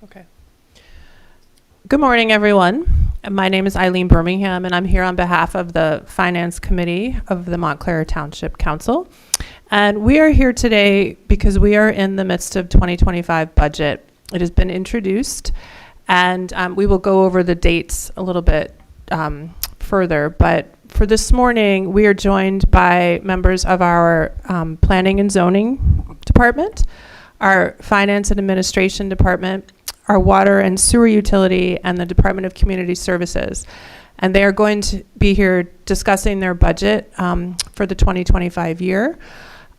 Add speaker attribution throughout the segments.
Speaker 1: Okay. Good morning, everyone. My name is Eileen Birmingham, and I'm here on behalf of the Finance Committee of the Montclair Township Council. And we are here today because we are in the midst of 2025 budget. It has been introduced, and we will go over the dates a little bit further. But for this morning, we are joined by members of our Planning and Zoning Department, our Finance and Administration Department, our Water and Sewer Utility, and the Department of Community Services. And they are going to be here discussing their budget for the 2025 year.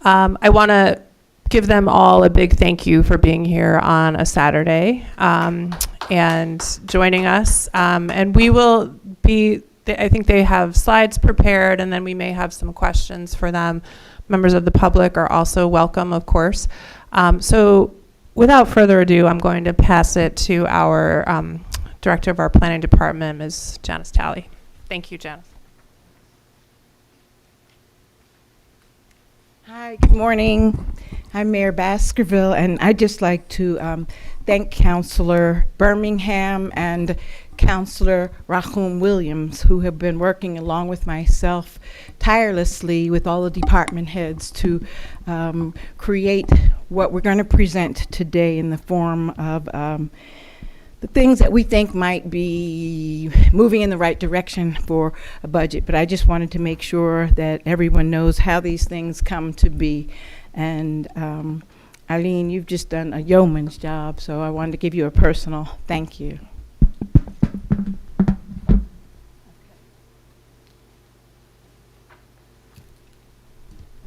Speaker 1: I want to give them all a big thank you for being here on a Saturday and joining us. And we will be, I think they have slides prepared, and then we may have some questions for them. Members of the public are also welcome, of course. So without further ado, I'm going to pass it to our Director of our Planning Department, Ms. Janice Talley. Thank you, Janice.
Speaker 2: Hi, good morning. I'm Mayor Baskerville, and I'd just like to thank Councilor Birmingham and Councilor Rahum Williams, who have been working along with myself tirelessly with all the department heads to create what we're going to present today in the form of the things that we think might be moving in the right direction for a budget. But I just wanted to make sure that everyone knows how these things come to be. And Eileen, you've just done a yeoman's job, so I wanted to give you a personal thank you.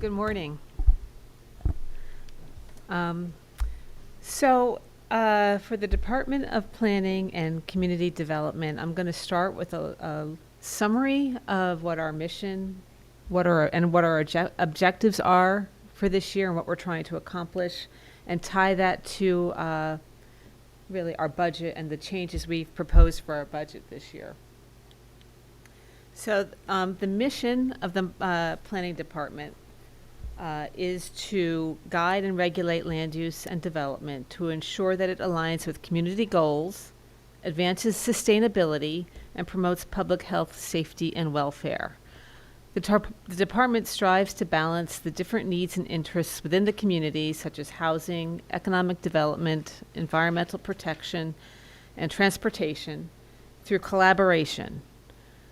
Speaker 3: Good morning. For the Department of Planning and Community Development, I'm going to start with a summary of what our mission, what our objectives are for this year and what we're trying to accomplish, and tie that to really our budget and the changes we've proposed for our budget this year. So the mission of the Planning Department is to guide and regulate land use and development to ensure that it aligns with community goals, advances sustainability, and promotes public health, safety, and welfare. The department strives to balance the different needs and interests within the community, such as housing, economic development, environmental protection, and transportation, through collaboration.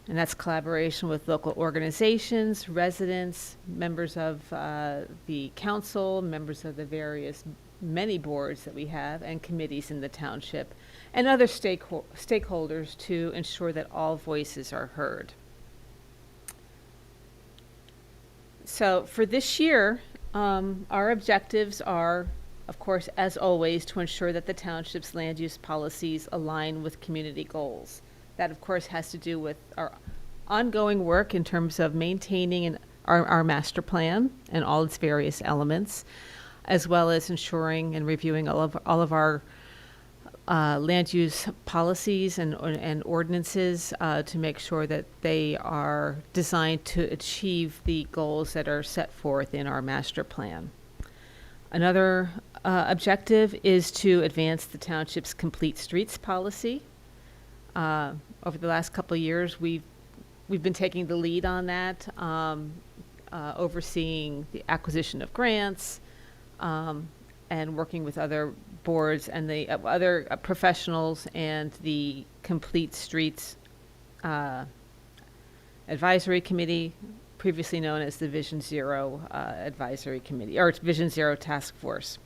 Speaker 3: And that's collaboration with local organizations, residents, members of the council, members of the many boards that we have, and committees in the township, and other stakeholders to ensure that all voices are heard. So for this year, our objectives are, of course, as always, to ensure that the township's land use policies align with community goals. That, of course, has to do with our ongoing work in terms of maintaining our master plan and all its various elements, as well as ensuring and reviewing all of our land use policies and ordinances to make sure that they are designed to achieve the goals that are set forth in our master plan. Another objective is to advance the township's complete streets policy. Over the last couple of years, we've been taking the lead on that, overseeing the acquisition of grants, and working with other boards and the other professionals and the Complete Streets Advisory Committee, previously known as the Vision Zero Advisory Committee, or Vision Zero Task Force.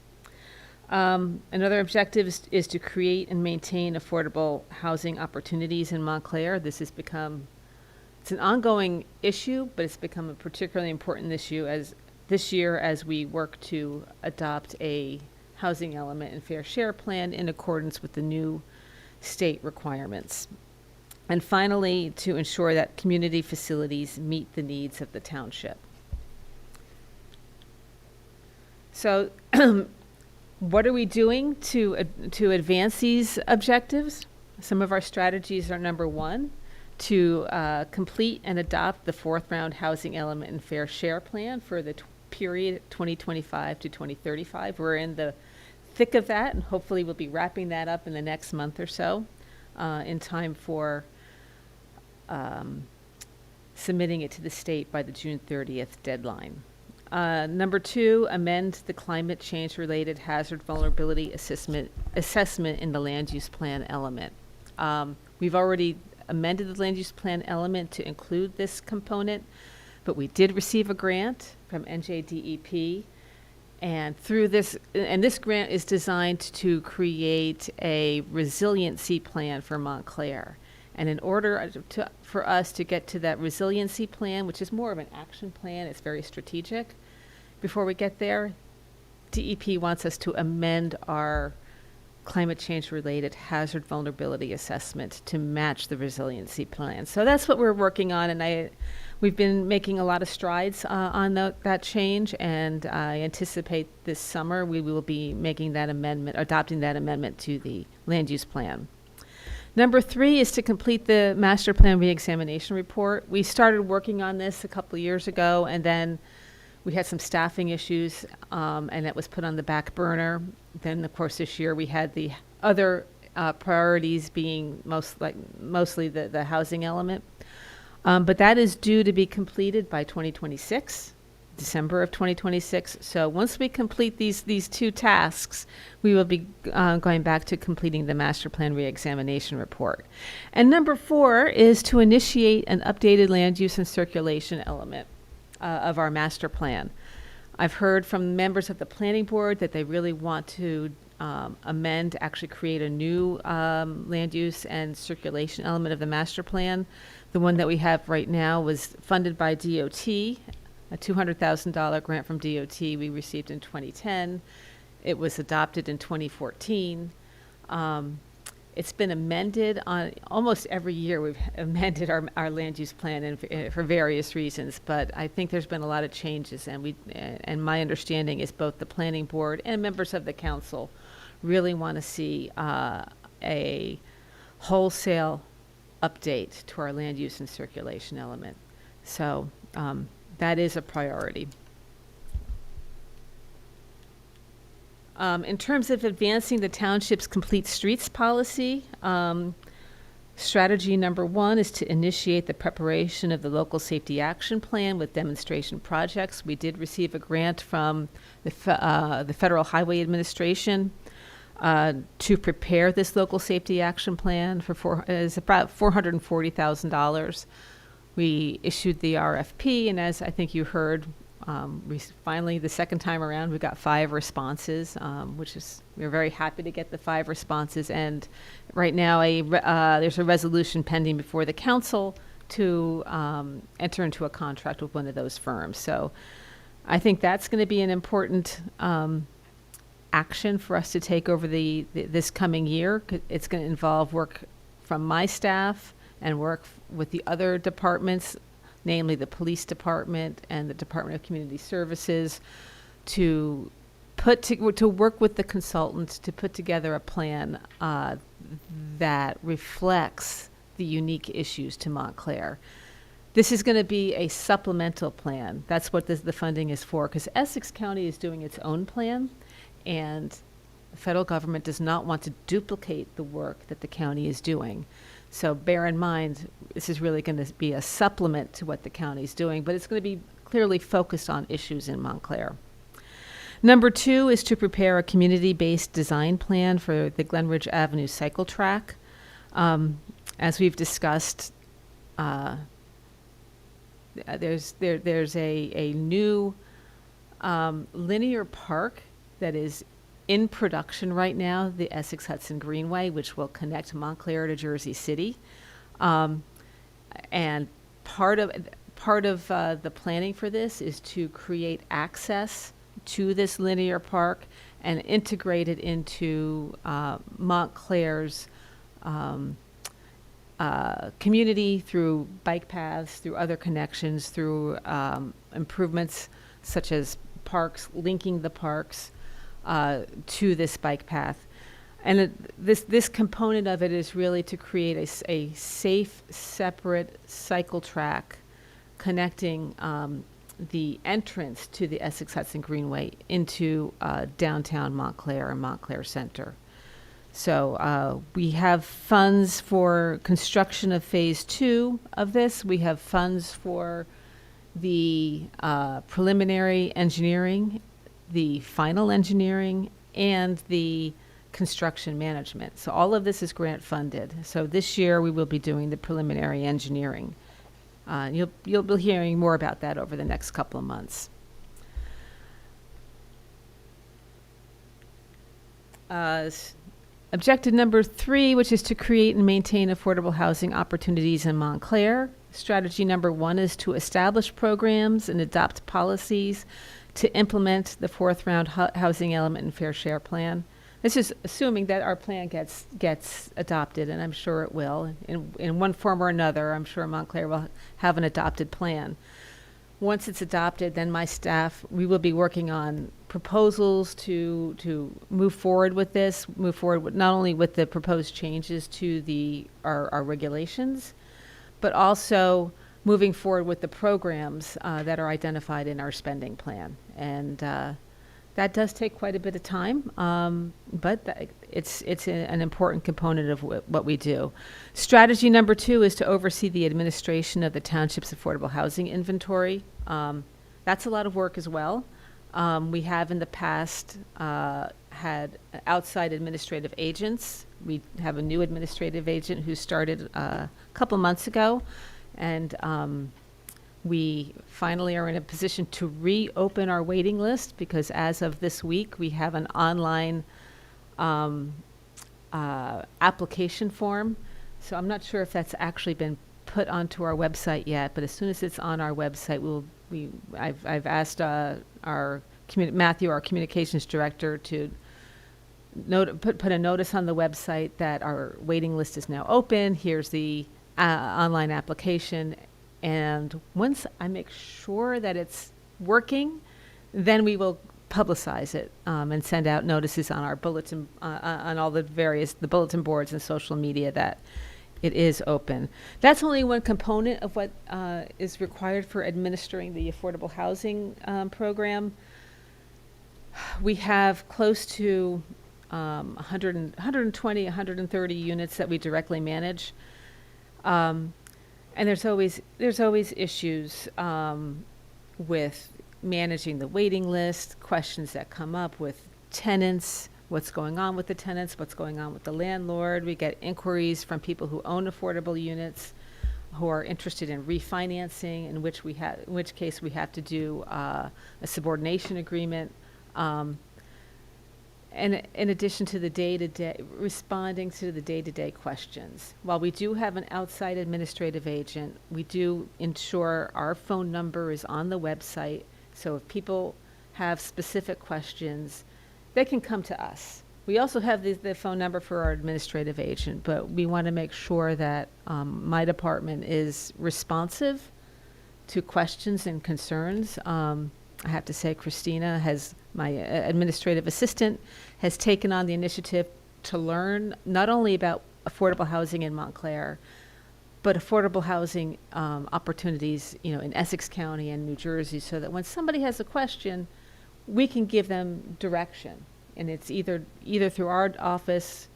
Speaker 3: Another objective is to create and maintain affordable housing opportunities in Montclair. It's an ongoing issue, but it's become a particularly important issue this year as we work to adopt a housing element and fair share plan in accordance with the new state requirements. And finally, to ensure that community facilities meet the needs of the township. So what are we doing to advance these objectives? Some of our strategies are: number one, to complete and adopt the fourth round housing element and fair share plan for the period 2025 to 2035. We're in the thick of that, and hopefully we'll be wrapping that up in the next month or so, in time for submitting it to the state by the June 30th deadline. Number 2, amend the climate change related hazard vulnerability assessment in the land use plan element. We've already amended the land use plan element to include this component, but we did receive a grant from NJDEP, and through this, and this grant is designed to create a resiliency plan for Montclair. And in order for us to get to that resiliency plan, which is more of an action plan, it's very strategic, before we get there, DEP wants us to amend our climate change related hazard vulnerability assessment to match the resiliency plan. So that's what we're working on, and we've been making a lot of strides on that change, and I anticipate this summer we will be making that amendment, adopting that amendment to the land use plan. Number 3 is to complete the master plan reexamination report. We started working on this a couple of years ago, and then we had some staffing issues, and it was put on the back burner. Then, of course, this year we had the other priorities being mostly the housing element. But that is due to be completed by 2026, December of 2026. So once we complete these 2 tasks, we will be going back to completing the master plan reexamination report. And number 4 is to initiate an updated land use and circulation element of our master plan. I've heard from members of the planning board that they really want to amend, actually create a new land use and circulation element of the master plan. The one that we have right now was funded by DOT, a $200,000 grant from DOT we received in 2010. It was adopted in 2014. It's been amended on almost every year. We've amended our land use plan and for various reasons, but I think there's been a lot of changes, and my understanding is both the planning board and members of the council really want to see a wholesale update to our land use and circulation element. So that is a priority. In terms of advancing the township's complete streets policy, strategy number 1 is to initiate the preparation of the local safety action plan with demonstration projects. We did receive a grant from the Federal Highway Administration to prepare this local safety action plan is about $440,000. We issued the RFP, and as I think you heard, finally, the second time around, we got 5 responses, we're very happy to get the 5 responses. And right now, there's a resolution pending before the council to enter into a contract with one of those firms. So I think that's going to be an important action for us to take over this coming year. It's going to involve work from my staff and work with the other departments, namely the police department and the Department of Community Services, to work with the consultants to put together a plan that reflects the unique issues to Montclair. This is going to be a supplemental plan. That's what the funding is for, because Essex County is doing its own plan, and the federal government does not want to duplicate the work that the county is doing. So bear in mind, this is really going to be a supplement to what the county is doing, but it's going to be clearly focused on issues in Montclair. Number 2 is to prepare a community-based design plan for the Glenridge Avenue cycle track. As we've discussed, there's a new linear park that is in production right now, the Essex Hudson Greenway, which will connect Montclair to Jersey City. And part of the planning for this is to create access to this linear park and integrate it into Montclair's community through bike paths, through other connections, through improvements such as parks, linking the parks to this bike path. And this component of it is really to create a safe, separate cycle track connecting the entrance to the Essex Hudson Greenway into downtown Montclair and Montclair Center. So we have funds for construction of phase 2 of this. We have funds for the preliminary engineering, the final engineering, and the construction management. So all of this is grant funded. So this year we will be doing the preliminary engineering. You'll be hearing more about that over the next couple of months. Objective number 3, which is to create and maintain affordable housing opportunities in Montclair. Strategy number 1 is to establish programs and adopt policies to implement the 4th round housing element and fair share plan. This is assuming that our plan gets adopted, and I'm sure it will. In one form or another, I'm sure Montclair will have an adopted plan. Once it's adopted, then my staff, we will be working on proposals to move forward with this, move forward with not only with the proposed changes to our regulations, but also moving forward with the programs that are identified in our spending plan. And that does take quite a bit of time, but it's an important component of what we do. Strategy number 2 is to oversee the administration of the township's affordable housing inventory. That's a lot of work as well. We have in the past had outside administrative agents. We have a new administrative agent who started a couple months ago, and we finally are in a position to reopen our waiting list because as of this week, we have an online application form. So I'm not sure if that's actually been put onto our website yet, but as soon as it's on our website, I've asked Matthew, our communications director, to put a notice on the website that our waiting list is now open. Here's the online application. And once I make sure that it's working, then we will publicize it and send out notices on our bulletin, on all the bulletin boards and social media that it is open. That's only one component of what is required for administering the affordable housing program. We have close to 120, 130 units that we directly manage. And there's always issues with managing the waiting list, questions that come up with tenants, what's going on with the tenants, what's going on with the landlord. We get inquiries from people who own affordable units who are interested in refinancing, in which case we have to do a subordination agreement. And in addition to the responding to the day-to-day questions. While we do have an outside administrative agent, we do ensure our phone number is on the website. So if people have specific questions, they can come to us. We also have the phone number for our administrative agent, but we want to make sure that my department is responsive to questions and concerns. I have to say, Christina, my administrative assistant, has taken on the initiative to learn not only about affordable housing in Montclair, but affordable housing opportunities, in Essex County and New Jersey, so that when somebody has a question, we can give them direction. And it's either through our office,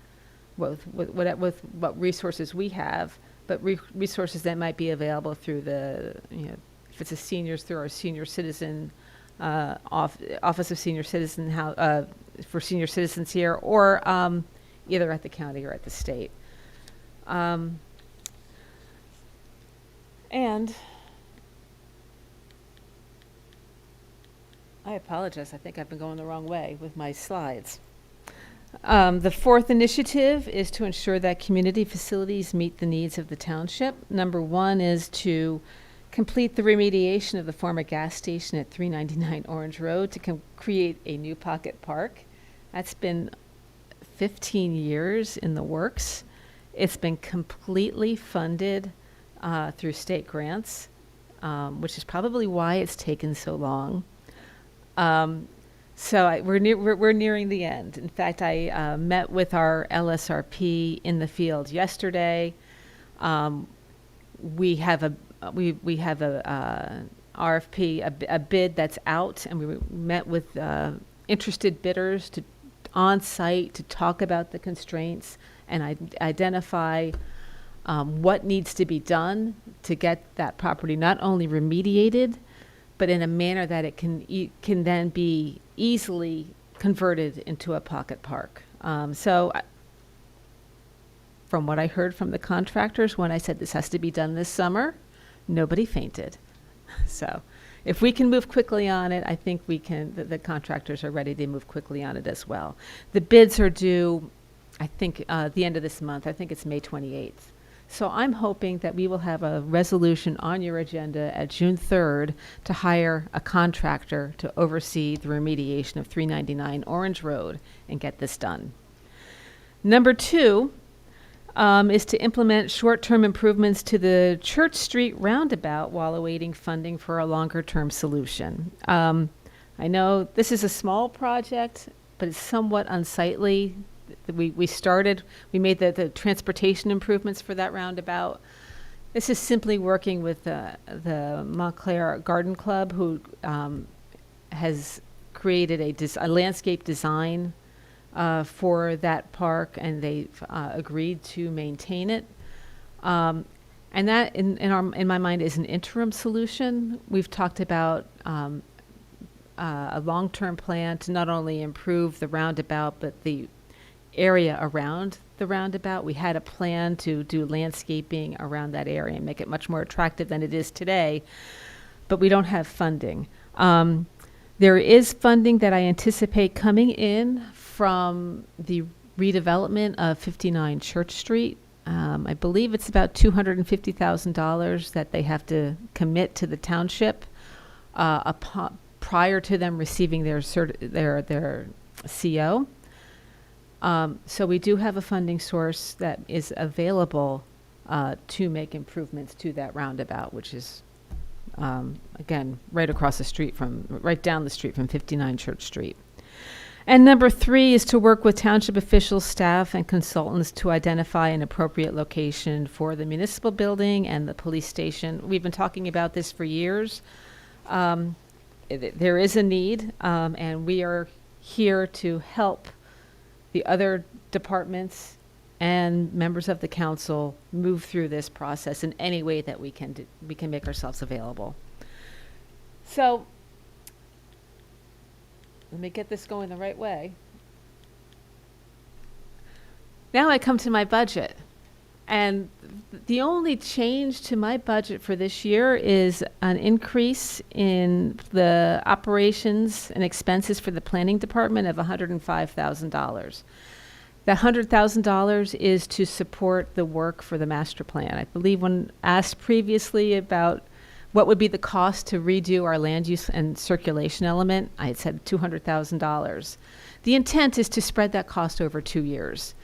Speaker 3: with what resources we have, but resources that might be available through if it's a seniors, through our senior citizen Office of Senior Citizen for senior citizens here, or either at the county or at the state. And I apologize. I think I've been going the wrong way with my slides. The 4th initiative is to ensure that community facilities meet the needs of the township. Number 1 is to complete the remediation of the former gas station at 399 Orange Road to create a new pocket park. That's been 15 years in the works. It's been completely funded through state grants, which is probably why it's taken so long. We're nearing the end. In fact, I met with our LSRP in the field yesterday. We have a RFP, a bid that's out, and we met with interested bidders on site to talk about the constraints and identify what needs to be done to get that property not only remediated, but in a manner that it can then be easily converted into a pocket park. From what I heard from the contractors, when I said this has to be done this summer, nobody fainted. So if we can move quickly on it, I think we can, the contractors are ready to move quickly on it as well. The bids are due, I think, the end of this month. I think it's May 28th. So I'm hoping that we will have a resolution on your agenda at June 3rd to hire a contractor to oversee the remediation of 399 Orange Road and get this done. Number 2 is to implement short-term improvements to the Church Street roundabout while awaiting funding for a longer-term solution. I know this is a small project, but it's somewhat unsightly. We made the transportation improvements for that roundabout. This is simply working with the Montclair Garden Club, who has created a landscape design for that park, and they've agreed to maintain it. And that, in my mind, is an interim solution. We've talked about a long-term plan to not only improve the roundabout, but the area around the roundabout. We had a plan to do landscaping around that area and make it much more attractive than it is today, but we don't have funding. There is funding that I anticipate coming in from the redevelopment of 59 Church Street. I believe it's about $250,000 that they have to commit to the township prior to them receiving their CO. So we do have a funding source that is available to make improvements to that roundabout, which is, again, right down the street from 59 Church Street. And number 3 is to work with township officials, staff, and consultants to identify an appropriate location for the municipal building and the police station. We've been talking about this for years. There is a need, and we are here to help the other departments and members of the council move through this process in any way that we can make ourselves available. So let me get this going the right way. Now I come to my budget. And the only change to my budget for this year is an increase in the operations and expenses for the planning department of $105,000. That $100,000 is to support the work for the master plan. I believe when asked previously about what would be the cost to redo our land use and circulation element, I had said $200,000. The intent is to spread that cost over 2 years.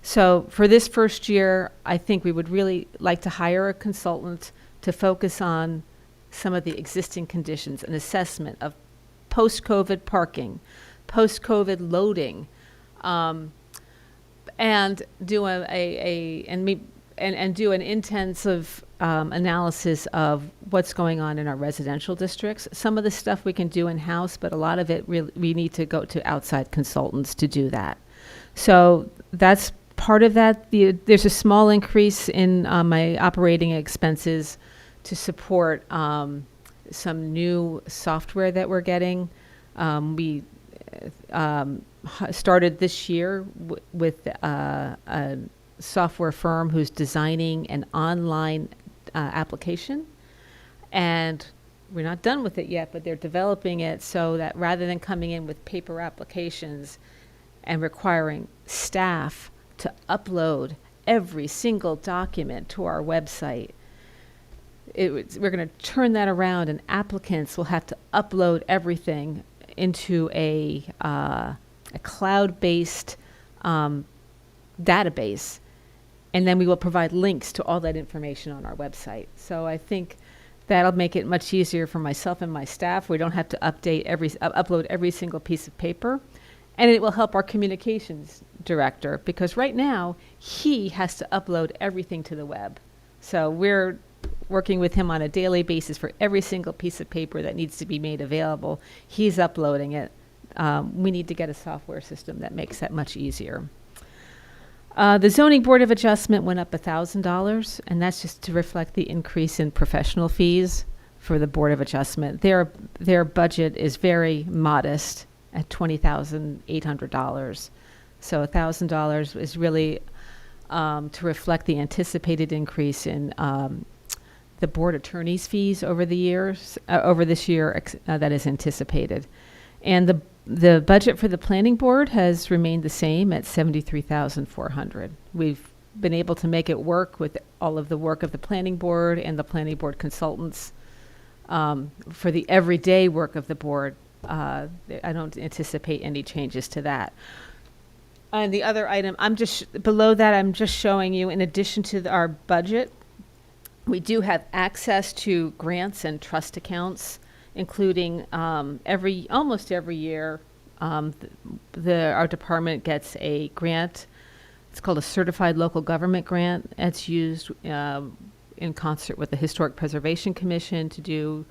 Speaker 3: So for this first year, I think we would really like to hire a consultant to focus on some of the existing conditions, an assessment of post-COVID parking, post-COVID loading, and do do an intensive analysis of what's going on in our residential districts. Some of the stuff we can do in-house, but a lot of it we need to go to outside consultants to do that. So that's part of that. There's a small increase in my operating expenses to support some new software that we're getting. We started this year with a software firm who's designing an online application, and we're not done with it yet, but they're developing it so that rather than coming in with paper applications and requiring staff to upload every single document to our website, we're going to turn that around, and applicants will have to upload everything into a cloud-based database, and then we will provide links to all that information on our website. So I think that'll make it much easier for myself and my staff. We don't have to upload every single piece of paper. And it will help our communications director, because right now he has to upload everything to the web. So we're working with him on a daily basis for every single piece of paper that needs to be made available. He's uploading it. We need to get a software system that makes that much easier. The Zoning Board of Adjustment went up $1,000, and that's just to reflect the increase in professional fees for the Board of Adjustment. Their budget is very modest at $20,800. So $1,000 is really to reflect the anticipated increase in the board attorney's fees over the years, over this year that is anticipated. And the budget for the planning board has remained the same at $73,400. We've been able to make it work with all of the work of the planning board and the planning board consultants. For the everyday work of the board, I don't anticipate any changes to that. And the other item, below that, I'm just showing you, in addition to our budget, we do have access to grants and trust accounts, including almost every year, our department gets a grant. It's called a Certified Local Government Grant. It's used in concert with the Historic Preservation Commission to do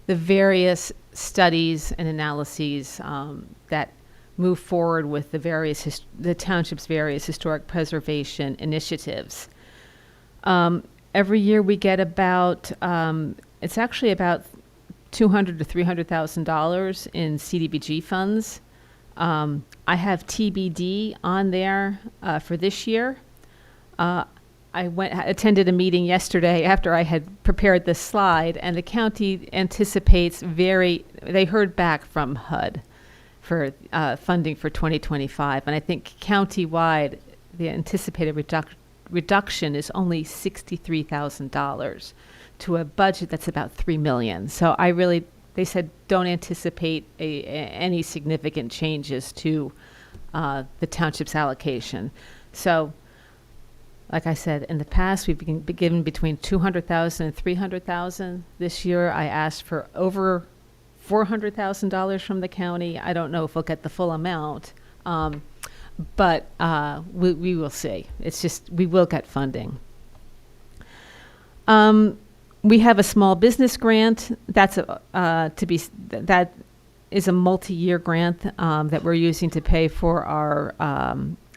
Speaker 3: the various studies and analyses that move forward with the township's various historic preservation initiatives. Every year we get about, it's actually about $200,000 to $300,000 in CDBG funds. I have TBD on there for this year. I attended a meeting yesterday after I had prepared this slide, and the county anticipates they heard back from HUD for funding for 2025, and I think countywide the anticipated reduction is only $63,000 to a budget that's about $3 million. So they said don't anticipate any significant changes to the township's allocation. So, like I said, in the past, we've been given between $200,000 and $300,000. This year, I asked for over $400,000 from the county. I don't know if we'll get the full amount, but we will see. It's just, we will get funding. We have a small business grant. That is a multi-year grant that we're using to pay for our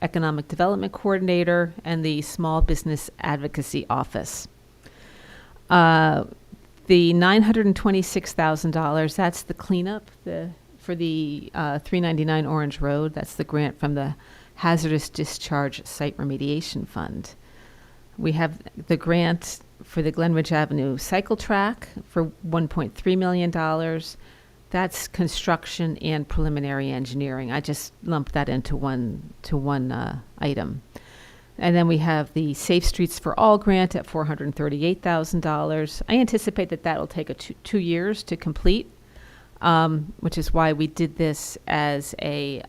Speaker 3: economic development coordinator and the small business advocacy office. The $926,000, that's the cleanup for the 399 Orange Road. That's the grant from the Hazardous Discharge Site Remediation Fund. We have the grant for the Glenridge Avenue cycle track for $1.3 million. That's construction and preliminary engineering. I just lumped that into one item. And then we have the Safe Streets for All grant at $438,000. I anticipate that will take 2 years to complete, which is why we did this as a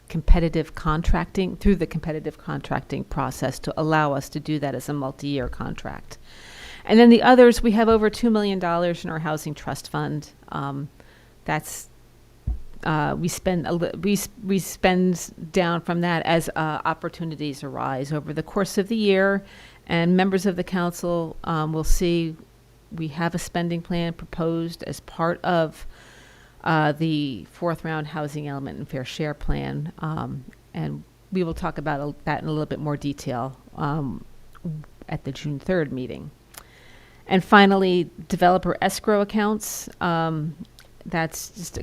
Speaker 3: competitive contracting, through the competitive contracting process to allow us to do that as a multi-year contract. And then the others, we have over $2 million in our housing trust fund. We spend down from that as opportunities arise over the course of the year, and members of the council will see we have a spending plan proposed as part of the fourth round housing element and fair share plan, and we will talk about that in a little bit more detail at the June 3rd meeting. And finally, developer escrow accounts. That's just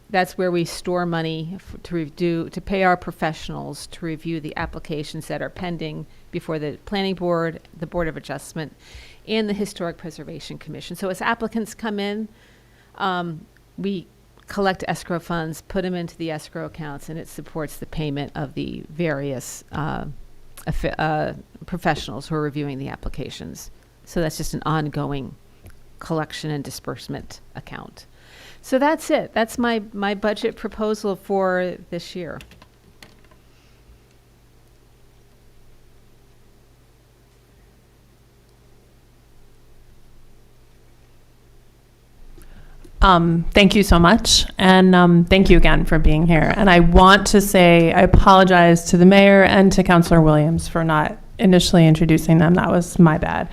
Speaker 3: that's where we store money to pay our professionals to review the applications that are pending before the Planning Board, the Board of Adjustment, and the Historic Preservation Commission. So as applicants come in, we collect escrow funds, put them into the escrow accounts, and it supports the payment of the various professionals who are reviewing the applications. So that's just an ongoing collection and disbursement account. So that's it. That's my budget proposal for this year.
Speaker 1: Thank you so much. And thank you again for being here. And I want to say I apologize to the mayor and to Councilor Williams for not initially introducing them. That was my bad.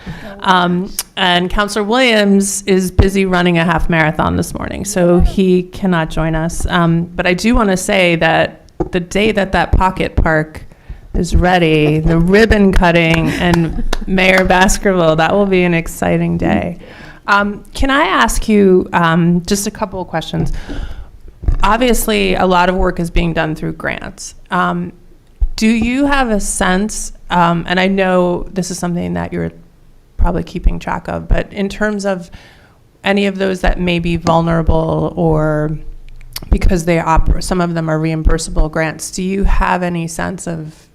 Speaker 1: And Councillor Williams is busy running a half marathon this morning, so he cannot join us. But I do want to say that the day that that pocket park is ready, the ribbon cutting and Mayor Baskerville, that will be an exciting day. Can I ask you just a couple of questions? Obviously, a lot of work is being done through grants. Do you have a sense, and I know this is something that you're probably keeping track of, but in terms of any of those that may be vulnerable or because some of them are reimbursable grants, do you have any sense of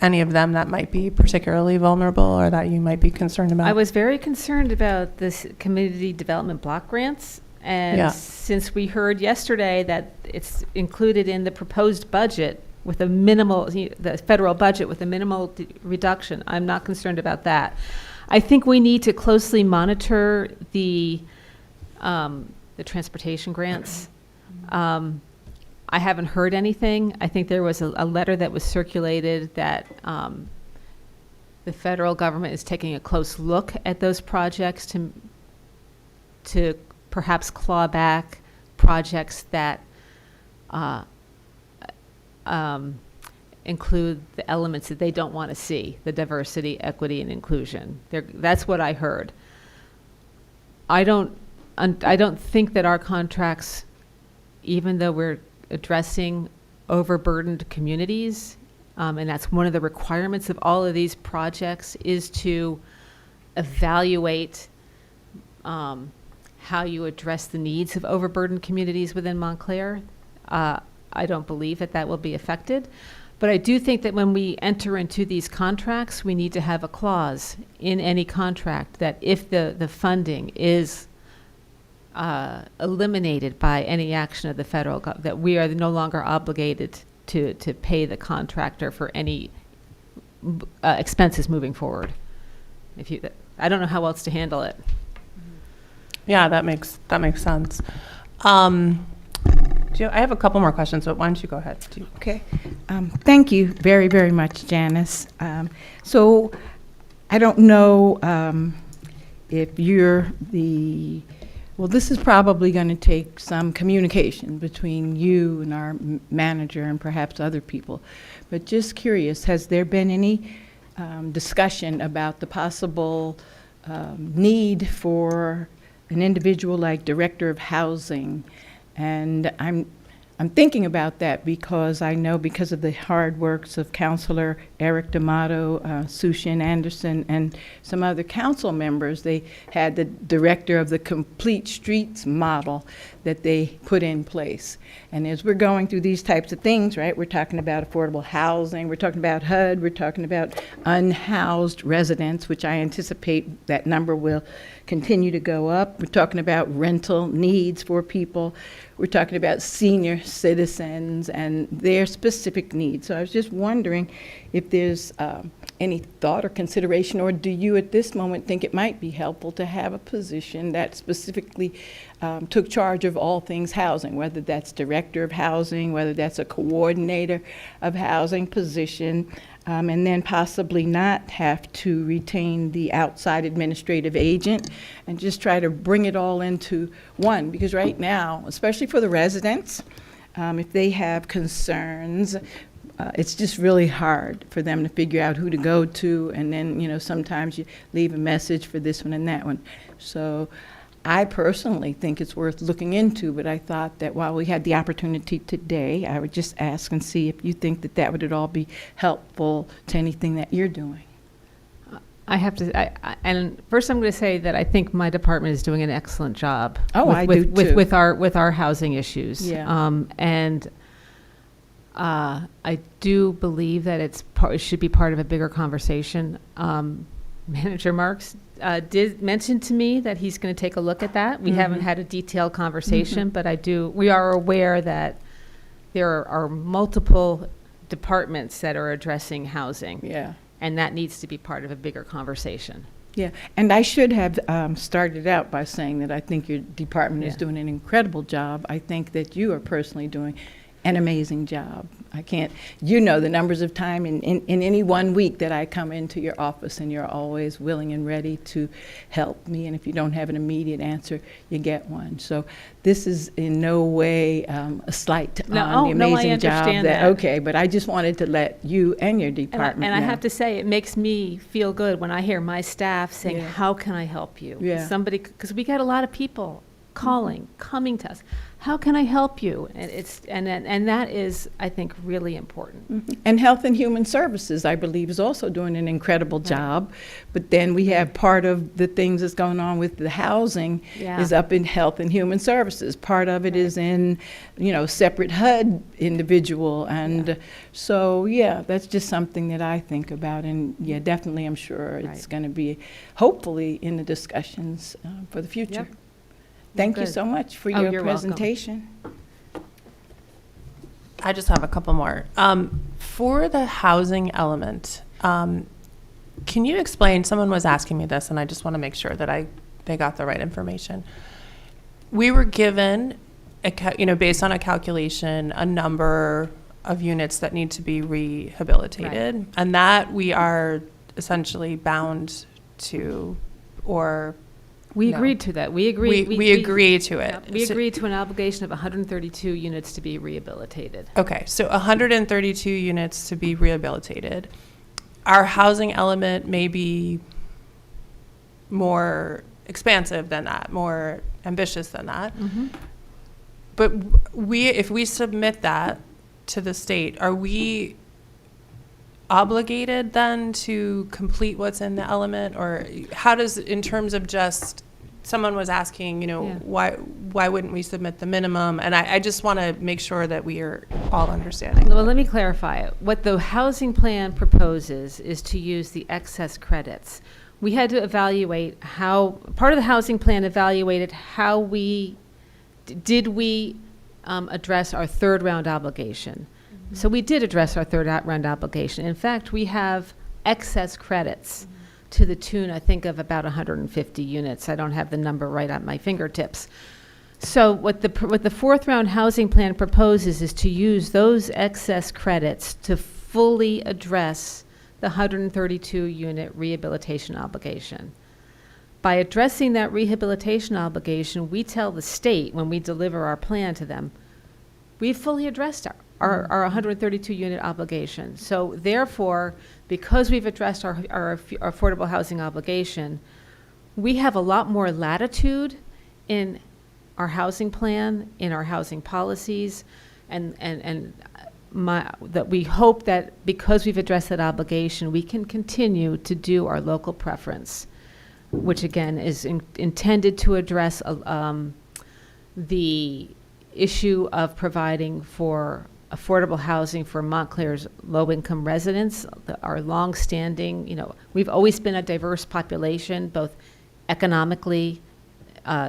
Speaker 1: any of them that might be particularly vulnerable or that you might be concerned about?
Speaker 3: I was very concerned about this community development block grants. And
Speaker 1: Yeah.
Speaker 3: since we heard yesterday that it's included in the proposed budget with a minimal, the federal budget with a minimal reduction, I'm not concerned about that. I think we need to closely monitor the transportation grants. I haven't heard anything. I think there was a letter that was circulated that the federal government is taking a close look at those projects to perhaps claw back projects that include the elements that they don't want to see, the diversity, equity, and inclusion. That's what I heard. I don't think that our contracts, even though we're addressing overburdened communities, and that's one of the requirements of all of these projects, is to evaluate how you address the needs of overburdened communities within Montclair. I don't believe that will be affected. But I do think that when we enter into these contracts, we need to have a clause in any contract that if the funding is eliminated by any action of the federal government, that we are no longer obligated to pay the contractor for any expenses moving forward. I don't know how else to handle it.
Speaker 1: Yeah, that makes sense. I have a couple more questions, but why don't you go ahead?
Speaker 2: Okay. Thank you very, very much, Janice. So I don't know if you're well, this is probably going to take some communication between you and our manager and perhaps other people. But just curious, has there been any discussion about the possible need for an individual like Director of Housing? And I'm thinking about that because I know because of the hard works of Councilor Eric D'Amato, Sushin Anderson, and some other council members, they had the director of the Complete Streets model that they put in place. And as we're going through these types of things, right, we're talking about affordable housing, we're talking about HUD, we're talking about unhoused residents, which I anticipate that number will continue to go up. We're talking about rental needs for people. We're talking about senior citizens and their specific needs. So I was just wondering if there's any thought or consideration, or do you at this moment think it might be helpful to have a position that specifically took charge of all things housing, whether that's Director of Housing, whether that's a coordinator of housing position, and then possibly not have to retain the outside administrative agent and just try to bring it all into one? Because right now, especially for the residents, if they have concerns, it's just really hard for them to figure out who to go to, and then, sometimes you leave a message for this one and that one. So I personally think it's worth looking into, but I thought that while we had the opportunity today, I would just ask and see if you think that would at all be helpful to anything that you're doing.
Speaker 3: I have to, and first I'm going to say that I think my department is doing an excellent job.
Speaker 2: Oh, I do too.
Speaker 3: With our housing issues.
Speaker 2: Yeah.
Speaker 3: And I do believe that it should be part of a bigger conversation. Manager Marks did mention to me that he's going to take a look at that. We haven't had a detailed conversation, but we are aware that there are multiple departments that are addressing housing.
Speaker 2: Yeah.
Speaker 3: And that needs to be part of a bigger conversation.
Speaker 2: Yeah, and I should have started out by saying that I think your department is doing an incredible job. I think that you are personally doing an amazing job. I can't, you know, the numbers of time in any one week that I come into your office, and you're always willing and ready to help me. And if you don't have an immediate answer, you get one. So this is in no way a slight
Speaker 3: No,
Speaker 2: on the
Speaker 3: oh, no, I
Speaker 2: amazing job
Speaker 3: understand that.
Speaker 2: okay, but I just wanted to let you and your department
Speaker 3: And I
Speaker 2: know.
Speaker 3: have to say, it makes me feel good when I hear my staff saying,
Speaker 2: Yeah.
Speaker 3: how can I help you?
Speaker 2: Yeah.
Speaker 3: Somebody, because we get a lot of people calling, coming to us. How can I help you? And and that is, I think, really important.
Speaker 2: Mhm. And Health and Human Services, I believe, is also doing an incredible job. But then we have part of the things that's going on with the housing
Speaker 3: Yeah.
Speaker 2: is up in Health and Human Services. Part of it is in, you know, separate HUD individual. And so, yeah, that's just something that I think about. And yeah, definitely I'm sure it's
Speaker 3: Right.
Speaker 2: going to be, hopefully, in the discussions for the future.
Speaker 3: Yep.
Speaker 2: Thank you
Speaker 3: Good.
Speaker 2: so much for
Speaker 3: Oh,
Speaker 2: your
Speaker 3: you're welcome.
Speaker 2: presentation.
Speaker 1: I just have a couple more. For the housing element, can you explain, someone was asking me this, and I just want to make sure that they got the right information. We were given, based on a calculation, a number of units that need to be rehabilitated, and that we are essentially bound to, or
Speaker 3: We
Speaker 1: No.
Speaker 3: agreed to that. We agreed.
Speaker 1: we agree to it.
Speaker 3: We
Speaker 1: So-
Speaker 3: agreed to an obligation of 132 units to be rehabilitated.
Speaker 1: Okay, so 132 units to be rehabilitated. Our housing element may be more expansive than that, more ambitious than that. But if we submit that to the state, are we obligated then to complete what's in the element? Or how does, in terms of just, someone was asking,
Speaker 3: Yeah.
Speaker 1: why wouldn't we submit the minimum? And I just want to make sure that we are all understanding.
Speaker 3: Well, let me clarify it. What the housing plan proposes is to use the excess credits. We had to evaluate part of the housing plan evaluated how did we address our third round obligation. So we did address our third round obligation. In fact, we have excess credits to the tune, I think, of about 150 units. I don't have the number right at my fingertips. So what the fourth round housing plan proposes is to use those excess credits to fully address the 132 unit rehabilitation obligation. By addressing that rehabilitation obligation, we tell the state when we deliver our plan to them, we've fully addressed our 132 unit obligation. So therefore, because we've addressed our affordable housing obligation, we have a lot more latitude in our housing plan, in our housing policies, and that we hope that because we've addressed that obligation, we can continue to do our local preference, which again is intended to address the issue of providing for affordable housing for Montclair's low-income residents, our long-standing, we've always been a diverse population, both economically,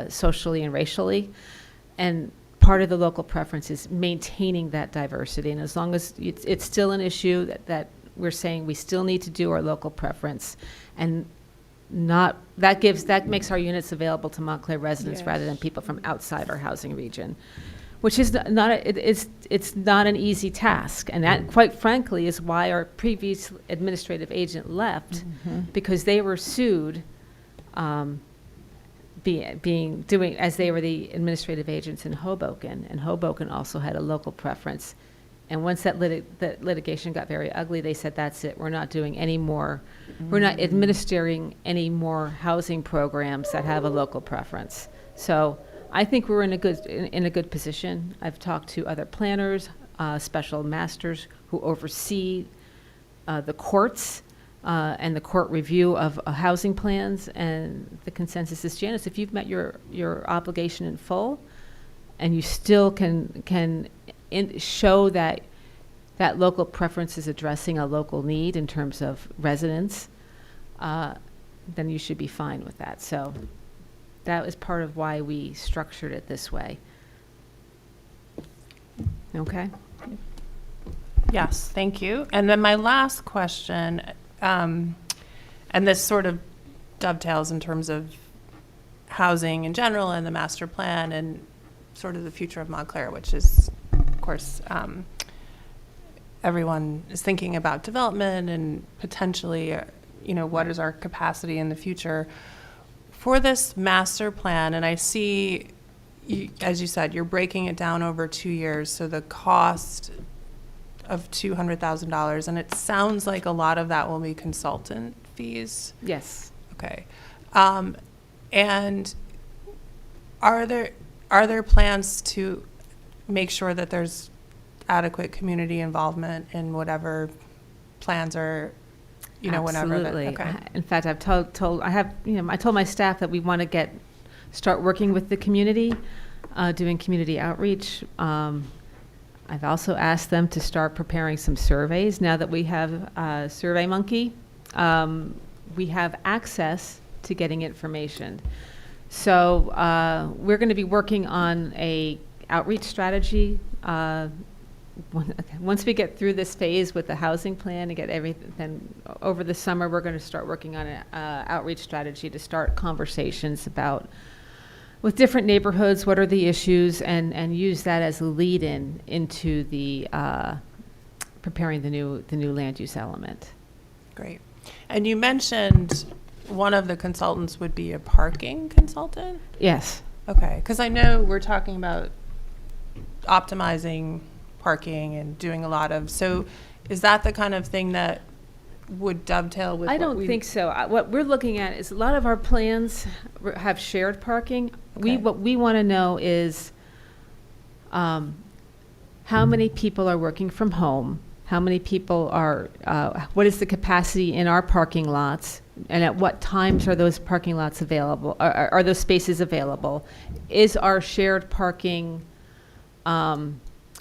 Speaker 3: socially, and racially. And part of the local preference is maintaining that diversity. And as long as it's still an issue that we're saying we still need to do our local preference, and that makes our units available to Montclair residents rather than people from outside our housing region, which is it's not an easy task. And that, quite frankly, is why our previous administrative agent left, because they were sued, doing as they were the administrative agents in Hoboken, and Hoboken also had a local preference. And once that litigation got very ugly, they said, that's it, we're not doing any more, we're not administering any more housing programs that have a local preference. So I think we're in a good position. I've talked to other planners, special masters who oversee the courts and the court review of housing plans, and the consensus is, Janice, if you've met your obligation in full, and you still can show that local preference is addressing a local need in terms of residents, then you should be fine with that. So that was part of why we structured it this way. Okay?
Speaker 1: Yes, thank you. And then my last question, and this sort of dovetails in terms of housing in general and the master plan and sort of the future of Montclair, which is of course, everyone is thinking about development and potentially, what is our capacity in the future. For this master plan, and I see, as you said, you're breaking it down over 2 years, so the cost of $200,000, and it sounds like a lot of that will be consultant fees.
Speaker 3: Yes.
Speaker 1: Okay. And are there plans to make sure that there's adequate community involvement in whatever plans are, whenever?
Speaker 3: Absolutely.
Speaker 1: Okay.
Speaker 3: In fact, I've I told my staff that we want to start working with the community, doing community outreach. I've also asked them to start preparing some surveys. Now that we have SurveyMonkey, we have access to getting information. So we're going to be working on a outreach strategy. Once we get through this phase with the housing plan and get everything, then over the summer we're going to start working on an outreach strategy to start conversations about with different neighborhoods, what are the issues, and use that as a lead-in into the preparing the new land use element.
Speaker 1: Great. And you mentioned one of the consultants would be a parking consultant?
Speaker 3: Yes.
Speaker 1: Okay, because I know we're talking about optimizing parking and doing a lot of, so is that the kind of thing that would dovetail with
Speaker 3: I
Speaker 1: what
Speaker 3: don't think so. What we're looking at is a lot of our plans have shared parking.
Speaker 1: Okay.
Speaker 3: What we want to know is how many people are working from home, how many people are, what is the capacity in our parking lots, and at what times are those parking lots available, are those spaces available? Is our shared parking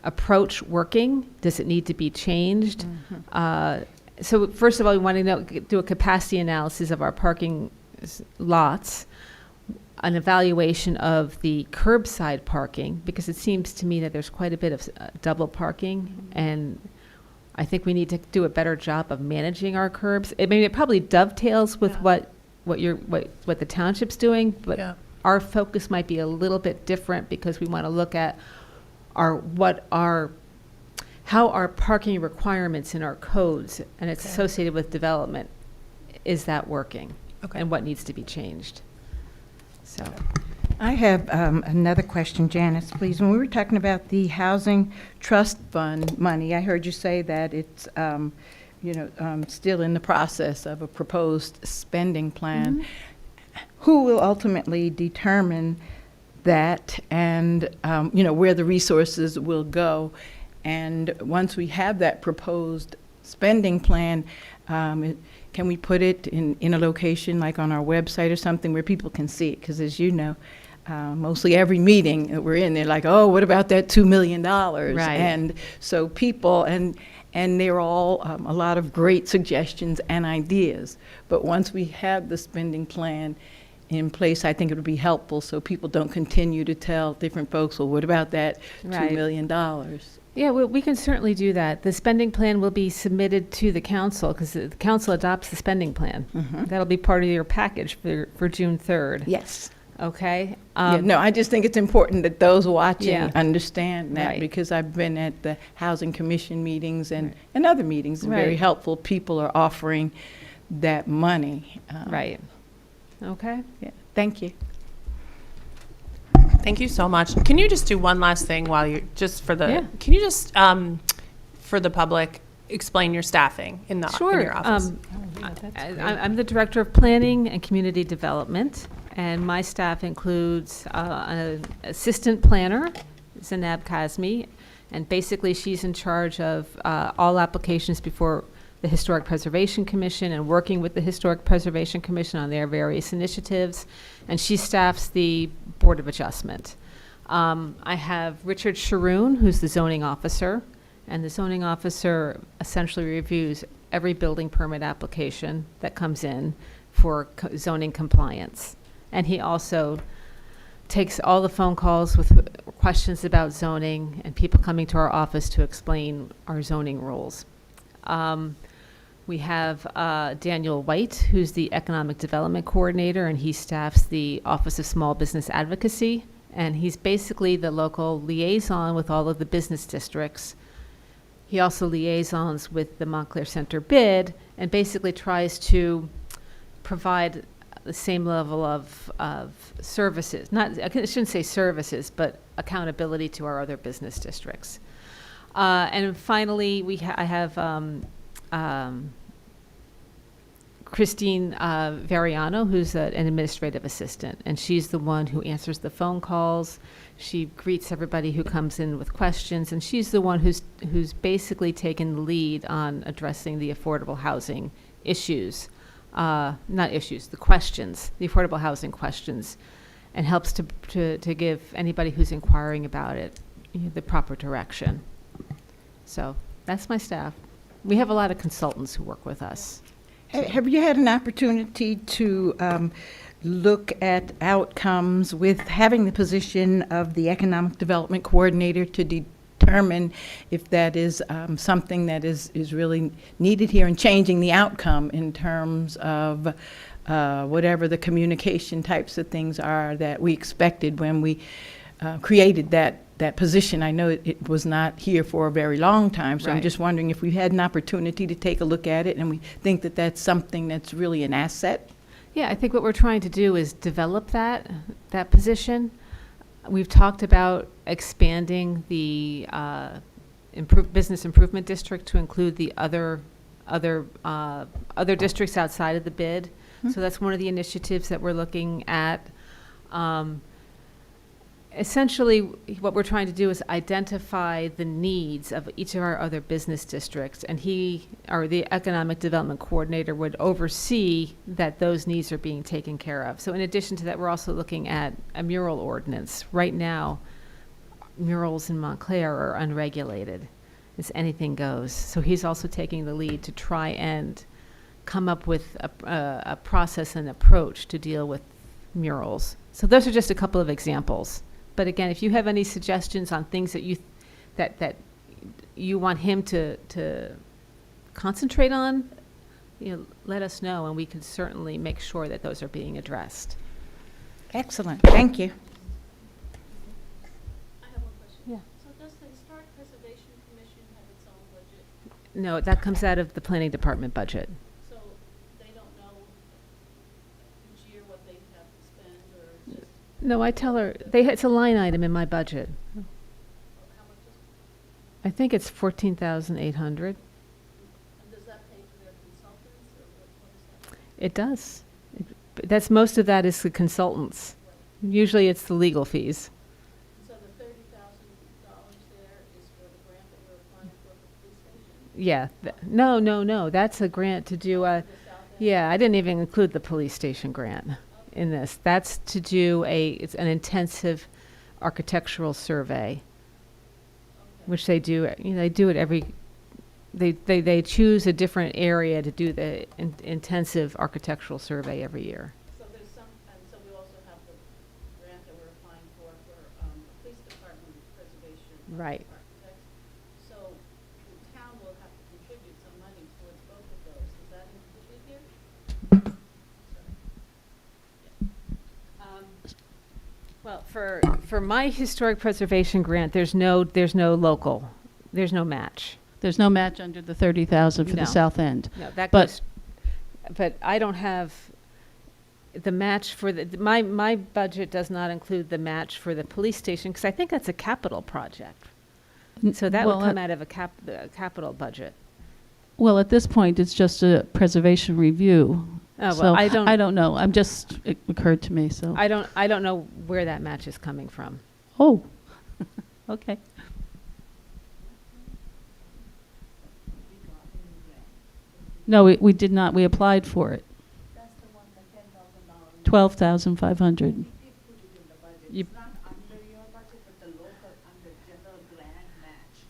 Speaker 3: approach working? Does it need to be changed? So first of all, we want to do a capacity analysis of our parking lots, an evaluation of the curbside parking, because it seems to me that there's quite a bit of double parking, and I think we need to do a better job of managing our curbs. It probably dovetails with what the township's doing, but
Speaker 1: Yeah.
Speaker 3: our focus might be a little bit different because we want to look at how our parking requirements in our codes, and it's
Speaker 1: Okay.
Speaker 3: associated with development, is that working?
Speaker 1: Okay.
Speaker 3: And what needs to be changed? So,
Speaker 2: I have another question, Janice, please. When we were talking about the Housing Trust Fund money, I heard you say that it's, still in the process of a proposed spending plan. Who will ultimately determine that and, where the resources will go? And once we have that proposed spending plan, can we put it in a location like on our website or something where people can see it? Because as you know, mostly every meeting that we're in, they're like, oh, what about that $2 million?
Speaker 3: Right.
Speaker 2: And so people, and they're all a lot of great suggestions and ideas. But once we have the spending plan in place, I think it would be helpful so people don't continue to tell different folks, well, what about that
Speaker 3: Right.
Speaker 2: $2 million?
Speaker 3: yeah, we can certainly do that. The spending plan will be submitted to the council because the council adopts the spending plan. That'll be part of your package for June 3rd.
Speaker 2: Yes.
Speaker 3: Okay?
Speaker 2: No, I just think it's important that those watching
Speaker 3: Yeah.
Speaker 2: understand that,
Speaker 3: Right.
Speaker 2: because I've been at the Housing Commission meetings and other meetings, and very
Speaker 3: Right.
Speaker 2: helpful. People are offering that money.
Speaker 3: Right. Okay?
Speaker 2: Yeah. Thank you.
Speaker 1: Thank you so much. Can you just do one last thing while you
Speaker 3: Yeah.
Speaker 1: can you just, for the public, explain your staffing in your office?
Speaker 3: I'm the Director of Planning and Community Development, and my staff includes an assistant planner, Zainab Kazmi, and basically she's in charge of all applications before the Historic Preservation Commission and working with the Historic Preservation Commission on their various initiatives, and she staffs the Board of Adjustment. I have Richard Sharoon, who's the zoning officer, and the zoning officer essentially reviews every building permit application that comes in for zoning compliance. And he also takes all the phone calls with questions about zoning and people coming to our office to explain our zoning rules. We have Daniel White, who's the Economic Development Coordinator, and he staffs the Office of Small Business Advocacy And he's basically the local liaison with all of the business districts. He also liaisons with the Montclair Center bid and basically tries to provide the same level of services. Not, I shouldn't say services, but accountability to our other business districts. And finally, I have Christine Variano, who's an administrative assistant, and she's the one who answers the phone calls. She greets everybody who comes in with questions, and she's the one who's basically taken the lead on addressing the affordable housing issues, not issues, the questions, the affordable housing questions, and helps to give anybody who's inquiring about it the proper direction. So that's my staff. We have a lot of consultants who work with us.
Speaker 2: Have you had an opportunity to look at outcomes with having the position of the Economic Development Coordinator to determine if that is something that is really needed here and changing the outcome in terms of whatever the communication types of things are that we expected when we created that position? I know it was not here for a very long time, so I'm
Speaker 3: Right.
Speaker 2: just wondering if we've had an opportunity to take a look at it and we think that that's something that's really an asset.
Speaker 3: Yeah, I think what we're trying to do is develop that position. We've talked about expanding the business improvement district to include the other districts outside of the bid. So that's one of the initiatives that we're looking at. Essentially, what we're trying to do is identify the needs of each of our other business districts, and he, or the Economic Development Coordinator, would oversee that those needs are being taken care of. So in addition to that, we're also looking at a mural ordinance. Right now, murals in Montclair are unregulated. It's anything goes. So he's also taking the lead to try and come up with a process and approach to deal with murals. So those are just a couple of examples. But again, if you have any suggestions on things that you want him to concentrate on, let us know, and we can certainly make sure that those are being addressed.
Speaker 2: Excellent, thank you.
Speaker 4: I have one question.
Speaker 3: Yeah.
Speaker 4: So does the Historic Preservation Commission have its own budget?
Speaker 3: No, that comes out of the planning department budget.
Speaker 4: So they don't know each year what they have to spend, or just
Speaker 3: No, I tell her, it's a line item in my budget.
Speaker 4: how much is,
Speaker 3: I think it's 14,800.
Speaker 4: and does that pay for their consultants, or what is that?
Speaker 3: It does. That's, most of that is the consultants. Usually it's the legal fees.
Speaker 4: So the $30,000 there is for the grant that we're applying for the police station?
Speaker 3: Yeah. No. That's a grant to do a,
Speaker 4: The south end?
Speaker 3: yeah, I didn't even include the police station grant in this. That's to do it's an intensive architectural survey,
Speaker 4: Okay.
Speaker 3: which they do, they do it every, they choose a different area to do the intensive architectural survey every year.
Speaker 4: So there's some, and so we also have the grant that we're applying for the police department preservation.
Speaker 3: Right.
Speaker 4: Architects. So the town will have to contribute some money towards both of those. Is that included here?
Speaker 3: Well, for my historic preservation grant, there's no local, there's no match.
Speaker 5: There's no match under the 30,000 for
Speaker 3: No.
Speaker 5: the south end.
Speaker 3: No, that
Speaker 5: But-
Speaker 3: goes, but I don't have the match for my budget does not include the match for the police station, because I think that's a capital project. So that would
Speaker 5: Well,
Speaker 3: come out of a capital budget.
Speaker 5: Well, at this point, it's just a preservation review.
Speaker 3: Oh,
Speaker 5: So
Speaker 3: well,
Speaker 5: I don't know. It occurred to me, so.
Speaker 3: I don't know where that match is coming from.
Speaker 5: Oh, okay. No, we did not. We applied for it.
Speaker 4: That's the one, the $10,000.
Speaker 5: 12,500.
Speaker 3: You-
Speaker 4: Under your budget, but the local, under general grant match.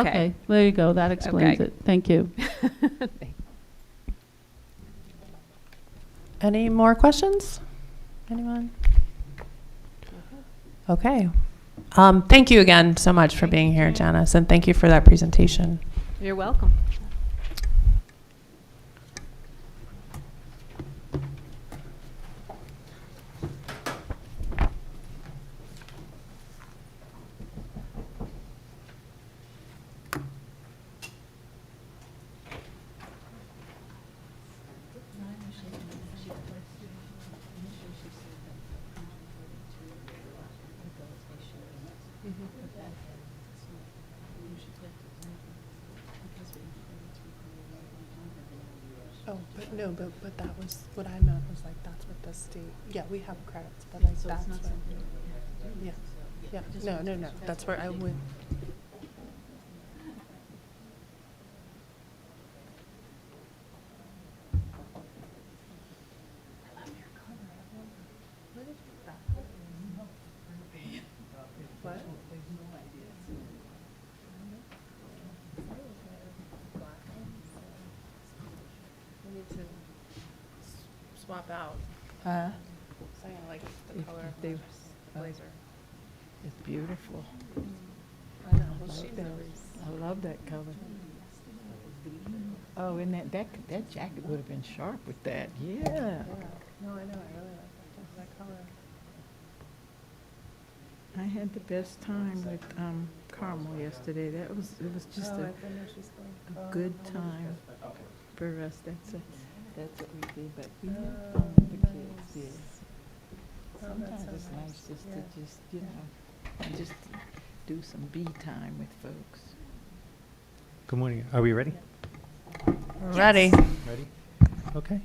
Speaker 3: Okay.
Speaker 5: There you go. That explains
Speaker 3: Okay.
Speaker 5: it. Thank you.
Speaker 1: Any more questions? Anyone? Okay. Thank you again so much for being here, Janice, and thank you for that presentation.
Speaker 3: You're welcome.
Speaker 1: Oh, but no, but that was, what I meant was like, that's what the state, yeah, we have credits, but like
Speaker 5: So it's
Speaker 1: that's
Speaker 5: not
Speaker 1: what,
Speaker 5: something-
Speaker 1: yeah, yeah, no, that's where I would. What? We need to swap out, saying like the color of
Speaker 6: they-
Speaker 1: the blazer.
Speaker 6: It's beautiful.
Speaker 1: I know, well,
Speaker 6: love
Speaker 1: she's
Speaker 6: that.
Speaker 1: always.
Speaker 6: I love that color. Oh, and that jacket would have been sharp with that. Yeah.
Speaker 1: Yeah, no, I know, I really like that color.
Speaker 6: I had the best time with Carmel yesterday. It was just
Speaker 1: Oh,
Speaker 6: a
Speaker 1: I think she's going.
Speaker 6: good time for us. That's what we did. But we had
Speaker 1: Oh,
Speaker 6: fun with the kids.
Speaker 1: nice.
Speaker 6: Yeah.
Speaker 1: Oh, that's
Speaker 6: Sometimes
Speaker 1: so
Speaker 6: it's nice just
Speaker 1: yeah.
Speaker 6: to just do some B time with folks.
Speaker 7: Good morning. Are we ready?
Speaker 1: Ready.
Speaker 7: Ready? Okay.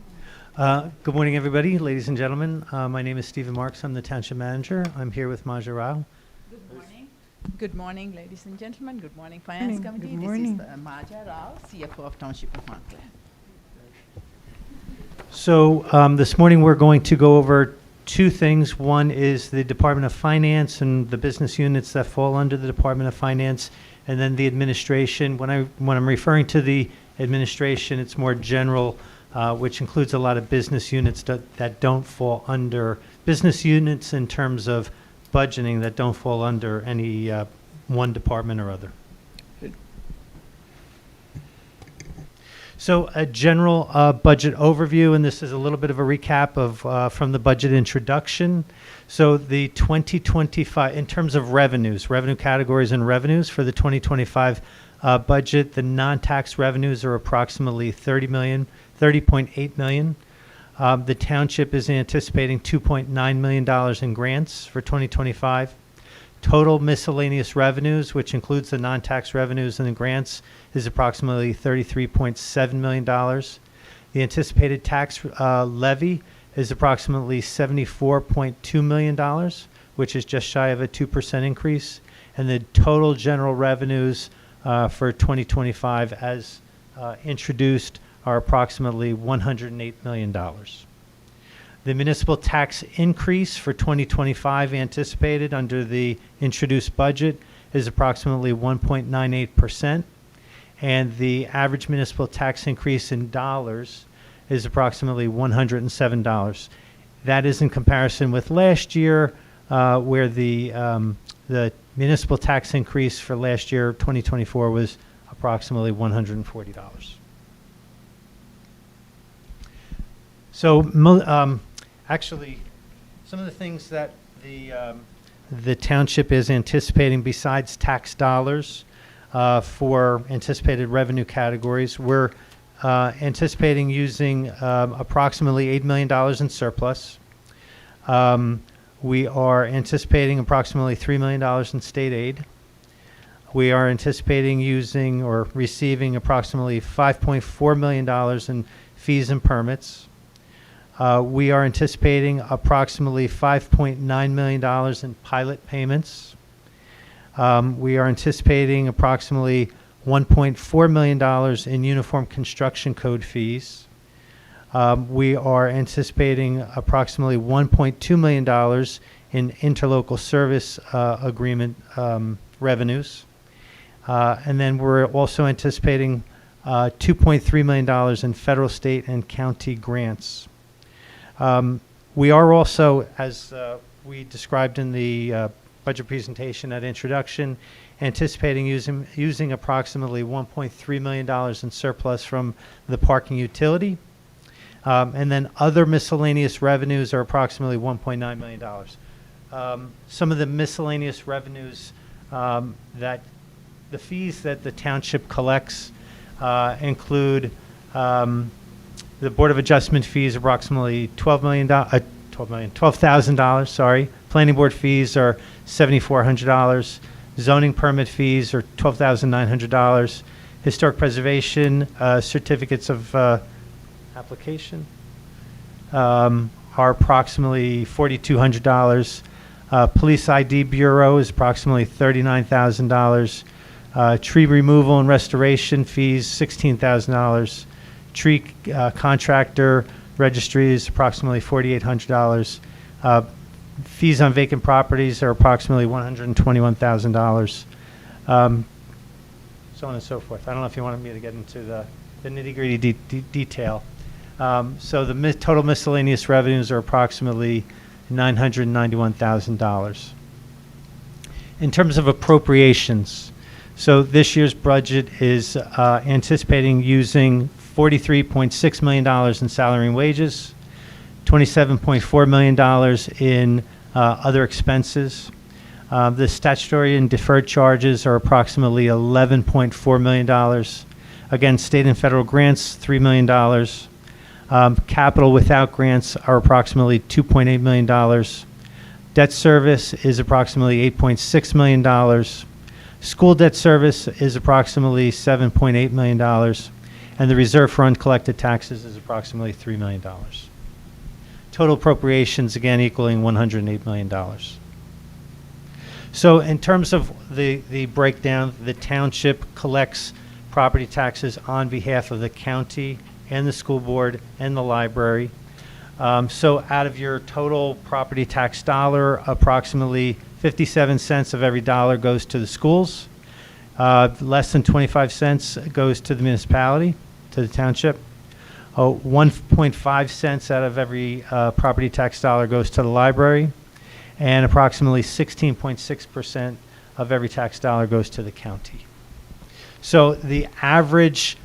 Speaker 7: Good morning, everybody, ladies and gentlemen. My name is Stephen Marks. I'm the Township Manager. I'm here with Maja Rao.
Speaker 8: Good morning. Good morning, ladies and gentlemen. Good morning,
Speaker 6: Morning.
Speaker 8: Finance Committee.
Speaker 6: Good morning.
Speaker 8: This is Maja Rao, CFO of Township of Montclair.
Speaker 7: So this morning, we're going to go over two things. One is the Department of Finance and the business units that fall under the Department of Finance, and then the administration. When I'm referring to the administration, it's more general, which includes a lot of business units that don't fall under business units in terms of budgeting that don't fall under any one department or other. So a general budget overview, and this is a little bit of a recap of from the budget introduction. So the 2025, in terms of revenues, revenue categories and revenues for the 2025 budget, the non-tax revenues are approximately $30.8 million. The township is anticipating $2.9 million in grants for 2025. Total miscellaneous revenues, which includes the non-tax revenues and the grants, is approximately $33.7 million. The anticipated tax levy is approximately $74.2 million, which is just shy of a 2% increase. And the total general revenues for 2025 as introduced are approximately $108 million. The municipal tax increase for 2025 anticipated under the introduced budget is approximately 1.98%, and the average municipal tax increase in dollars is approximately $107. That is in comparison with last year, where the municipal tax increase for last year, 2024, was approximately $140. So, actually, some of the things that the township is anticipating besides tax dollars for anticipated revenue categories, we're anticipating using approximately $8 million in surplus. We are anticipating approximately $3 million in state aid. We are anticipating using or receiving approximately $5.4 million in fees and permits. We are anticipating approximately $5.9 million in pilot payments. We are anticipating approximately $1.4 million in uniform construction code fees. We are anticipating approximately $1.2 million in interlocal service agreement revenues. And then we're also anticipating $2.3 million in federal, state, and county grants. We are also, as we described in the budget presentation at introduction, anticipating using approximately $1.3 million in surplus from the parking utility. And then other miscellaneous revenues are approximately $1.9 million. Some of the miscellaneous revenues that the fees that the township collects include the Board of Adjustment fees, approximately $12,000, sorry. Planning board fees are $7,400. Zoning permit fees are $12,900. Historic preservation certificates of application are approximately $4,200. Police ID Bureau is approximately $39,000. Tree removal and restoration fees, $16,000. Tree contractor registry is approximately $4,800. Fees on vacant properties are approximately $121,000. So on and so forth. I don't know if you wanted me to get into the nitty-gritty detail. So the total miscellaneous revenues are approximately $991,000. In terms of appropriations, so this year's budget is anticipating using $43.6 million in salary and wages, $27.4 million in other expenses. The statutory and deferred charges are approximately $11.4 million. Again, state and federal grants, $3 million. Capital without grants are approximately $2.8 million. Debt service is approximately $8.6 million. School debt service is approximately $7.8 million. And the reserve for uncollected taxes is approximately $3 million. Total appropriations, again, equaling $108 million. So in terms of the breakdown, the township collects property taxes on behalf of the county and the school board and the library. So out of your total property tax dollar, approximately 57 cents of every dollar goes to the schools. Less than 25 cents goes to the municipality, to the township. 1.5 cents out of every property tax dollar goes to the library. And approximately 16.6% of every tax dollar goes to the county. So the average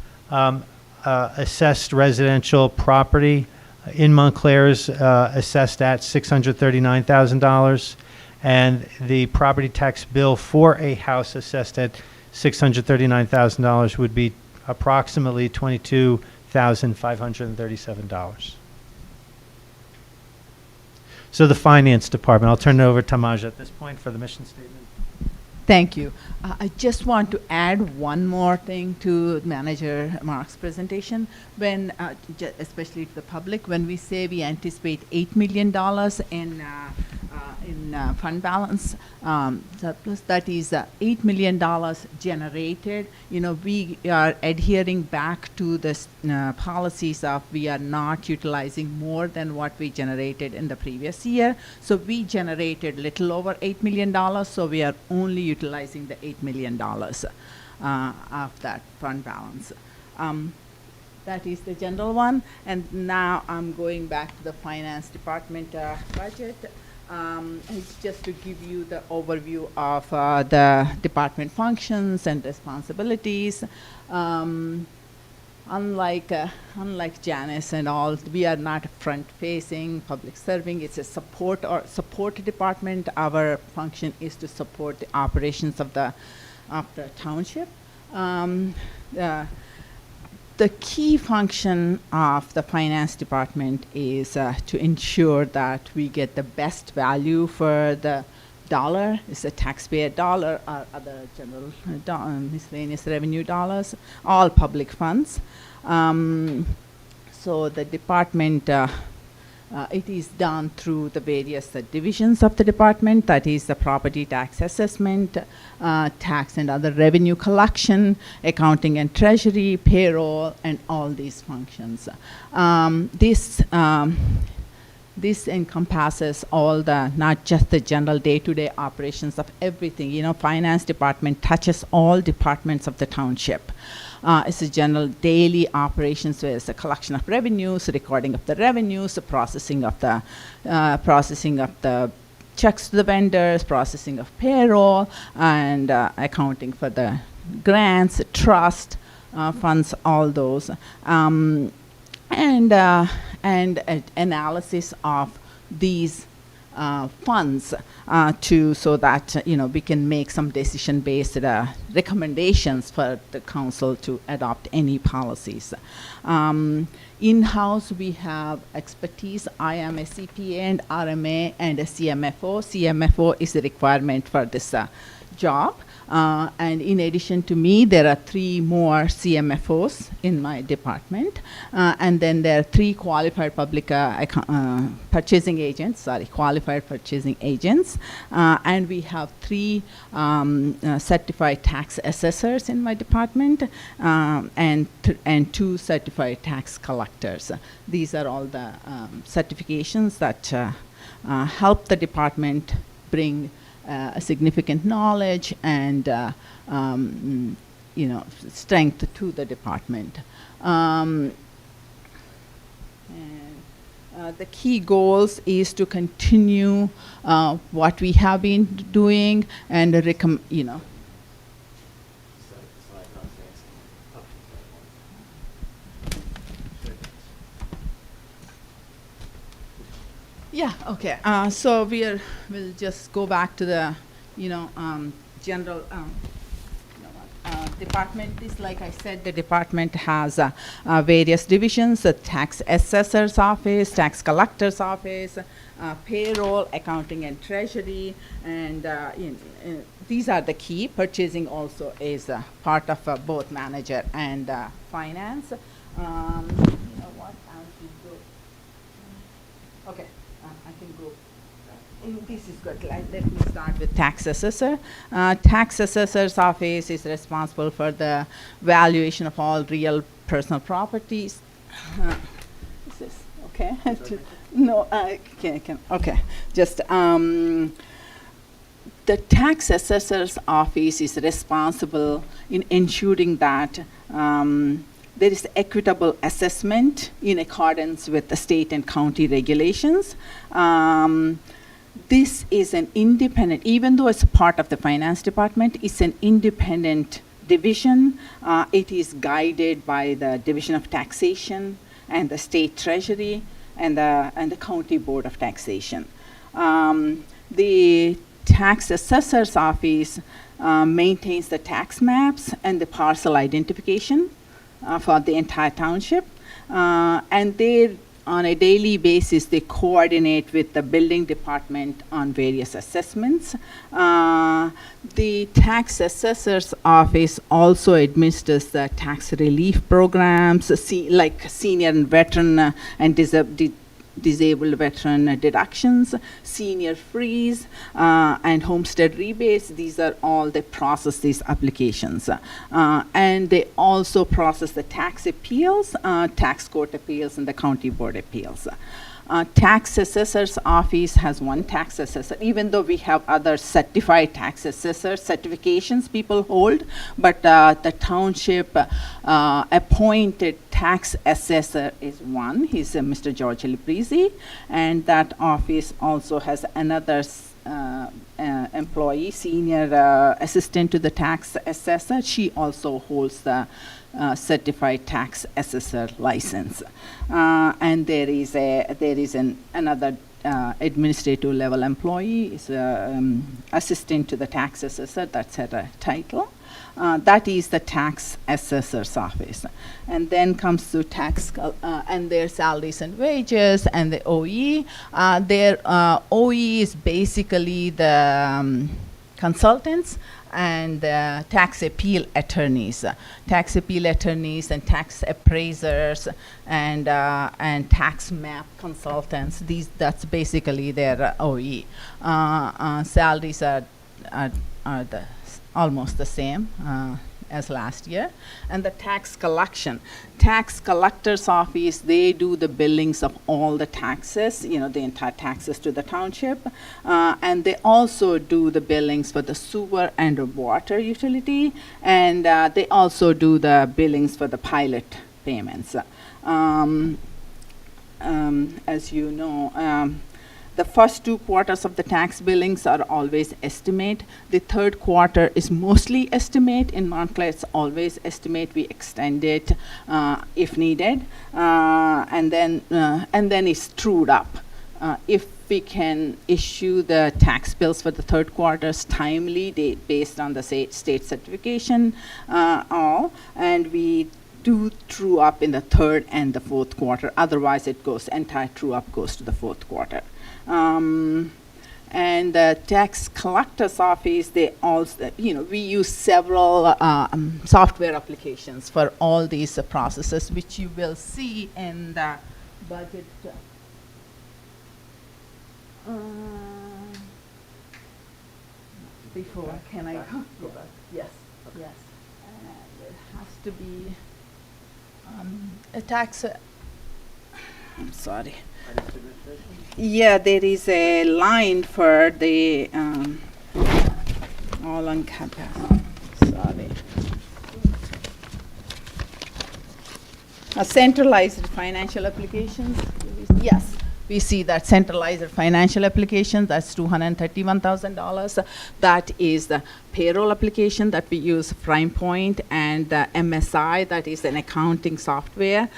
Speaker 7: assessed residential property in Montclair is assessed at $639,000, and the property tax bill for a house assessed at $639,000 would be approximately $22,537. So the finance department, I'll turn it over to Tamaja at this point for the mission statement.
Speaker 8: Thank you. I just want to add one more thing to Manager Mark's presentation. When, especially to the public, when we say we anticipate $8 million in fund balance surplus, that is $8 million generated. You know, we are adhering back to the policies of we are not utilizing more than what we generated in the previous year. So we generated little over $8 million, so we are only utilizing the $8 million of that fund balance. That is the general one. And now I'm going back to the finance department budget. It's just to give you the overview of the department functions and responsibilities. Unlike Janice and all, we are not front-facing, public serving. It's a support department. Our function is to support the operations of the township. The key function of the finance department is to ensure that we get the best value for the dollar. It's a taxpayer dollar or other general miscellaneous revenue dollars, all public funds. So the department, it is done through the various divisions of the department, that is the property tax assessment, tax and other revenue collection, accounting and treasury, payroll, and all these functions. This encompasses all the, not just the general day-to-day operations of everything. You know, finance department touches all departments of the township. It's a general daily operations, where it's the collection of revenues, recording of the revenues, the processing of the checks to the vendors, processing of payroll, and accounting for the grants, trust funds, all those, and analysis of these funds so that we can make some decision-based recommendations for the council to adopt any policies. In-house, we have expertise. I am a CPA and RMA and a CMFO. CMFO is a requirement for this job. And in addition to me, there are 3 more CMFOs in my department. And then there are 3 qualified purchasing agents, qualified purchasing agents. And we have 3 certified tax assessors in my department, and 2 certified tax collectors. These are all the certifications that help the department bring a significant knowledge and strength to the department. The key goals is to continue what we have been doing and Yeah, okay. So we'll just go back to the, general department. Is like I said, the department has various divisions: the tax assessor's office, tax collector's office, payroll, accounting and treasury, and these are the key. Purchasing also is part of both manager and finance. What else we go? Okay. I can go. This is good. Let me start with tax assessor. Tax assessor's office is responsible for the valuation of all real personal properties. Is this okay? No, okay. Just the tax assessor's office is responsible in ensuring that there is equitable assessment in accordance with the state and county regulations. This is an independent, even though it's a part of the finance department, it's an independent division. It is guided by the Division of Taxation and the State Treasury and the County Board of Taxation. The tax assessor's office maintains the tax maps and the parcel identification for the entire township, and they, on a daily basis, they coordinate with the building department on various assessments. The tax assessor's office also administers the tax relief programs, like senior and veteran and disabled veteran deductions, senior freeze, and homestead rebates. These are all, they process these applications. And they also process the tax appeals, tax court appeals, and the county board appeals. Tax assessor's office has 1 tax assessor, even though we have other certified tax assessor certifications people hold, but the township appointed tax assessor is 1. He's Mr. George Librisi, and that office also has another employee, senior assistant to the tax assessor. She also holds the certified tax assessor license, and there is another administrative level employee, is assistant to the tax assessor. That's her title. That is the tax assessor's office, and then comes to tax and their salaries and wages and the OE. Their OE is basically the consultants and tax appeal attorneys and tax appraisers and tax map consultants. That's basically their OE. Salaries are almost the same as last year. And the tax collector's office, they do the billings of all the taxes, the entire taxes to the township, and they also do the billings for the sewer and water utility, and they also do the billings for the pilot payments. As you know, the first 2 quarters of the tax billings are always estimate. The third quarter is mostly estimate. In Montclair, it's always estimate. We extend it if needed, and then it's trued up. If we can issue the tax bills for the third quarters timely, based on the state certification, and we do true up in the third and the fourth quarter. Otherwise, entire true up goes to the fourth quarter. And the tax collector's office, they also, we use several software applications for all these processes, which you will see in the budget. Before, can I go back? Yes, yes. And it has to be a tax. I'm sorry. Yeah, there is a line for the all on campus. Sorry. Centralized financial applications. Yes, we see that centralized financial applications. That's $231,000. That is the payroll application that we use, Prime Point, and the MSI. That is an accounting software.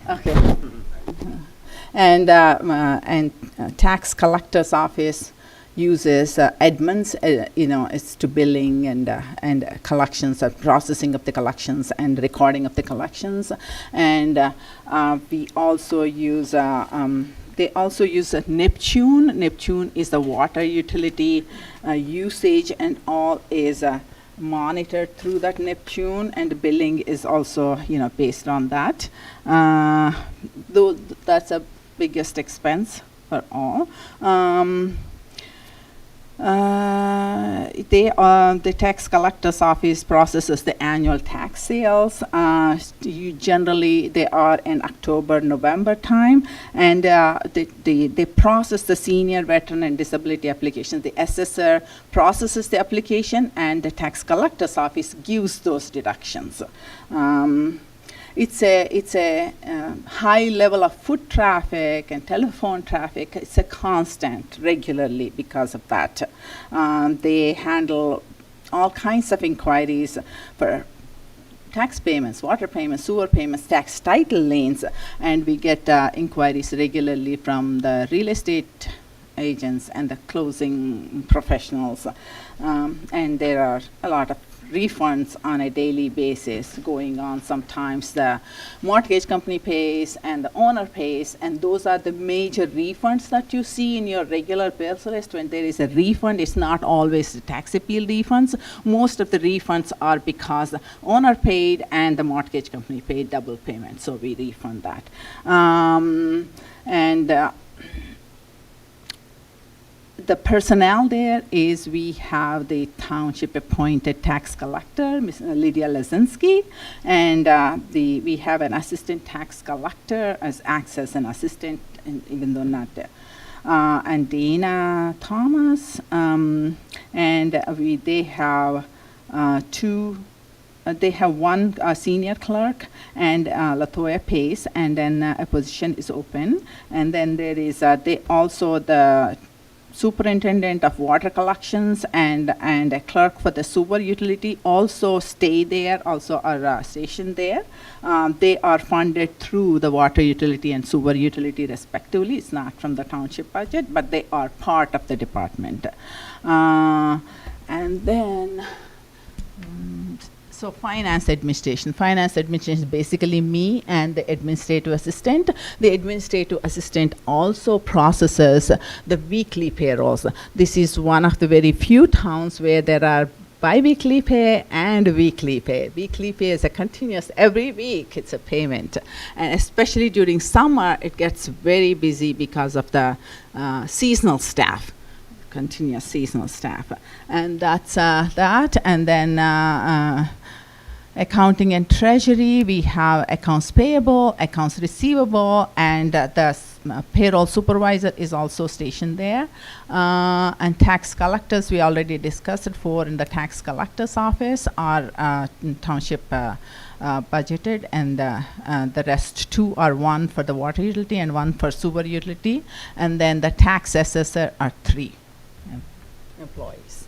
Speaker 8: Okay. And tax collector's office uses Edmunds, it's to billing and collections, processing of the collections and recording of the collections. And we also use they also use Neptune. Neptune is the water utility usage, and all is monitored through that Neptune, and the billing is also based on that. Though that's a biggest expense for all. The tax collector's office processes the annual tax sales. Generally, they are in October, November time, and they process the senior, veteran, and disability applications. The assessor processes the application, and the tax collector's office gives those deductions. It's a high level of foot traffic and telephone traffic. It's a constant, regularly, because of that. They handle all kinds of inquiries for tax payments, water payments, sewer payments, tax title liens, and we get inquiries regularly from the real estate agents and the closing professionals. And there are a lot of refunds on a daily basis going on. Sometimes the mortgage company pays and the owner pays, and those are the major refunds that you see in your regular bills list. When there is a refund, it's not always the tax appeal refunds. Most of the refunds are because the owner paid and the mortgage company paid double payment, so we refund that. The personnel there is, we have the township appointed tax collector, Ms. Lydia Lazinski, and we have an assistant tax collector acts as an assistant, even though not there. And Dana Thomas, and they have they have one senior clerk, and Latoya Pace, and then a position is open. And then there is they also the superintendent of water collections and a clerk for the sewer utility also stay there, also are stationed there. They are funded through the water utility and sewer utility respectively. It's not from the township budget, but they are part of the department. And then so finance administration is basically me and the administrative assistant. The administrative assistant also processes the weekly payrolls. This is one of the very few towns where there are bi-weekly pay and weekly pay. Weekly pay is a continuous, every week it's a payment. And especially during summer, it gets very busy because of the seasonal staff. Continuous seasonal staff. And that's that. And then accounting and treasury, we have accounts payable, accounts receivable, and the payroll supervisor is also stationed there. And tax collectors, we already discussed it for in the tax collector's office, are township budgeted, and the rest two are one for the water utility and one for sewer utility. And then the tax assessor are 3 employees.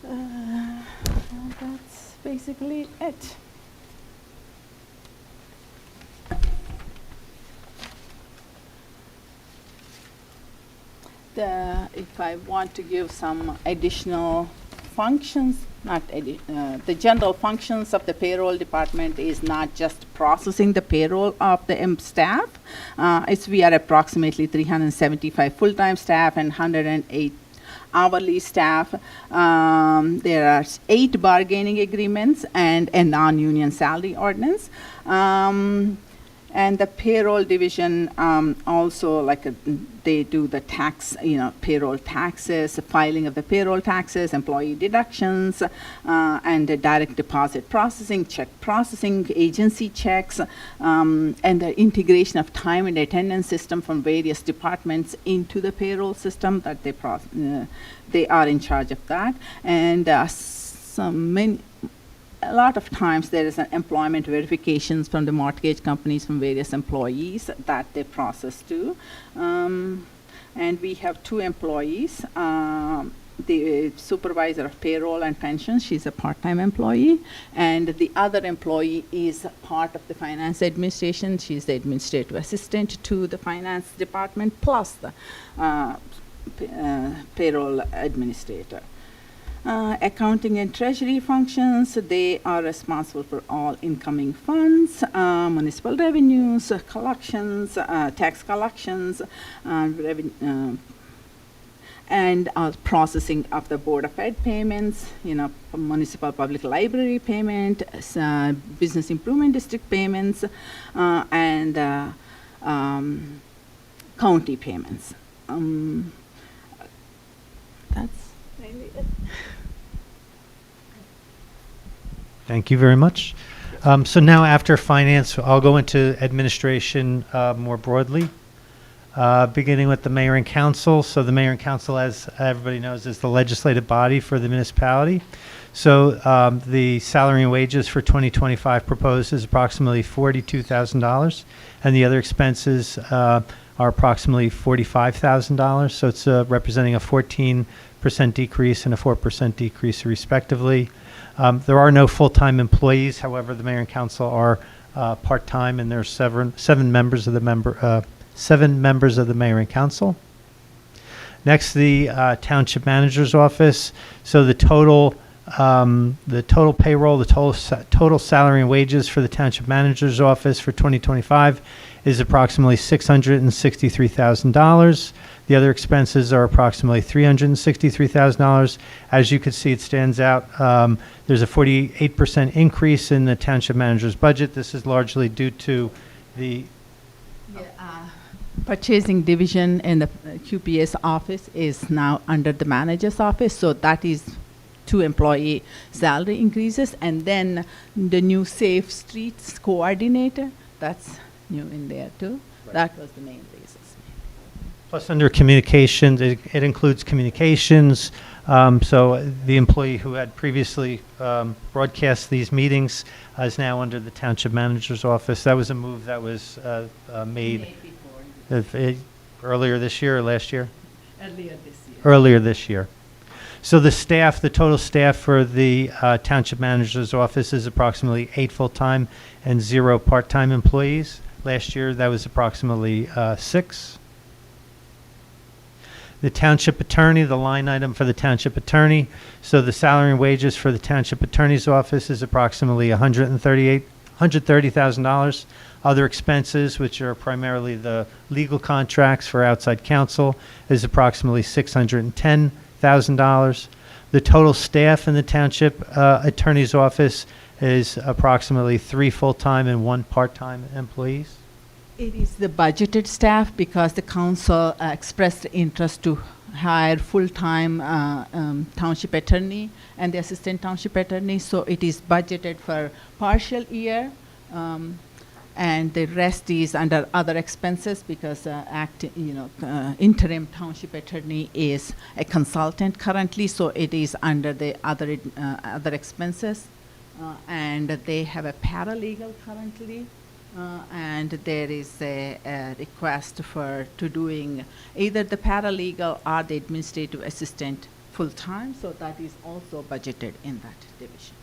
Speaker 8: That's basically it. If I want to give some additional functions the general functions of the payroll department is not just processing the payroll of the staff. We are approximately 375 full-time staff and 108 hourly staff. There are 8 bargaining agreements and a non-union salary ordinance. And the payroll division also, they do the tax, payroll taxes, filing of the payroll taxes, employee deductions, and the direct deposit processing, check processing, agency checks, and the integration of time and attendance system from various departments into the payroll system that they are in charge of that. And a lot of times there is an employment verifications from the mortgage companies from various employees that they process too. And we have 2 employees. The supervisor of payroll and pensions, she's a part-time employee. And the other employee is part of the finance administration. She's the administrative assistant to the finance department plus the payroll administrator. Accounting and treasury functions, they are responsible for all incoming funds, municipal revenues, collections, tax collections, and processing of the Board of Ed payments, municipal public library payment, business improvement district payments, and county payments. That's mainly it.
Speaker 7: Thank you very much. So now after finance, I'll go into administration more broadly, beginning with the mayor and council. So the mayor and council, as everybody knows, is the legislative body for the municipality. So the salary and wages for 2025 proposed is approximately $42,000, and the other expenses are approximately $45,000. So it's representing a 14% decrease and a 4% decrease respectively. There are no full-time employees. However, the mayor and council are part-time, and there are seven members of the mayor and council. Next, the township manager's office. So the total payroll, the total salary and wages for the township manager's office for 2025 is approximately $663,000. The other expenses are approximately $363,000. As you can see, it stands out. There's a 48% increase in the township manager's budget. This is largely due to the
Speaker 8: purchasing division in the QPS office is now under the manager's office, so that is 2 employee salary increases, and then the new Safe Streets coordinator, that's new in there too. Right. That was the main reasons.
Speaker 7: Plus, under communications, it includes communications. So the employee who had previously broadcast these meetings is now under the township manager's office. That was a move that was made earlier this year or last year?
Speaker 8: Earlier this year.
Speaker 7: Earlier this year. So the total staff for the township manager's office is approximately 8 full-time and 0 part-time employees. Last year, that was approximately 6. The township attorney, the line item for the township attorney. So the salary and wages for the township attorney's office is approximately $130,000. Other expenses, which are primarily the legal contracts for outside counsel, is approximately $610,000. The total staff in the township attorney's office is approximately 3 full-time and 1 part-time employees.
Speaker 8: It is the budgeted staff because the council expressed interest to hire full-time township attorney and the assistant township attorney. So it is budgeted for partial year, and the rest is under other expenses because interim township attorney is a consultant currently, so it is under the other expenses, and they have a paralegal currently. And there is a request to doing either the paralegal or the administrative assistant full-time, so that is also budgeted in that division.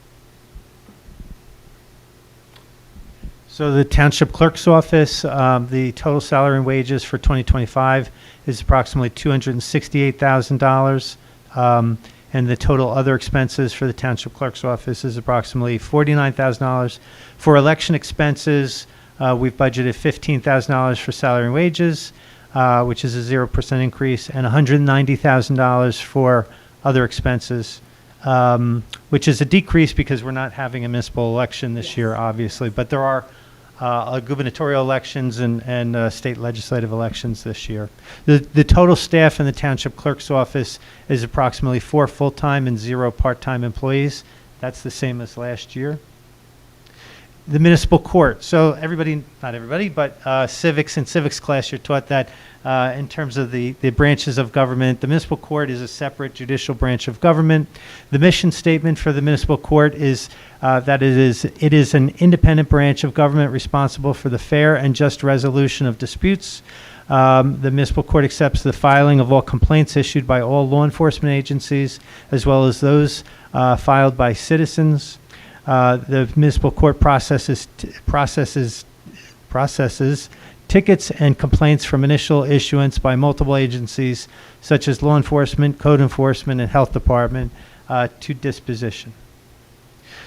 Speaker 7: So the township clerk's office, the total salary and wages for 2025 is approximately $268,000. And the total other expenses for the Township Clerk's office is approximately $49,000. For election expenses, we've budgeted $15,000 for salary and wages, which is a 0% increase, and $190,000 for other expenses, which is a decrease because we're not having a municipal election this year, obviously. But there are gubernatorial elections and state legislative elections this year. The total staff in the Township Clerk's office is approximately 4 full-time and 0 part-time employees. That's the same as last year. The municipal court. So everybody, not everybody, but civics and civics class, you're taught that in terms of the branches of government. The municipal court is a separate judicial branch of government. The mission statement for the municipal court is that it is an independent branch of government responsible for the fair and just resolution of disputes. The municipal court accepts the filing of all complaints issued by all law enforcement agencies, as well as those filed by citizens. The municipal court processes tickets and complaints from initial issuance by multiple agencies, such as law enforcement, code enforcement, and health department, to disposition.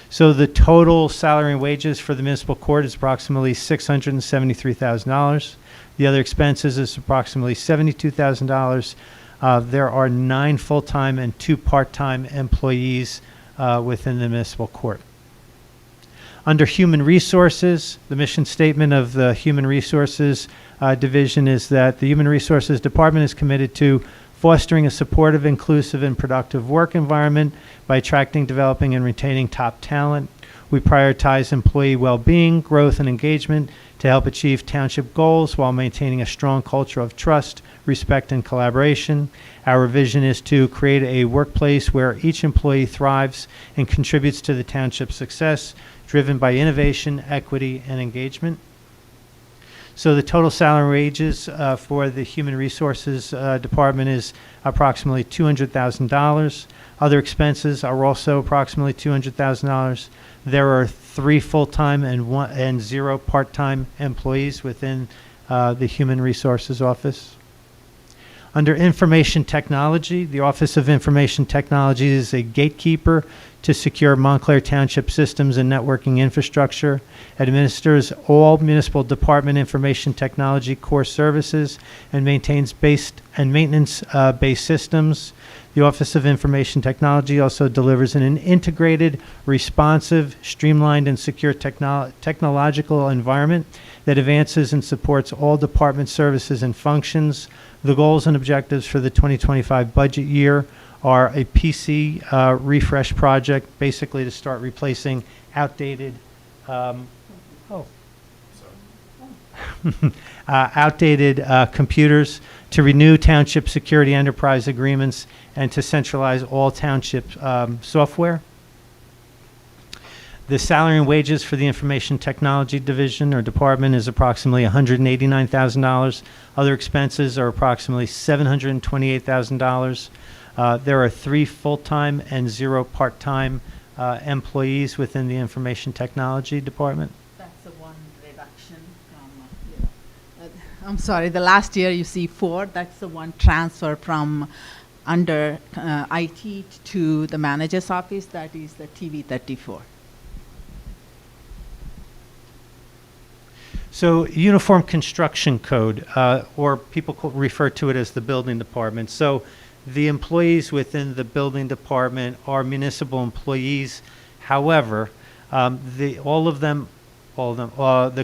Speaker 7: So the total salary and wages for the municipal court is approximately $673,000. The other expenses is approximately $72,000. There are 9 full-time and 2 part-time employees within the municipal court. Under Human Resources, the mission statement of the Human Resources Division is that the Human Resources Department is committed to fostering a supportive, inclusive, and productive work environment by attracting, developing, and retaining top talent. We prioritize employee well-being, growth, and engagement to help achieve township goals while maintaining a strong culture of trust, respect, and collaboration. Our vision is to create a workplace where each employee thrives and contributes to the township's success, driven by innovation, equity, and engagement. So the total salary and wages for the Human Resources Department is approximately $200,000. Other expenses are also approximately $200,000. There are 3 full-time and 0 part-time employees within the Human Resources Office. Under Information Technology, the Office of Information Technology is a gatekeeper to secure Montclair Township systems and networking infrastructure, administers all municipal department information technology core services, and maintains maintenance-based systems. The Office of Information Technology also delivers an integrated, responsive, streamlined, and secure technological environment that advances and supports all department services and functions. The goals and objectives for the 2025 budget year are a PC refresh project, basically to start replacing outdated computers, to renew township security enterprise agreements, and to centralize all township software. The salary and wages for the Information Technology Division or Department is approximately $189,000. Other expenses are approximately $728,000. There are 3 full-time and 0 part-time employees within the Information Technology Department.
Speaker 8: That's the one reduction from, I'm sorry, the last year you see 4, that's the one transfer from under IT to the manager's office, that is the TV34.
Speaker 7: So Uniform Construction Code, or people refer to it as the Building Department. So the employees within the Building Department are municipal employees. However, the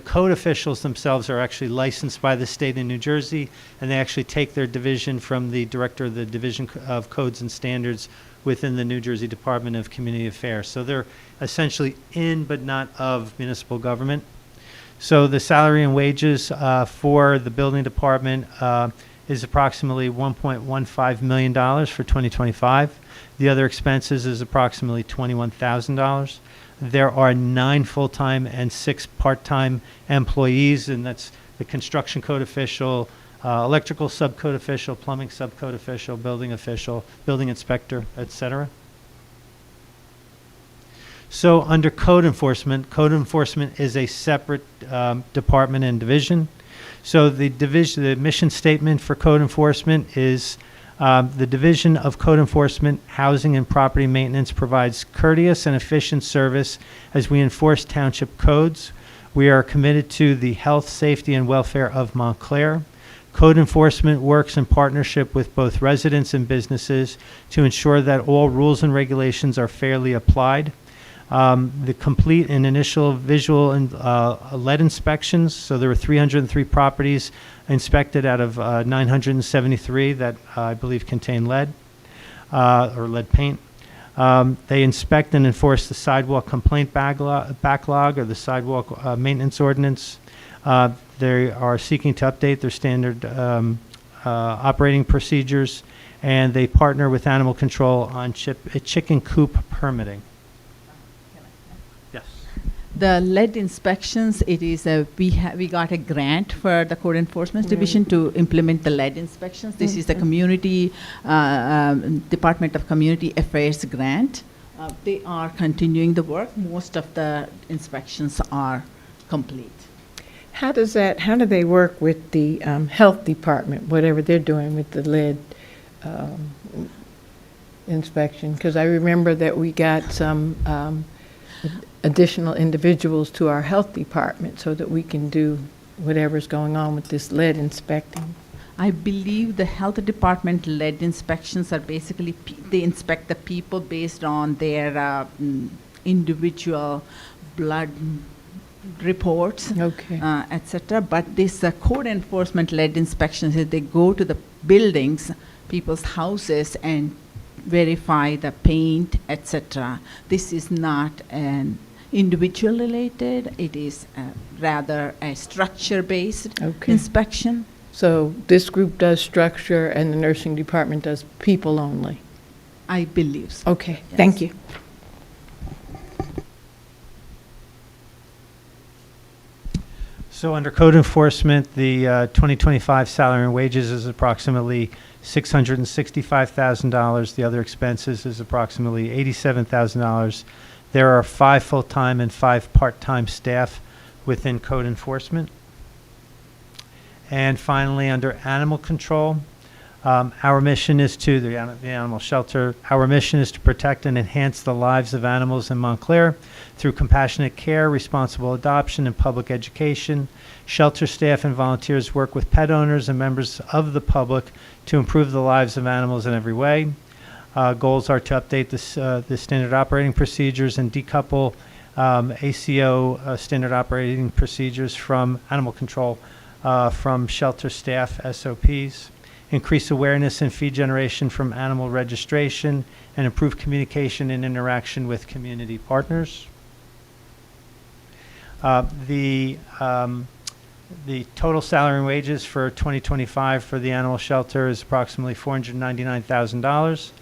Speaker 7: code officials themselves are actually licensed by the state of New Jersey, and they actually take their division from the director of the Division of Codes and Standards within the New Jersey Department of Community Affairs. So they're essentially in but not of municipal government. So the salary and wages for the Building Department is approximately $1.15 million for 2025. The other expenses is approximately $21,000. There are 9 full-time and 6 part-time employees, and that's the construction code official, electrical subcode official, plumbing subcode official, building inspector, etc. So under code enforcement is a separate department and division. So the mission statement for code enforcement is The Division of Code Enforcement, Housing and Property Maintenance provides courteous and efficient service as we enforce township codes. We are committed to the health, safety, and welfare of Montclair. Code enforcement works in partnership with both residents and businesses to ensure that all rules and regulations are fairly applied. The complete and initial visual and lead inspections, so there were 303 properties inspected out of 973 that I believe contain lead or lead paint. They inspect and enforce the sidewalk complaint backlog or the sidewalk maintenance ordinance. They are seeking to update their standard operating procedures, and they partner with animal control on chicken coop permitting. Yes.
Speaker 8: The lead inspections, it is we got a grant for the Code Enforcement Division to implement the lead inspections. This is the community Department of Community Affairs grant. They are continuing the work. Most of the inspections are complete.
Speaker 6: How do they work with the health department, whatever they're doing with the lead inspection? Because I remember that we got some additional individuals to our health department so that we can do whatever's going on with this lead inspecting.
Speaker 8: I believe the health department lead inspections are basically, they inspect the people based on their individual blood reports,
Speaker 6: Okay.
Speaker 8: etc. But this code enforcement lead inspections, they go to the buildings, people's houses, and verify the paint, etc. This is not an individual related, it is rather a structure-based
Speaker 6: Okay.
Speaker 8: inspection.
Speaker 6: So this group does structure and the nursing department does people only?
Speaker 8: I believe so.
Speaker 6: Okay,
Speaker 8: Yes.
Speaker 6: thank you.
Speaker 7: So under code enforcement, the 2025 salary and wages is approximately $665,000. The other expenses is approximately $87,000. There are 5 full-time and 5 part-time staff within code enforcement. And finally, under animal control, our mission is to, the animal shelter, our mission is to protect and enhance the lives of animals in Montclair through compassionate care, responsible adoption, and public education. Shelter staff and volunteers work with pet owners and members of the public to improve the lives of animals in every way. Goals are to update the standard operating procedures and decouple ACO standard operating procedures from animal control from shelter staff SOPs, increase awareness and feed generation from animal registration, and improve communication and interaction with community partners. The total salary and wages for 2025 for the animal shelter is approximately $499,000.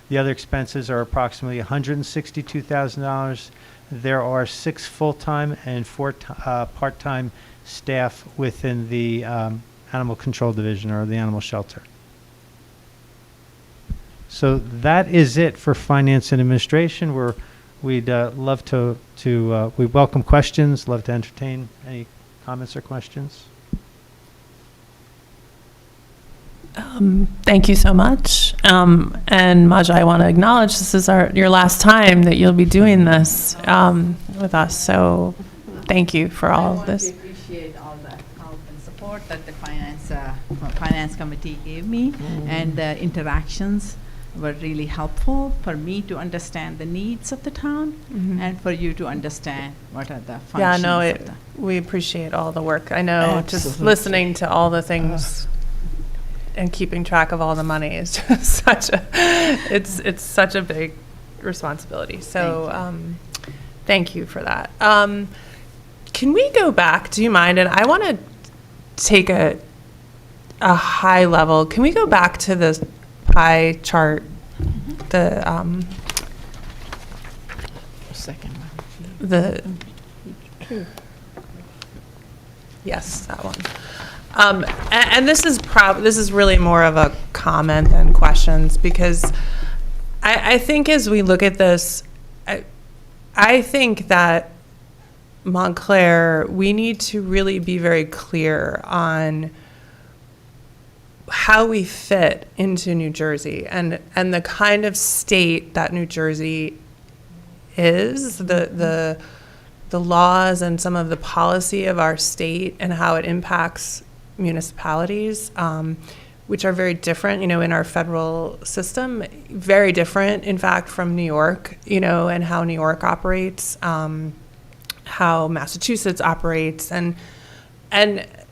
Speaker 7: The other expenses are approximately $162,000. There are 6 full-time and 4 part-time staff within the animal control division or the animal shelter. So that is it for finance and administration. We'd love to we welcome questions, love to entertain any comments or questions.
Speaker 1: Thank you so much. And Maja, I want to acknowledge this is your last time that you'll be doing this with us. So thank you for all of this.
Speaker 8: I appreciate all the help and support that the finance committee gave me, and the interactions were really helpful for me to understand the needs of the town and for you to understand what are the functions.
Speaker 1: Yeah, no,
Speaker 8: of the
Speaker 1: we appreciate all the work. I know just
Speaker 6: Absolutely.
Speaker 1: listening to all the things and keeping track of all the money is just it's such a big responsibility. So thank you for that. Can we go back? Do you mind? And I want to take a high level. Can we go back to the pie chart? The
Speaker 6: Second one.
Speaker 1: the yes, that one. And this is really more of a comment than questions, because I think as we look at this, I think that Montclair, we need to really be very clear on how we fit into New Jersey and the kind of state that New Jersey is, the laws and some of the policy of our state and how it impacts municipalities, which are very different, in our federal system, very different, in fact, from New York, and how New York operates, how Massachusetts operates. And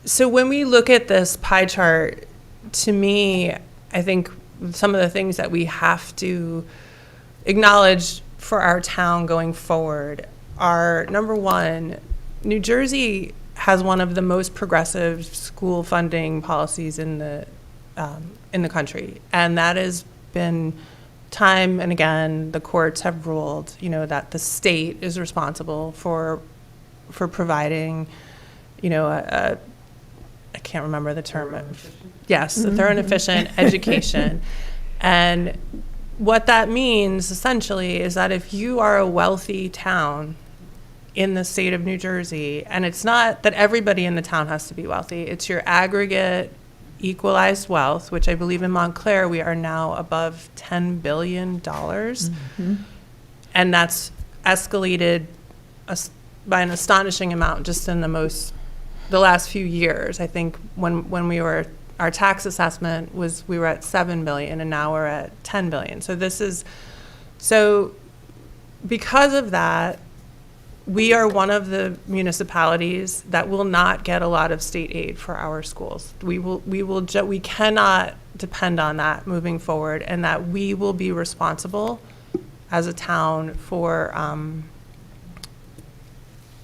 Speaker 1: so when we look at this pie chart, to me, I think some of the things that we have to acknowledge for our town going forward are, number one, New Jersey has one of the most progressive school funding policies in the country, and that has been time and again. The courts have ruled, that the state is responsible for providing, I can't remember the term. Yes, a thorough and efficient education. And what that means essentially is that if you are a wealthy town in the state of New Jersey, and it's not that everybody in the town has to be wealthy, it's your aggregate equalized wealth, which I believe in Montclair we are now above $10 billion. And that's escalated by an astonishing amount just in the last few years. I think when our tax assessment we were at 7 billion and now we're at 10 billion. So because of that, we are one of the municipalities that will not get a lot of state aid for our schools. We cannot depend on that moving forward, and that we will be responsible as a town for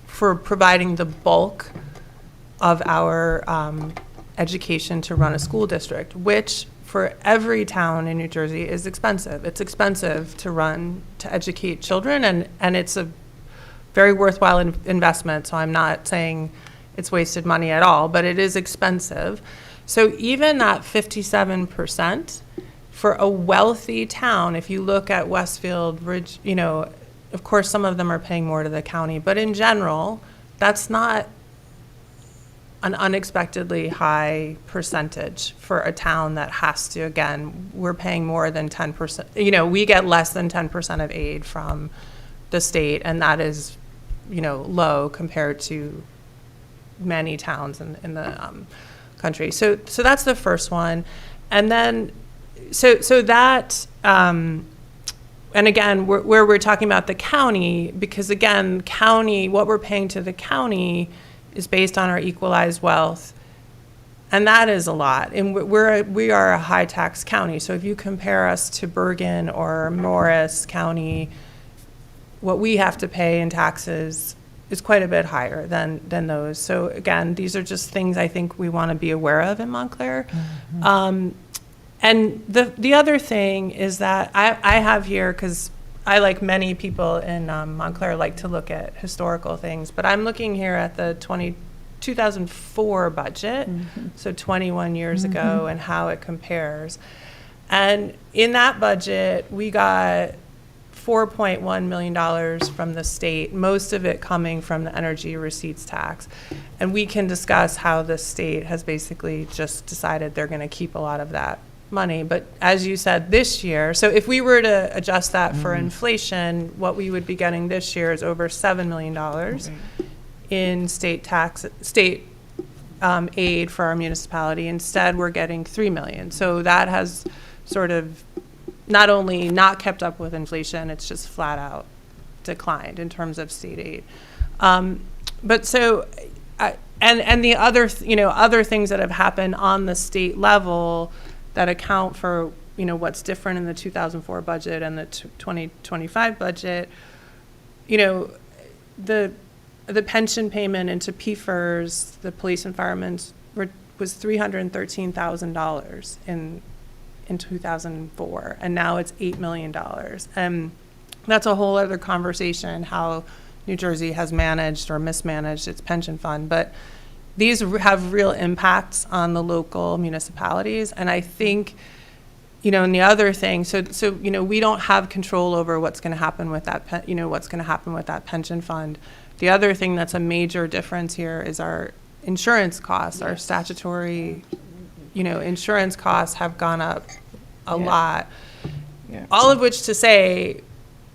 Speaker 1: providing the bulk of our education to run a school district, which for every town in New Jersey is expensive. It's expensive to educate children, and it's a very worthwhile investment. So I'm not saying it's wasted money at all, but it is expensive. So even that 57% for a wealthy town, if you look at Westfield, Ridge, of course some of them are paying more to the county, but in general, that's not an unexpectedly high percentage for a town that has to, again, we're paying more than 10%. We get less than 10% of aid from the state, and that is, low compared to many towns in the country. So that's the first one. And then, so that, and again, where we're talking about the county, because again, what we're paying to the county is based on our equalized wealth, and that is a lot. And we are a high tax county. So if you compare us to Bergen or Morris County, what we have to pay in taxes is quite a bit higher than those. So again, these are just things I think we want to be aware of in Montclair. And the other thing is that I have here, because I, like many people in Montclair, like to look at historical things, but I'm looking here at the 2004 budget, so 21 years ago, and how it compares. And in that budget, we got $4.1 million from the state, most of it coming from the energy receipts tax. And we can discuss how the state has basically just decided they're going to keep a lot of that money. But as you said, this year, so if we were to adjust that for inflation, what we would be getting this year is over $7 million in state aid for our municipality. Instead, we're getting $3 million. So that has sort of not only not kept up with inflation, it's just flat out declined in terms of state aid. But so, and the other, other things that have happened on the state level that account for, what's different in the 2004 budget and the 2025 budget, the pension payment into PFERS, the police and firemen, was $313,000 in 2004, and now it's $8 million. And that's a whole other conversation, how New Jersey has managed or mismanaged its pension fund. But these have real impacts on the local municipalities. And I think, and the other thing, so we don't have control over what's going to happen with that, what's going to happen with that pension fund. The other thing that's a major difference here is our insurance costs, our statutory insurance costs have gone up a
Speaker 2: Yeah.
Speaker 1: lot.
Speaker 2: Yeah.
Speaker 1: All of which to say,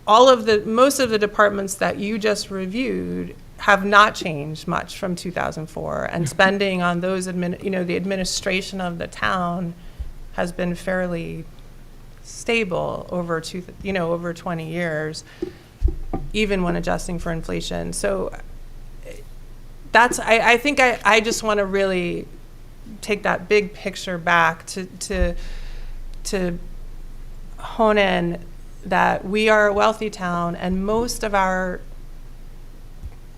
Speaker 1: most of the departments that you just reviewed have not changed much from 2004, and spending on those the administration of the town has been fairly stable over over 20 years, even when adjusting for inflation. So I think I just want to really take that big picture back to hone in that we are a wealthy town, and most of our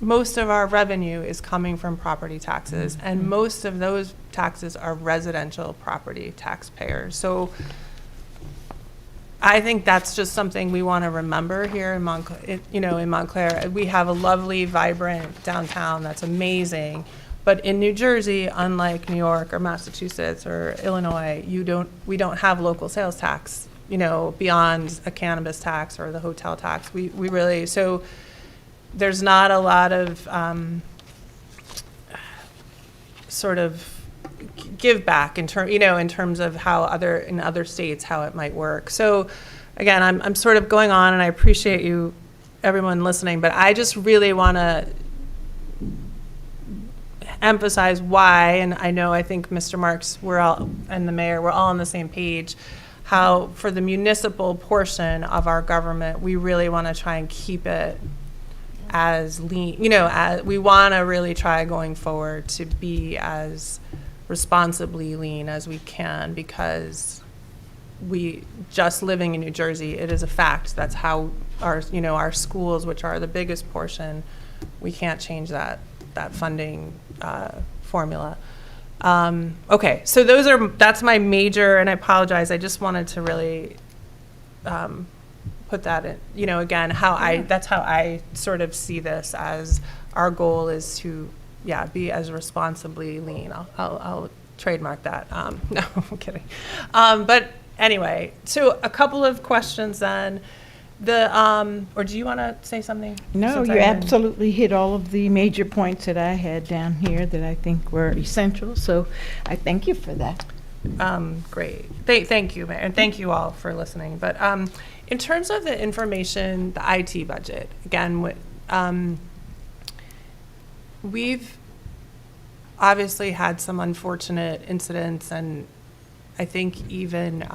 Speaker 1: revenue is coming from property taxes, and most of those taxes are residential property taxpayers. So I think that's just something we want to remember here in Montclair. We have a lovely, vibrant downtown that's amazing, but in New Jersey, unlike New York or Massachusetts or Illinois, we don't have local sales tax, beyond a cannabis tax or the hotel tax. We really, so there's not a lot of sort of give back in terms of how in other states how it might work. So again, I'm sort of going on, and I appreciate everyone listening, but I just really want to emphasize why, and I think Mr. Marks, and the mayor, we're all on the same page, how for the municipal portion of our government, we really want to try and keep it as lean, we want to really try going forward to be as responsibly lean as we can, because we just living in New Jersey, it is a fact. That's how our schools, which are the biggest portion, we can't change that funding formula. Okay, so that's my major, and I apologize. I just wanted to really put that in, again, that's how I sort of see this as our goal is to, be as responsibly lean. I'll trademark that. No, I'm kidding. But anyway, so a couple of questions then. Or do you want to say something?
Speaker 2: No,
Speaker 1: Since
Speaker 2: you
Speaker 1: I
Speaker 2: absolutely hit all of the major points that I had down here that I think were essential. So I thank you for that.
Speaker 1: Great. Thank you, Mayor, and thank you all for listening. But in terms of the information, the IT budget, again, we've obviously had some unfortunate incidents, and I think even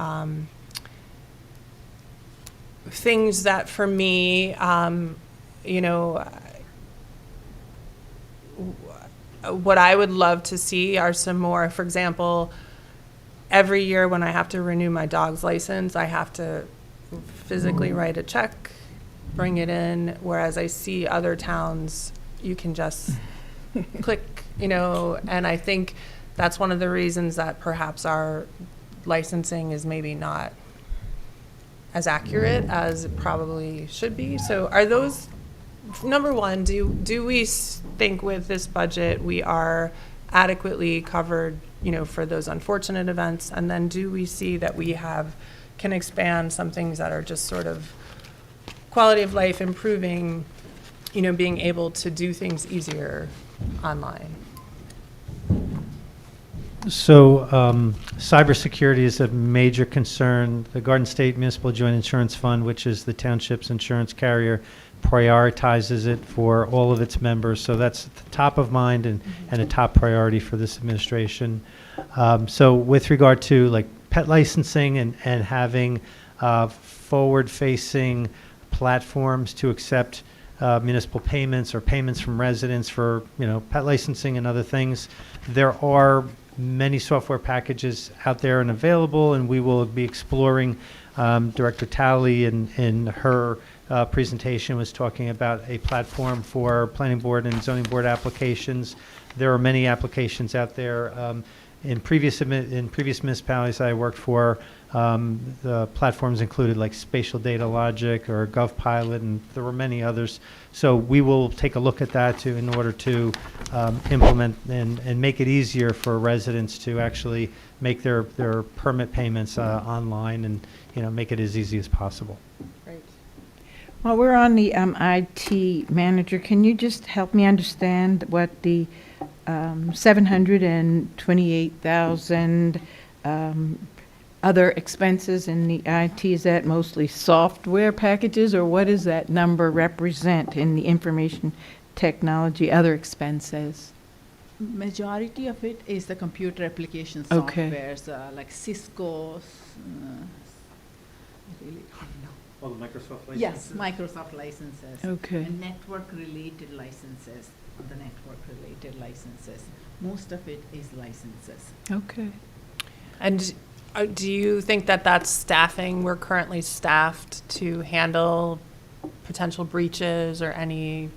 Speaker 1: things that for me, what I would love to see are some more, for example, every year when I have to renew my dog's license, I have to physically write a check, bring it in, whereas I see other towns, you can just click, and I think that's one of the reasons that perhaps our licensing is maybe not as accurate as it probably should be. So are those, number one, do we think with this budget we are adequately covered, for those unfortunate events? And then do we see that we can expand some things that are just sort of quality of life improving, being able to do things easier online?
Speaker 7: So cybersecurity is a major concern. The Garden State Municipal Joint Insurance Fund, which is the township's insurance carrier, prioritizes it for all of its members. So that's at the top of mind and a top priority for this administration. So with regard to like pet licensing and having forward-facing platforms to accept municipal payments or payments from residents for pet licensing and other things, there are many software packages out there and available, and we will be exploring. Director Talley in her presentation was talking about a platform for planning board and zoning board applications. There are many applications out there. In previous municipalities I worked for, the platforms included like Spatial Data Logic or GovPilot, and there were many others. So we will take a look at that in order to implement and make it easier for residents to actually make their permit payments online, and make it as easy as possible.
Speaker 1: Great.
Speaker 2: While we're on the IT manager, can you just help me understand what the 728,000 other expenses in the IT. Is that mostly software packages, or what does that number represent in the information technology, other expenses?
Speaker 8: Majority of it is the computer application
Speaker 2: Okay.
Speaker 8: softwares, like Cisco's. I really don't know.
Speaker 7: All the Microsoft
Speaker 8: Yes, Microsoft licenses.
Speaker 2: Okay.
Speaker 8: And network-related licenses, the network-related licenses. Most of it is licenses.
Speaker 2: Okay.
Speaker 1: And do you think that that's staffing? We're currently staffed to handle potential breaches or any?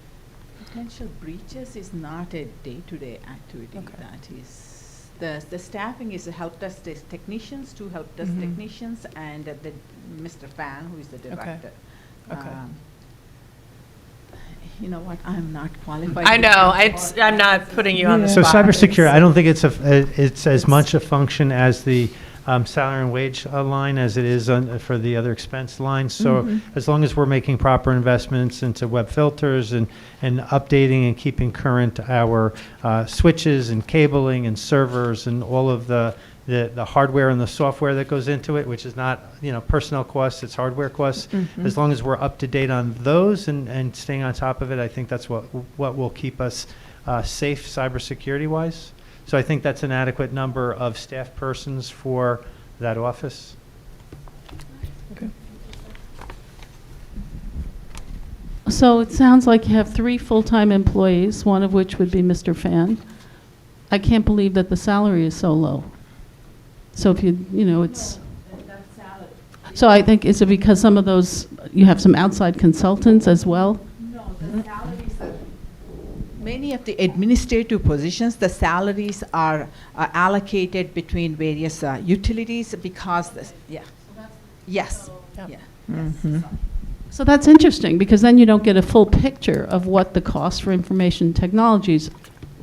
Speaker 8: Potential breaches is not a day-to-day activity.
Speaker 1: Okay.
Speaker 8: That is, the staffing is a help desk technicians, two help desk
Speaker 1: Mhm.
Speaker 8: technicians, and the Mr. Fan, who is the director.
Speaker 1: Okay.
Speaker 8: You know what, I'm not qualified.
Speaker 1: I
Speaker 8: to
Speaker 1: know,
Speaker 8: answer.
Speaker 1: I'm not putting you on the
Speaker 7: So
Speaker 1: spot.
Speaker 7: cybersecurity, I don't think it's it's as much a function as the salary and wage line as it is for the other expense lines. So as long as we're making proper investments into web filters and updating and keeping current our switches and cabling and servers and all of the hardware and the software that goes into it, which is not, personnel costs, it's hardware costs. As long as we're up to date on those and staying on top of it, I think that's what will keep us safe cybersecurity-wise. So I think that's an adequate number of staff persons for that office.
Speaker 5: So it sounds like you have 3 full-time employees, one of which would be Mr. Fan. I can't believe that the salary is so low. So if it's, so I think, is it because some of those, you have some outside consultants as well?
Speaker 8: No, the salaries are, many of the administrative positions, the salaries are allocated between various utilities because, yes,
Speaker 1: Yep.
Speaker 8: yeah.
Speaker 2: Mhm.
Speaker 5: So that's interesting, because then you don't get a full picture of what the cost for information technologies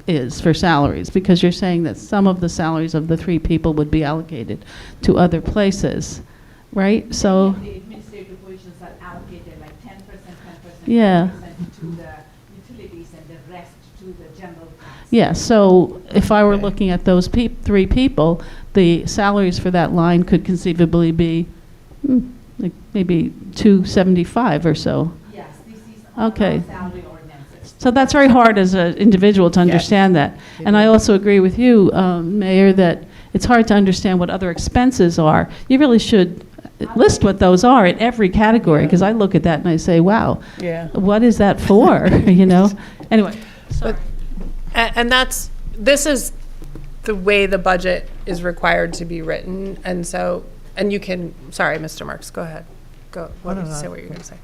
Speaker 5: is for salaries, because you're saying that some of the salaries of the 3 people would be allocated to other places, right? So,
Speaker 8: Many of the administrative positions are allocated like 10%, 10%,
Speaker 5: Yeah.
Speaker 8: 10% to the utilities and the rest to the general tax.
Speaker 5: yeah, so if I were
Speaker 2: Okay.
Speaker 5: looking at those 3 people, the salaries for that line could conceivably be like maybe 275 or so.
Speaker 8: Yes, this is on
Speaker 5: Okay.
Speaker 8: our salary ordinances.
Speaker 5: So that's very hard as an individual to understand that. And I also agree with you, Mayor, that it's hard to understand what other expenses are. You really should list what those are in every category, because I look at that and I say, wow,
Speaker 2: Yeah.
Speaker 5: what is that for, Anyway, sorry.
Speaker 1: And this is the way the budget is required to be written, and so, and you can, sorry, Mr. Marks, go ahead. Say what you're going to say.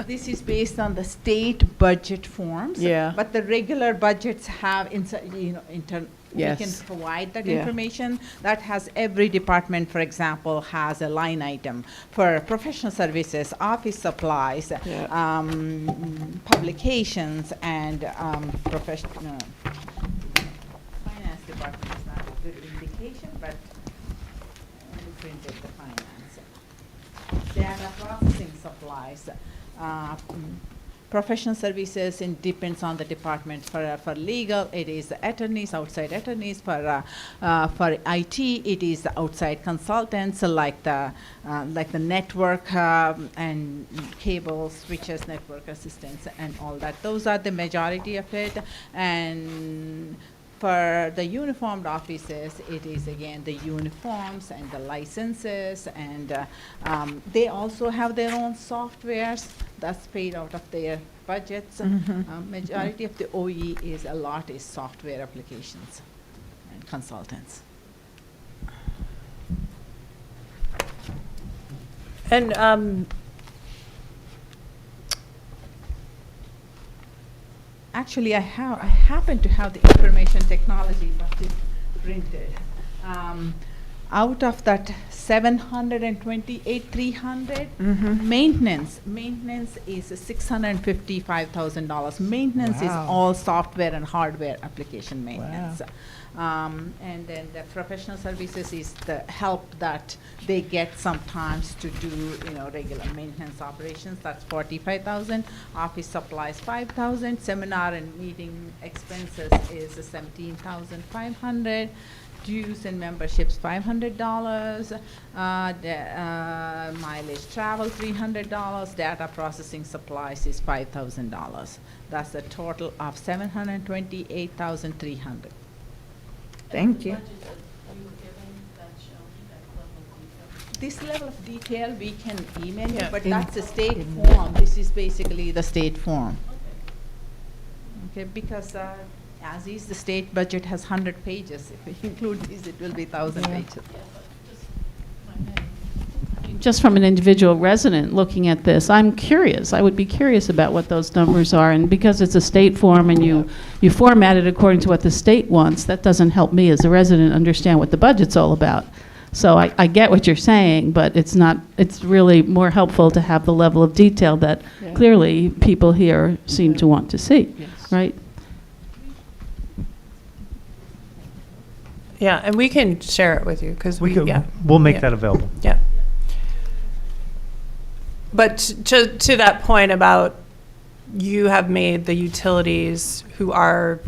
Speaker 8: This is based on the state budget forms.
Speaker 2: Yeah.
Speaker 8: But the regular budgets have, we can
Speaker 2: Yes.
Speaker 8: provide that
Speaker 2: Yeah.
Speaker 8: information. That has every department, for example, has a line item for professional services, office supplies,
Speaker 2: Yeah.
Speaker 8: publications, and professional. Finance department is not a good indication, but we printed the finance. Data processing supplies, professional services, it depends on the department. For legal, it is the attorneys, outside attorneys. For IT, it is the outside consultants, like the network and cable switches, network assistants, and all that. Those are the majority of it. And for the uniformed offices, it is again the uniforms and the licenses, and they also have their own softwares that's paid out of their budgets. Majority of the OE is software applications and consultants.
Speaker 1: And
Speaker 8: Actually, I happen to have the information technology budget printed. Out of that 728, 300, maintenance is $655,000. Maintenance is
Speaker 2: Wow.
Speaker 8: all software and hardware application maintenance. And then the professional services is the help that they get sometimes to do, regular maintenance operations. That's 45,000. Office supplies 5,000. Seminar and meeting expenses is 17,500. Dues and memberships $500. Mileage travel $300. Data processing supplies is $5,000. That's a total of $728,300.
Speaker 2: Thank you.
Speaker 8: This level of detail we can email you,
Speaker 1: Yeah.
Speaker 8: but that's a state form. This is basically the state form. Okay, because as is, the state budget has 100 pages. If we include these, it will be 1,000 pages.
Speaker 5: Just from an individual resident looking at this, I'm curious. I would be curious about what those numbers are. And because it's a state form and you format it according to what the state wants, that doesn't help me as a resident understand what the budget's all about. So I get what you're saying, but it's really more helpful to have the level of detail that clearly people here seem to want to see, right?
Speaker 1: Yeah, and we can share it with you because
Speaker 7: We'll make
Speaker 1: Yeah.
Speaker 7: that available.
Speaker 1: Yeah. But to that point about you have made the utilities who are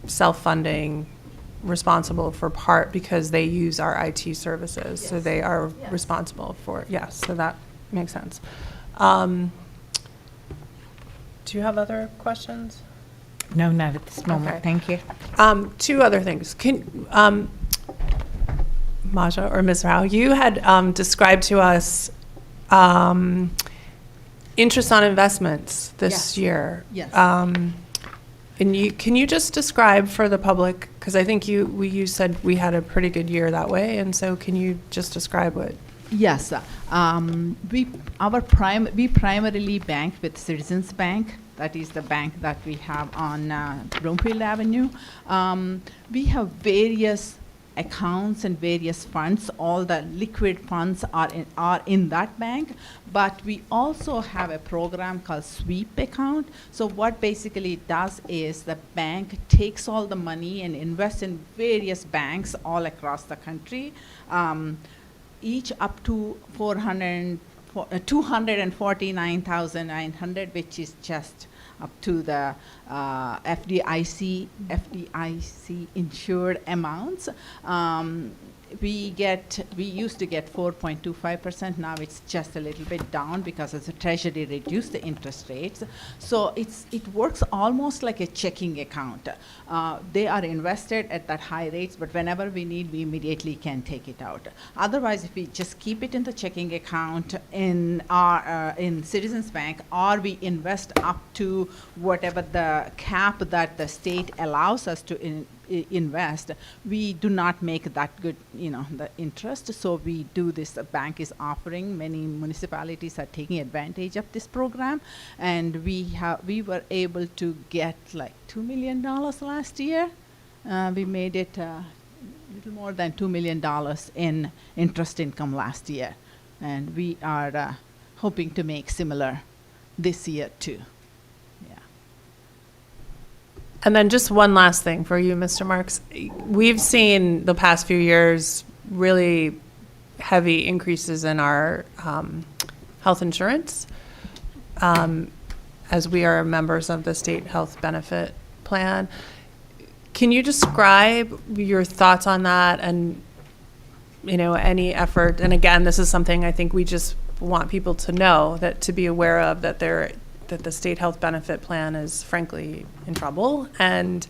Speaker 1: self-funding responsible for part because they use our IT services. So they are responsible for, so that makes sense. Do you have other questions?
Speaker 2: No, not at this moment.
Speaker 1: Okay.
Speaker 2: Thank you.
Speaker 1: Two other things. Maja or Ms. Rao, you had described to us interest on investments this
Speaker 8: Yes.
Speaker 1: year.
Speaker 8: Yes.
Speaker 1: And can you just describe for the public, because I think you said we had a pretty good year that way, and so can you just describe what?
Speaker 8: Yes. We primarily bank with Citizens Bank. That is the bank that we have on Broomfield Avenue. We have various accounts and various funds. All the liquid funds are in that bank, but we also have a program called Sweep account. So what basically it does is the bank takes all the money and invests in various banks all across the country, each up to 249,900, which is just up to the FDIC insured amounts. We used to get 4.25%. Now it's just a little bit down because as the Treasury reduced the interest rates. So it works almost like a checking account. They are invested at that high rates, but whenever we need, we immediately can take it out. Otherwise, if we just keep it in the checking account in Citizens Bank, or we invest up to whatever the cap that the state allows us to invest, we do not make that good, the interest. So we do this. The bank is offering. Many municipalities are taking advantage of this program, and we were able to get like $2 million last year. We made it a little more than $2 million in interest income last year, and we are hoping to make similar this year too.
Speaker 1: And then just one last thing for you, Mr. Marks. We've seen the past few years really heavy increases in our health insurance as we are members of the state health benefit plan. Can you describe your thoughts on that and, any effort? And again, this is something I think we just want people to know, that to be aware of, that the state health benefit plan is frankly in trouble, and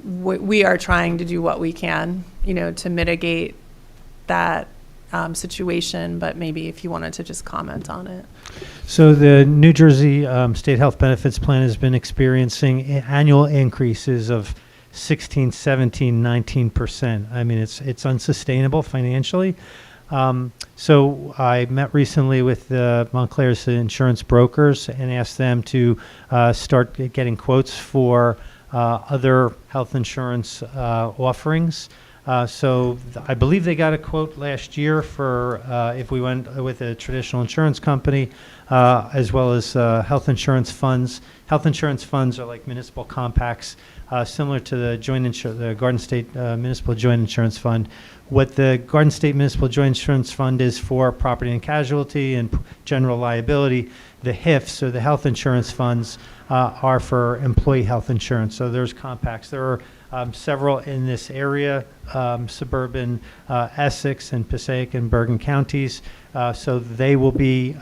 Speaker 1: we are trying to do what we can, to mitigate that situation. But maybe if you wanted to just comment on it.
Speaker 7: So the New Jersey State Health Benefits Plan has been experiencing annual increases of 16, 17, 19%. I mean, it's unsustainable financially. So I met recently with Montclair's insurance brokers and asked them to start getting quotes for other health insurance offerings. I believe they got a quote last year for if we went with a traditional insurance company, as well as health insurance funds. Health insurance funds are like municipal compacts, similar to the Garden State Municipal Joint Insurance Fund. What the Garden State Municipal Joint Insurance Fund is for property and casualty and general liability. The HIFs, or the health insurance funds, are for employee health insurance. So there's compacts. There are several in this area, suburban Essex and Passaic and Bergen counties. So they will be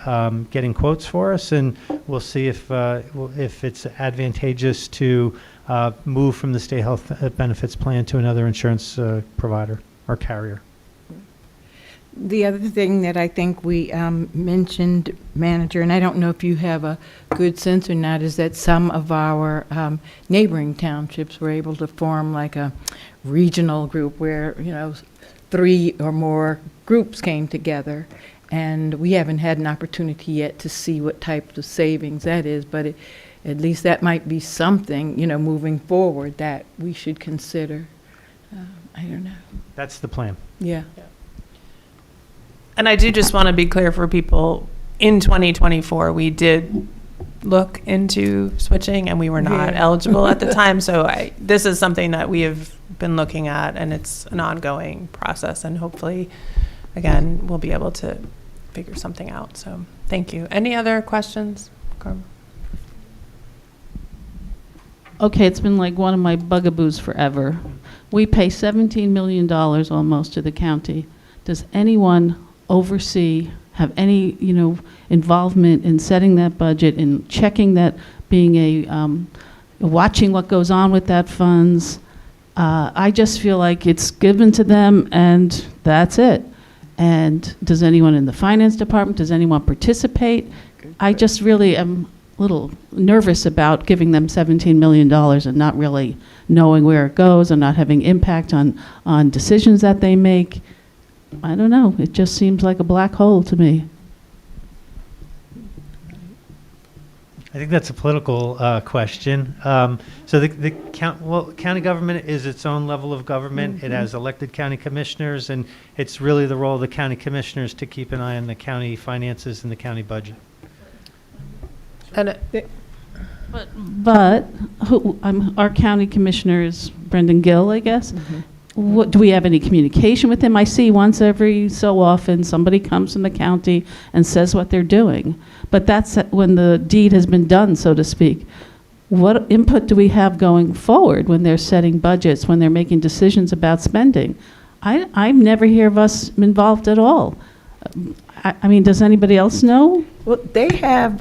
Speaker 7: getting quotes for us, and we'll see if it's advantageous to move from the state health benefits plan to another insurance provider or carrier.
Speaker 2: The other thing that I think we mentioned, Manager, and I don't know if you have a good sense or not, is that some of our neighboring townships were able to form like a regional group where, 3 or more groups came together. And we haven't had an opportunity yet to see what type of savings that is, but at least that might be something, moving forward that we should consider. I don't know.
Speaker 7: That's the plan.
Speaker 2: Yeah.
Speaker 1: And I do just want to be clear for people, in 2024, we did look into switching and we were not
Speaker 2: Yeah.
Speaker 1: eligible at the time. So this is something that we have been looking at, and it's an ongoing process, and hopefully, again, we'll be able to figure something out. So thank you. Any other questions, Carmen?
Speaker 5: Okay, it's been like one of my bugaboos forever. We pay $17 million almost to the county. Does anyone oversee, have any, involvement in setting that budget and checking that, being watching what goes on with that funds? I just feel like it's given to them and that's it. And does anyone in the finance department, does anyone participate? I just really am a little nervous about giving them $17 million and not really knowing where it goes and not having impact on decisions that they make. I don't know. It just seems like a black hole to me.
Speaker 7: I think that's a political question. So the county government is its own level of government. It has elected county commissioners, and it's really the role of the county commissioners to keep an eye on the county finances and the county budget.
Speaker 1: And
Speaker 5: But our county commissioner is Brendan Gill, I guess. What, do we have any communication with him? I see once every so often somebody comes from the county and says what they're doing. But that's when the deed has been done, so to speak. What input do we have going forward when they're setting budgets, when they're making decisions about spending? I never hear of us involved at all. I mean, does anybody else know?
Speaker 2: Well, they have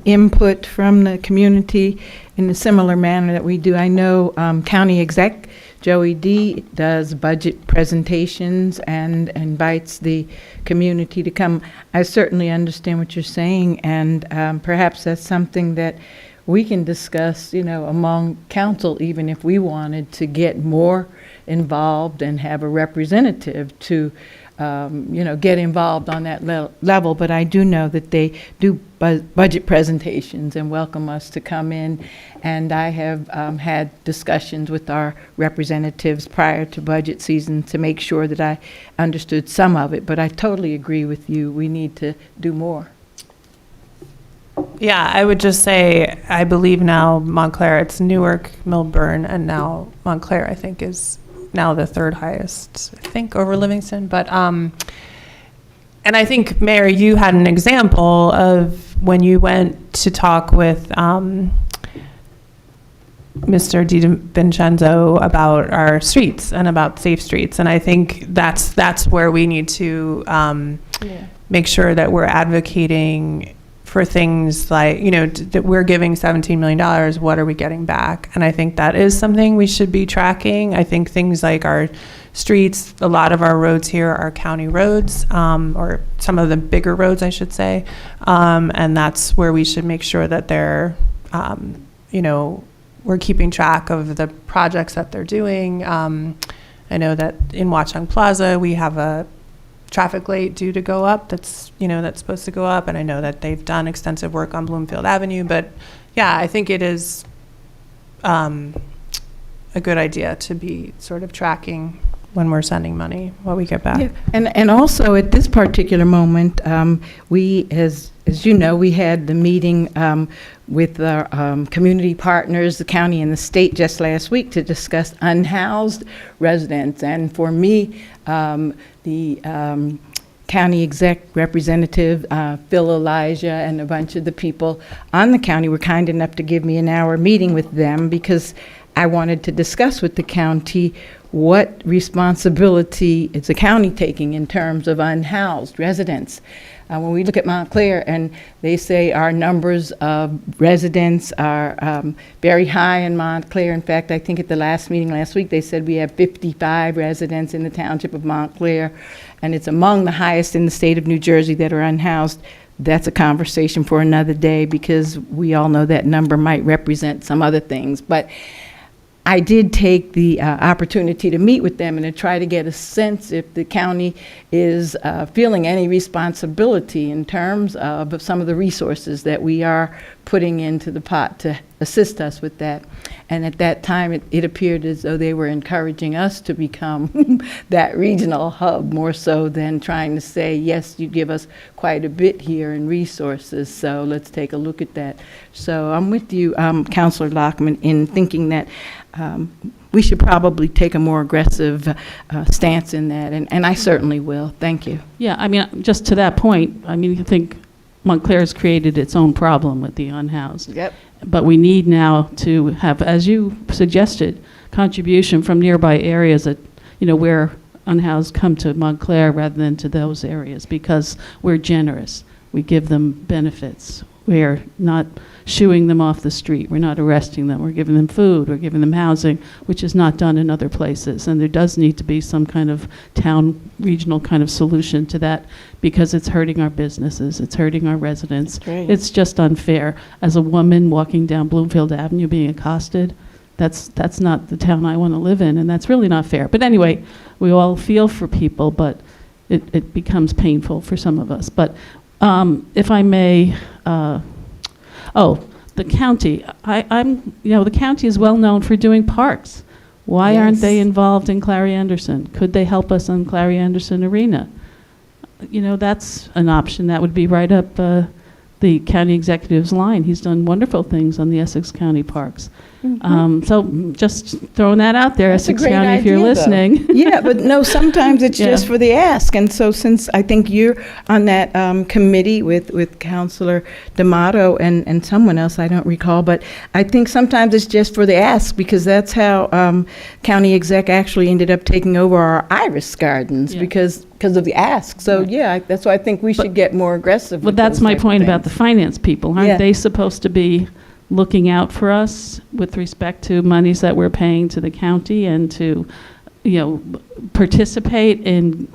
Speaker 2: input from the community in a similar manner that we do. I know County Exec Joey D does budget presentations and invites the community to come. I certainly understand what you're saying, and perhaps that's something that we can discuss, among council, even if we wanted to get more involved and have a representative to get involved on that level. But I do know that they do budget presentations and welcome us to come in. And I have had discussions with our representatives prior to budget season to make sure that I understood some of it. But I totally agree with you. We need to do more.
Speaker 1: yeah, I would just say, I believe now Montclair, it's Newark, Milburn, and now Montclair, I think, is now the third highest, I think, over Livingston. But, and I think, Mayor, you had an example of when you went to talk with Mr. DiVincenzo about our streets and about safe streets. And I think that's where we need to make sure that we're advocating for things like, that we're giving $17 million, what are we getting back? And I think that is something we should be tracking. I think things like our streets, a lot of our roads here are county roads, or some of the bigger roads, I should say. And that's where we should make sure that they're, we're keeping track of the projects that they're doing. I know that in Watchung Plaza, we have a traffic light due to go up that's supposed to go up, and I know that they've done extensive work on Bloomfield Avenue. But yeah, I think it is a good idea to be sort of tracking when we're sending money, what we get back.
Speaker 2: Yeah, and also at this particular moment, we, as you know, we had the meeting with our community partners, the county and the state just last week to discuss unhoused residents. And for me, the county exec representative, Phil Elijah, and a bunch of the people on the county were kind enough to give me an hour meeting with them because I wanted to discuss with the county what responsibility is the county taking in terms of unhoused residents. When we look at Montclair and they say our numbers of residents are very high in Montclair. In fact, I think at the last meeting last week, they said we have 55 residents in the township of Montclair, and it's among the highest in the state of New Jersey that are unhoused. That's a conversation for another day because we all know that number might represent some other things. But I did take the opportunity to meet with them and to try to get a sense if the county is feeling any responsibility in terms of some of the resources that we are putting into the pot to assist us with that. And at that time, it appeared as though they were encouraging us to become that regional hub more so than trying to say, yes, you give us quite a bit here in resources, so let's take a look at that. So I'm with you, Councilor Lockman, in thinking that we should probably take a more aggressive stance in that, and I certainly will. Thank you.
Speaker 5: Yeah, I mean, just to that point, I mean, you think Montclair has created its own problem with the unhoused.
Speaker 2: Yep.
Speaker 5: But we need now to have, as you suggested, contribution from nearby areas that, you know, where unhoused come to Montclair rather than to those areas because we're generous. We give them benefits. We're not shooing them off the street. We're not arresting them. We're giving them food. We're giving them housing, which is not done in other places. And there does need to be some kind of town, regional kind of solution to that because it's hurting our businesses. It's hurting our residents.
Speaker 2: Great.
Speaker 5: It's just unfair. As a woman walking down Bloomfield Avenue being accosted, that's not the town I want to live in, and that's really not fair. But anyway, we all feel for people, but it becomes painful for some of us. But if I may, the county. The county is well known for doing parks. Why aren't they
Speaker 2: Yes.
Speaker 5: involved in Clary Anderson? Could they help us on Clary Anderson Arena? You know, that's an option. That would be right up the county executive's line. He's done wonderful things on the Essex County parks. So just throwing that out there,
Speaker 2: That's a
Speaker 5: Essex
Speaker 2: great
Speaker 5: County, if you're
Speaker 2: idea, though.
Speaker 5: listening.
Speaker 2: Yeah, but no, sometimes it's
Speaker 5: Yeah.
Speaker 2: just for the ask. And so since I think you're on that committee with Councilor D'Amato and someone else, I don't recall, but I think sometimes it's just for the ask because that's how county exec actually ended up taking over our iris gardens
Speaker 5: Yeah.
Speaker 2: because of the ask. So
Speaker 5: Right.
Speaker 2: yeah, that's why I think we should get more aggressive
Speaker 5: But
Speaker 2: with
Speaker 5: that's
Speaker 2: those
Speaker 5: my
Speaker 2: type of
Speaker 5: point about the
Speaker 2: things.
Speaker 5: finance people. Aren't
Speaker 2: Yeah.
Speaker 5: they supposed to be looking out for us with respect to monies that we're paying to the county and to, you know, participate in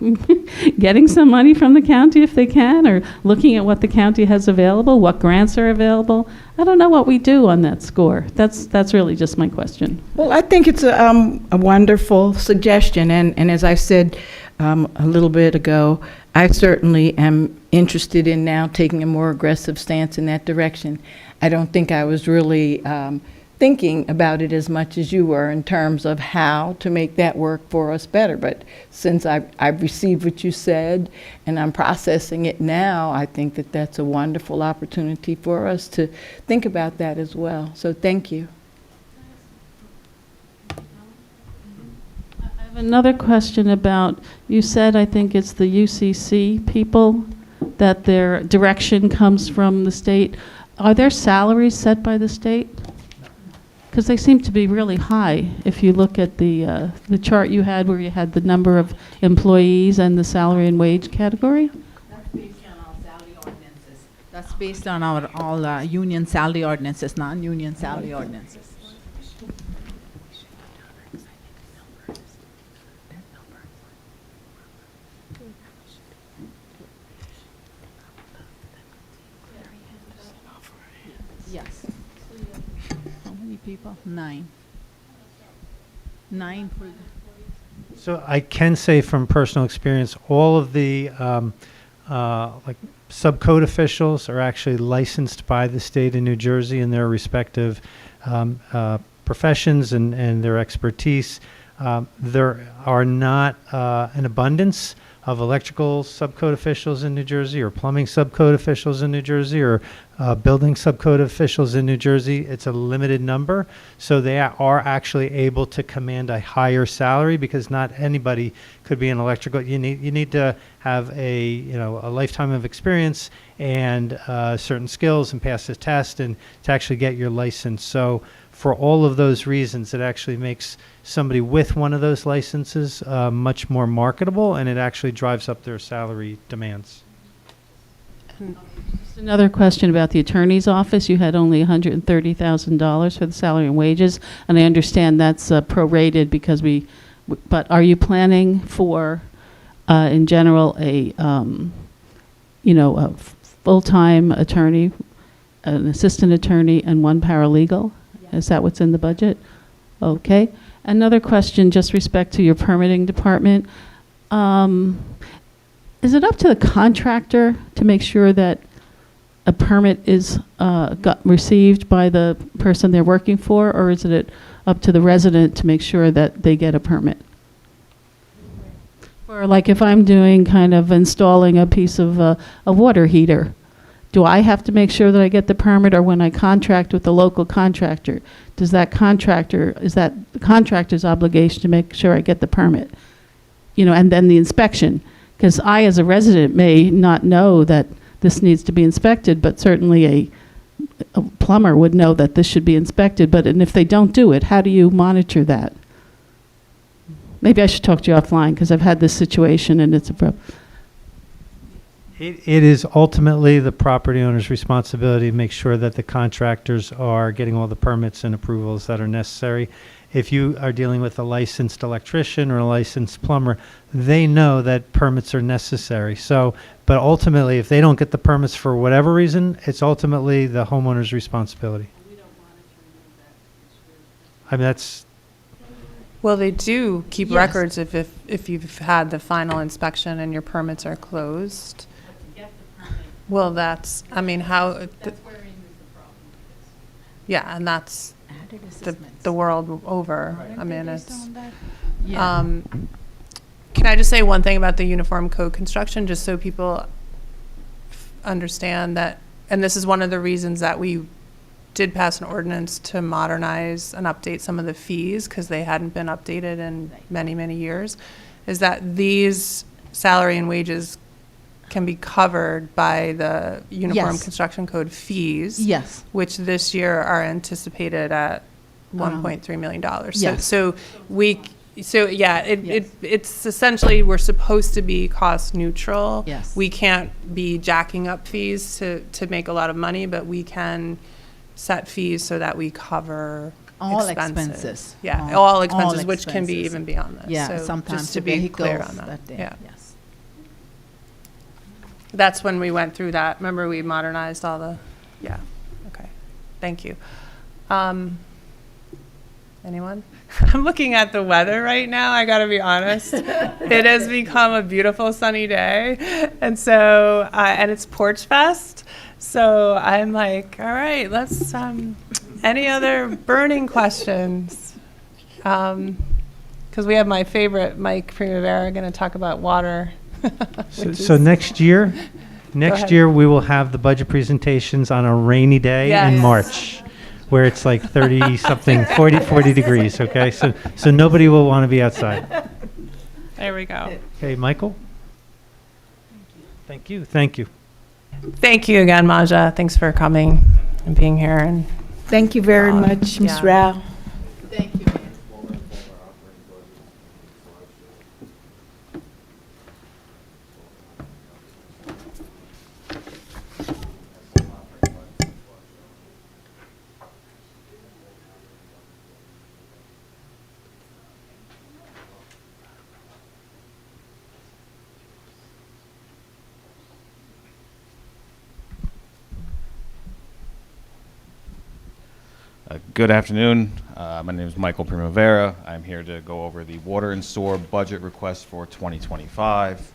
Speaker 5: getting some money from the county if they can, or looking at what the county has available, what grants are available? I don't know what we do on that score. That's really just my question.
Speaker 2: Well, I think it's a wonderful suggestion, and as I said a little bit ago, I certainly am interested in now taking a more aggressive stance in that direction. I don't think I was really thinking about it as much as you were in terms of how to make that work for us better. But since I've received what you said and I'm processing it now, I think that that's a wonderful opportunity for us to think about that as well. So thank you.
Speaker 5: I have another question about, you said, I think it's the UCC people, that their direction comes from the state. Are their salaries set by the state? Because they seem to be really high. If you look at the chart you had where you had the number of employees and the salary and wage category?
Speaker 8: That's based on our salary ordinances. That's based on our all union salary ordinances, non-union salary ordinances. Yes. How many people? 9. 9 for the.
Speaker 7: So I can say from personal experience, all of the like subcode officials are actually licensed by the state of New Jersey in their respective professions and their expertise. There are not an abundance of electrical subcode officials in New Jersey or plumbing subcode officials in New Jersey or building subcode officials in New Jersey. It's a limited number. So they are actually able to command a higher salary because not anybody could be an electrical. You need to have a lifetime of experience and certain skills and pass the test and to actually get your license. So for all of those reasons, it actually makes somebody with one of those licenses much more marketable, and it actually drives up their salary demands.
Speaker 5: Just another question about the attorney's office. You had only $130,000 for the salary and wages, and I understand that's prorated because but are you planning for, in general, a full-time attorney, an assistant attorney, and one paralegal? Is that what's in the budget? Okay. Another question, just respect to your permitting department. Is it up to the contractor to make sure that a permit is received by the person they're working for, or is it up to the resident to make sure that they get a permit? Or like if I'm doing kind of installing a piece of a water heater, do I have to make sure that I get the permit, or when I contract with the local contractor, is that the contractor's obligation to make sure I get the permit? And then the inspection. Because I, as a resident, may not know that this needs to be inspected, but certainly a plumber would know that this should be inspected. And if they don't do it, how do you monitor that? Maybe I should talk to you offline, because I've had this situation and it's a problem.
Speaker 7: It is ultimately the property owner's responsibility to make sure that the contractors are getting all the permits and approvals that are necessary. If you are dealing with a licensed electrician or a licensed plumber, they know that permits are necessary. So, but ultimately, if they don't get the permits for whatever reason, it's ultimately the homeowner's responsibility. I mean, that's...
Speaker 1: Well, they do keep
Speaker 8: Yes.
Speaker 1: records if you've had the final inspection and your permits are closed. Well, that's, I mean, how... Yeah, and that's the world over. I mean, it's... Can I just say one thing about the uniform code construction, just so people understand that, and this is one of the reasons that we did pass an ordinance to modernize and update some of the fees, because they hadn't been updated in many, many years, is that these salary and wages can be covered by the Uniform
Speaker 8: Yes.
Speaker 1: Construction Code fees.
Speaker 8: Yes.
Speaker 1: Which this year are anticipated at $1.3 million.
Speaker 8: yes.
Speaker 1: So it's essentially, we're supposed to be cost neutral.
Speaker 8: Yes.
Speaker 1: We can't be jacking up fees to make a lot of money, but we can set fees so that we cover
Speaker 8: All
Speaker 1: expenses.
Speaker 8: expenses.
Speaker 1: Yeah,
Speaker 8: All-
Speaker 1: all expenses,
Speaker 8: all
Speaker 1: which can be
Speaker 8: expenses.
Speaker 1: even beyond this.
Speaker 8: Yeah,
Speaker 1: So
Speaker 8: sometimes
Speaker 1: just to
Speaker 8: the
Speaker 1: be clear
Speaker 8: vehicles
Speaker 1: on that.
Speaker 8: day,
Speaker 1: Yeah.
Speaker 8: yes.
Speaker 1: That's when we went through that. Remember, we modernized all the, yeah, okay. Thank you. Anyone? I'm looking at the weather right now, I gotta be honest. It has become a beautiful sunny day. And so, and it's Porch Fest. So I'm like, all right, let's, any other burning questions? Because we have my favorite, Mike Primavera, gonna talk about water.
Speaker 7: So next year,
Speaker 1: ahead.
Speaker 7: we will have the budget presentations on a rainy day in
Speaker 1: Yes.
Speaker 7: March, where it's like 30 something, 40 degrees. Okay, so nobody will want to be outside.
Speaker 1: There we go.
Speaker 7: Okay, Michael. Thank you. Thank you.
Speaker 1: Thank you again, Maja. Thanks for coming and being here. And
Speaker 2: Thank you very much, Ms.
Speaker 1: yeah.
Speaker 2: Rao.
Speaker 8: Thank you.
Speaker 9: Good afternoon. My name is Michael Primavera. I'm here to go over the water and sewer budget request for 2025.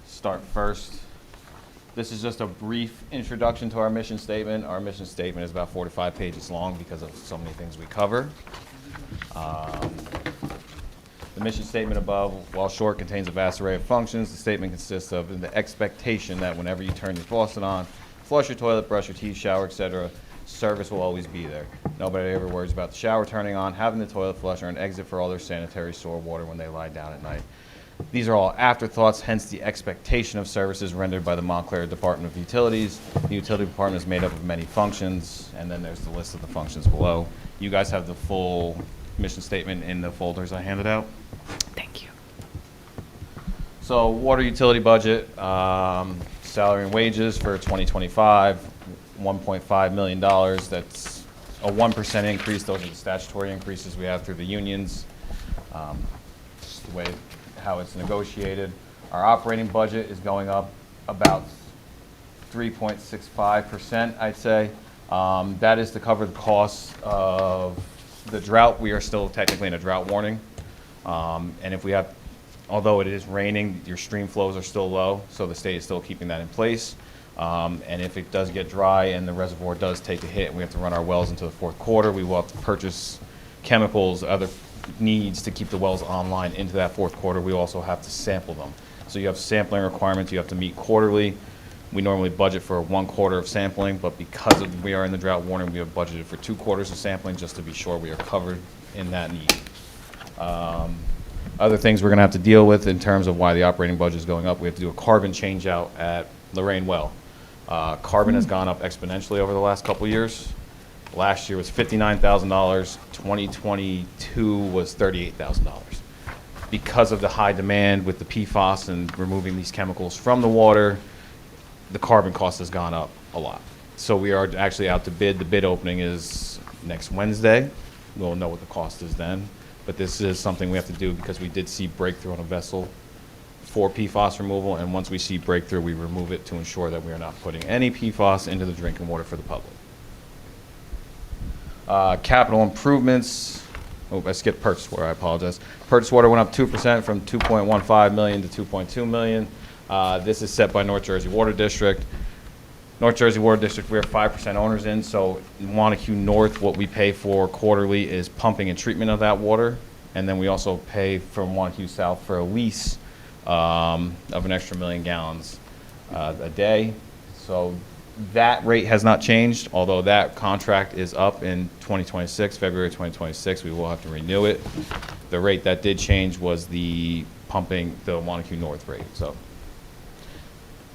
Speaker 9: Start first. This is just a brief introduction to our mission statement. Our mission statement is about 4 to 5 pages long because of so many things we cover. The mission statement above, while short, contains a vast array of functions. The statement consists of the expectation that whenever you turn your faucet on, flush your toilet, brush your teeth, shower, etc., service will always be there. Nobody ever worries about the shower turning on, having the toilet flush, or an exit for all their sanitary sewer water when they lie down at night. These are all afterthoughts, hence the expectation of services rendered by the Montclair Department of Utilities. The utility department is made up of many functions, and then there's the list of the functions below. You guys have the full mission statement in the folders I handed out.
Speaker 2: Thank you.
Speaker 9: So water utility budget, salary and wages for 2025, $1.5 million. That's a 1% increase. Those are the statutory increases we have through the unions. Just the way how it's negotiated. Our operating budget is going up about 3.65%, I'd say. That is to cover the costs of the drought. We are still technically in a drought warning. And if we have, although it is raining, your stream flows are still low, so the state is still keeping that in place. And if it does get dry and the reservoir does take a hit and we have to run our wells into the fourth quarter, we will have to purchase chemicals, other needs to keep the wells online into that fourth quarter. We also have to sample them. So you have sampling requirements you have to meet quarterly. We normally budget for 1 quarter of sampling, but because we are in the drought warning, we have budgeted for 2 quarters of sampling just to be sure we are covered in that need. Other things we're going to have to deal with in terms of why the operating budget is going up, we have to do a carbon change out at Lorraine Well. Carbon has gone up exponentially over the last couple of years. Last year was $59,000. 2022 was $38,000. Because of the high demand with the PFAS and removing these chemicals from the water, the carbon cost has gone up a lot. So we are actually out to bid. The bid opening is next Wednesday. We'll know what the cost is then. But this is something we have to do because we did see breakthrough on a vessel for PFAS removal. And once we see breakthrough, we remove it to ensure that we are not putting any PFAS into the drinking water for the public. Capital improvements. Oh, I skipped purchase water. I apologize. Purchase water went up 2% from $2.15 million to $2.2 million. This is set by North Jersey Water District. North Jersey Water District, we are 5% owners in, so in Wanacue North, what we pay for quarterly is pumping and treatment of that water. And then we also pay from Wanacue South for a lease of an extra 1 million gallons a day. So that rate has not changed, although that contract is up in 2026, February 2026. We will have to renew it. The rate that did change was the pumping, the Wanacue North rate. So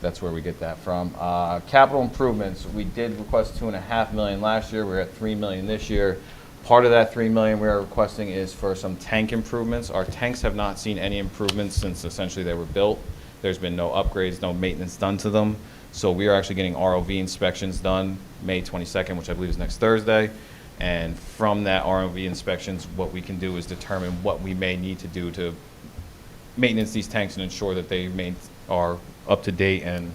Speaker 9: that's where we get that from. Capital improvements, we did request $2.5 million last year. We're at $3 million this year. Part of that $3 million we are requesting is for some tank improvements. Our tanks have not seen any improvements since essentially they were built. There's been no upgrades, no maintenance done to them. So we are actually getting ROV inspections done May 22nd, which I believe is next Thursday. And from that ROV inspections, what we can do is determine what we may need to do to maintenance these tanks and ensure that they are up to date and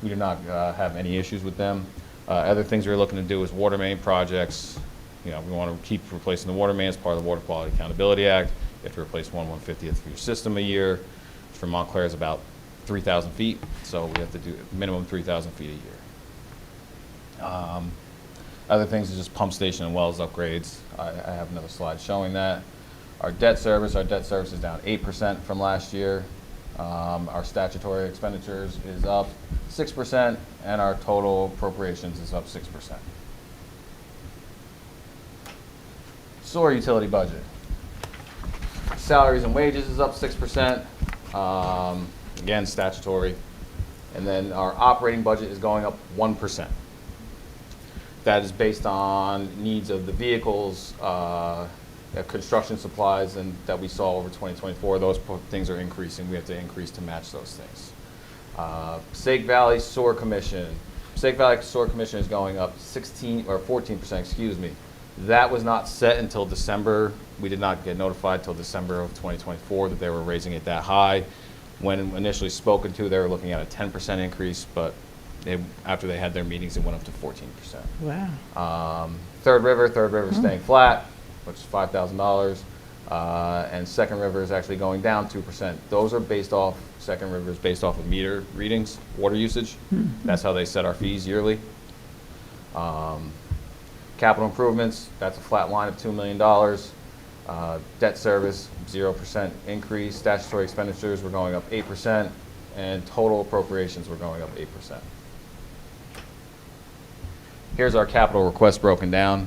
Speaker 9: we do not have any issues with them. Other things we're looking to do is water main projects. You know, we want to keep replacing the water main as part of the Water Quality Accountability Act. You have to replace 1/150th of your system a year. For Montclair, is about 3,000 feet, so we have to do minimum 3,000 feet a year. Other things is just pump station and wells upgrades. I have another slide showing that. Our debt service is down 8% from last year. Our statutory expenditures is up 6%, and our total appropriations is up 6%. Sewer utility budget. Salaries and wages is up 6%. Again, statutory. And then our operating budget is going up 1%. That is based on needs of the vehicles, construction supplies, and that we saw over 2024. Those things are increasing. We have to increase to match those things. Passaic Valley Sewer Commission. Passaic Valley Sewer Commission is going up 14%, excuse me. That was not set until December. We did not get notified until December of 2024 that they were raising it that high. When initially spoken to, they were looking at a 10% increase, but after they had their meetings, it went up to 14%.
Speaker 2: Wow.
Speaker 9: Third River is staying flat, which is $5,000. And Second River is actually going down 2%. Those are based off, Second River is based off of meter readings, water usage. That's how they set our fees yearly. Capital improvements, that's a flat line of $2 million. Debt service, 0% increase. Statutory expenditures were going up 8%, and total appropriations were going up 8%. Here's our capital request broken down.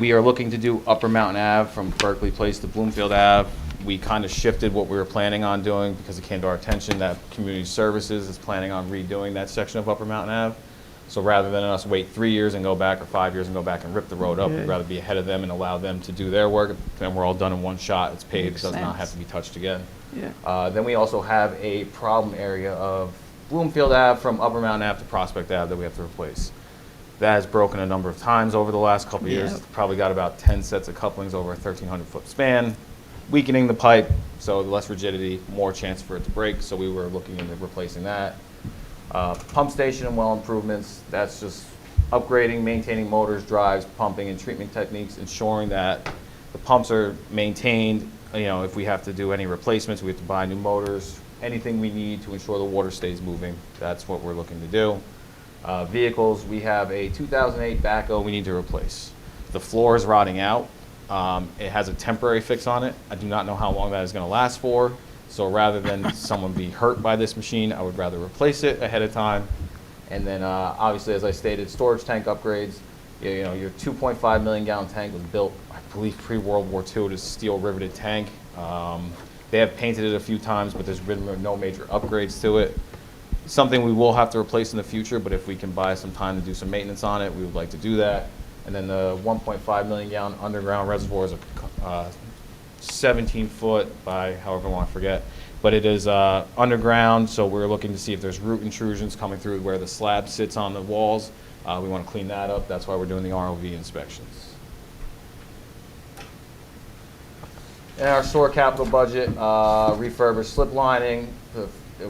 Speaker 9: We are looking to do Upper Mountain Ave from Berkeley Place to Bloomfield Ave. We kind of shifted what we were planning on doing because it came to our attention that Community Services is planning on redoing that section of Upper Mountain Ave. So rather than us wait 3 years and go back, or 5 years and go back and rip the road up, we'd rather be ahead of them and allow them to do their work. Then we're all done in one shot. It's paved, it does not have to be touched again. Then we also have a problem area of Bloomfield Ave from Upper Mountain Ave to Prospect Ave that we have to replace. That has broken a number of times over the last couple of years. It's probably got about 10 sets of couplings over a 1,300-foot span, weakening the pipe, so less rigidity, more chance for it to break. So we were looking into replacing that. Pump station and well improvements, that's just upgrading, maintaining motors, drives, pumping, and treatment techniques, ensuring that the pumps are maintained. You know, if we have to do any replacements, we have to buy new motors, anything we need to ensure the water stays moving, that's what we're looking to do. Vehicles, we have a 2008 backhoe we need to replace. The floor is rotting out. It has a temporary fix on it. I do not know how long that is going to last for. So rather than someone be hurt by this machine, I would rather replace it ahead of time. And then obviously, as I stated, storage tank upgrades. You know, your 2.5 million gallon tank was built, I believe, pre-World War II. It is a steel riveted tank. They have painted it a few times, but there's been no major upgrades to it. Something we will have to replace in the future, but if we can buy some time to do some maintenance on it, we would like to do that. And then the 1.5 million gallon underground reservoir is a 17 foot by however long, I forget. But it is underground, so we're looking to see if there's root intrusions coming through where the slab sits on the walls. We want to clean that up. That's why we're doing the ROV inspections. And our sewer capital budget, refurbished slip lining.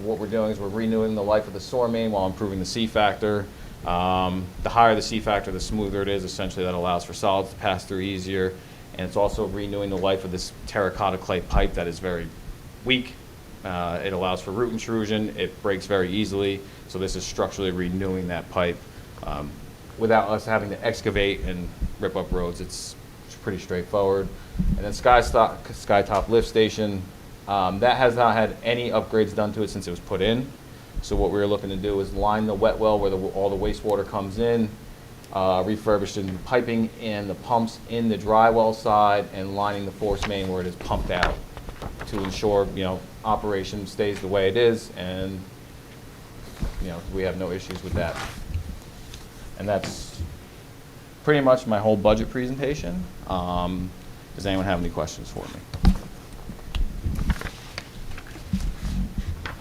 Speaker 9: What we're doing is we're renewing the life of the sewer main while improving the C factor. The higher the C factor, the smoother it is. Essentially, that allows for solids to pass through easier. And it's also renewing the life of this terracotta clay pipe that is very weak. It allows for root intrusion. It breaks very easily. So this is structurally renewing that pipe without us having to excavate and rip up roads. It's pretty straightforward. And then Skytop lift station. That has not had any upgrades done to it since it was put in. So what we're looking to do is line the wet well where all the wastewater comes in, refurbishing piping and the pumps in the dry well side, and lining the force main where it is pumped out to ensure, you know, operation stays the way it is, and, you know, we have no issues with that. And that's pretty much my whole budget presentation. Does anyone have any questions for me?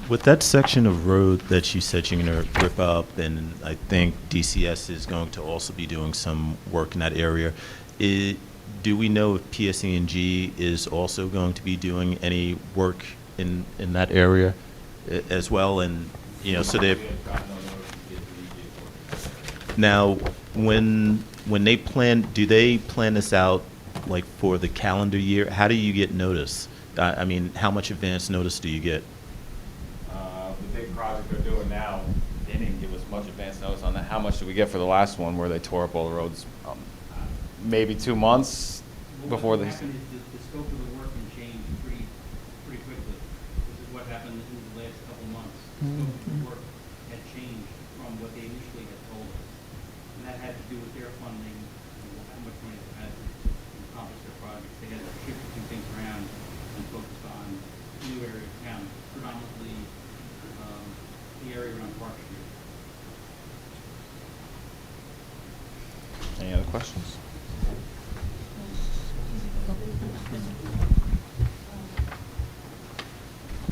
Speaker 10: With that section of road that you said you're going to rip up, and I think DCS is going to also be doing some work in that area, do we know if PSE&G is also going to be doing any work in that area as well? And, you know, so they now, when they plan, do they plan this out like for the calendar year? How do you get notice? I mean, how much advance notice do you get?
Speaker 9: The big project they're doing now, they didn't give us much advance notice on that. How much did we get for the last one where they tore up all the roads? Maybe 2 months before
Speaker 11: What
Speaker 9: they.
Speaker 11: happened is the scope of the work can change pretty quickly. This is what happened in the last couple months. The scope of the work had changed from what they initially had told us. And that had to do with their funding, and how much money they had to accomplish their projects. They had to shift a few things around and focus on new area of town, predominantly the area around Park Street.
Speaker 9: Any other questions?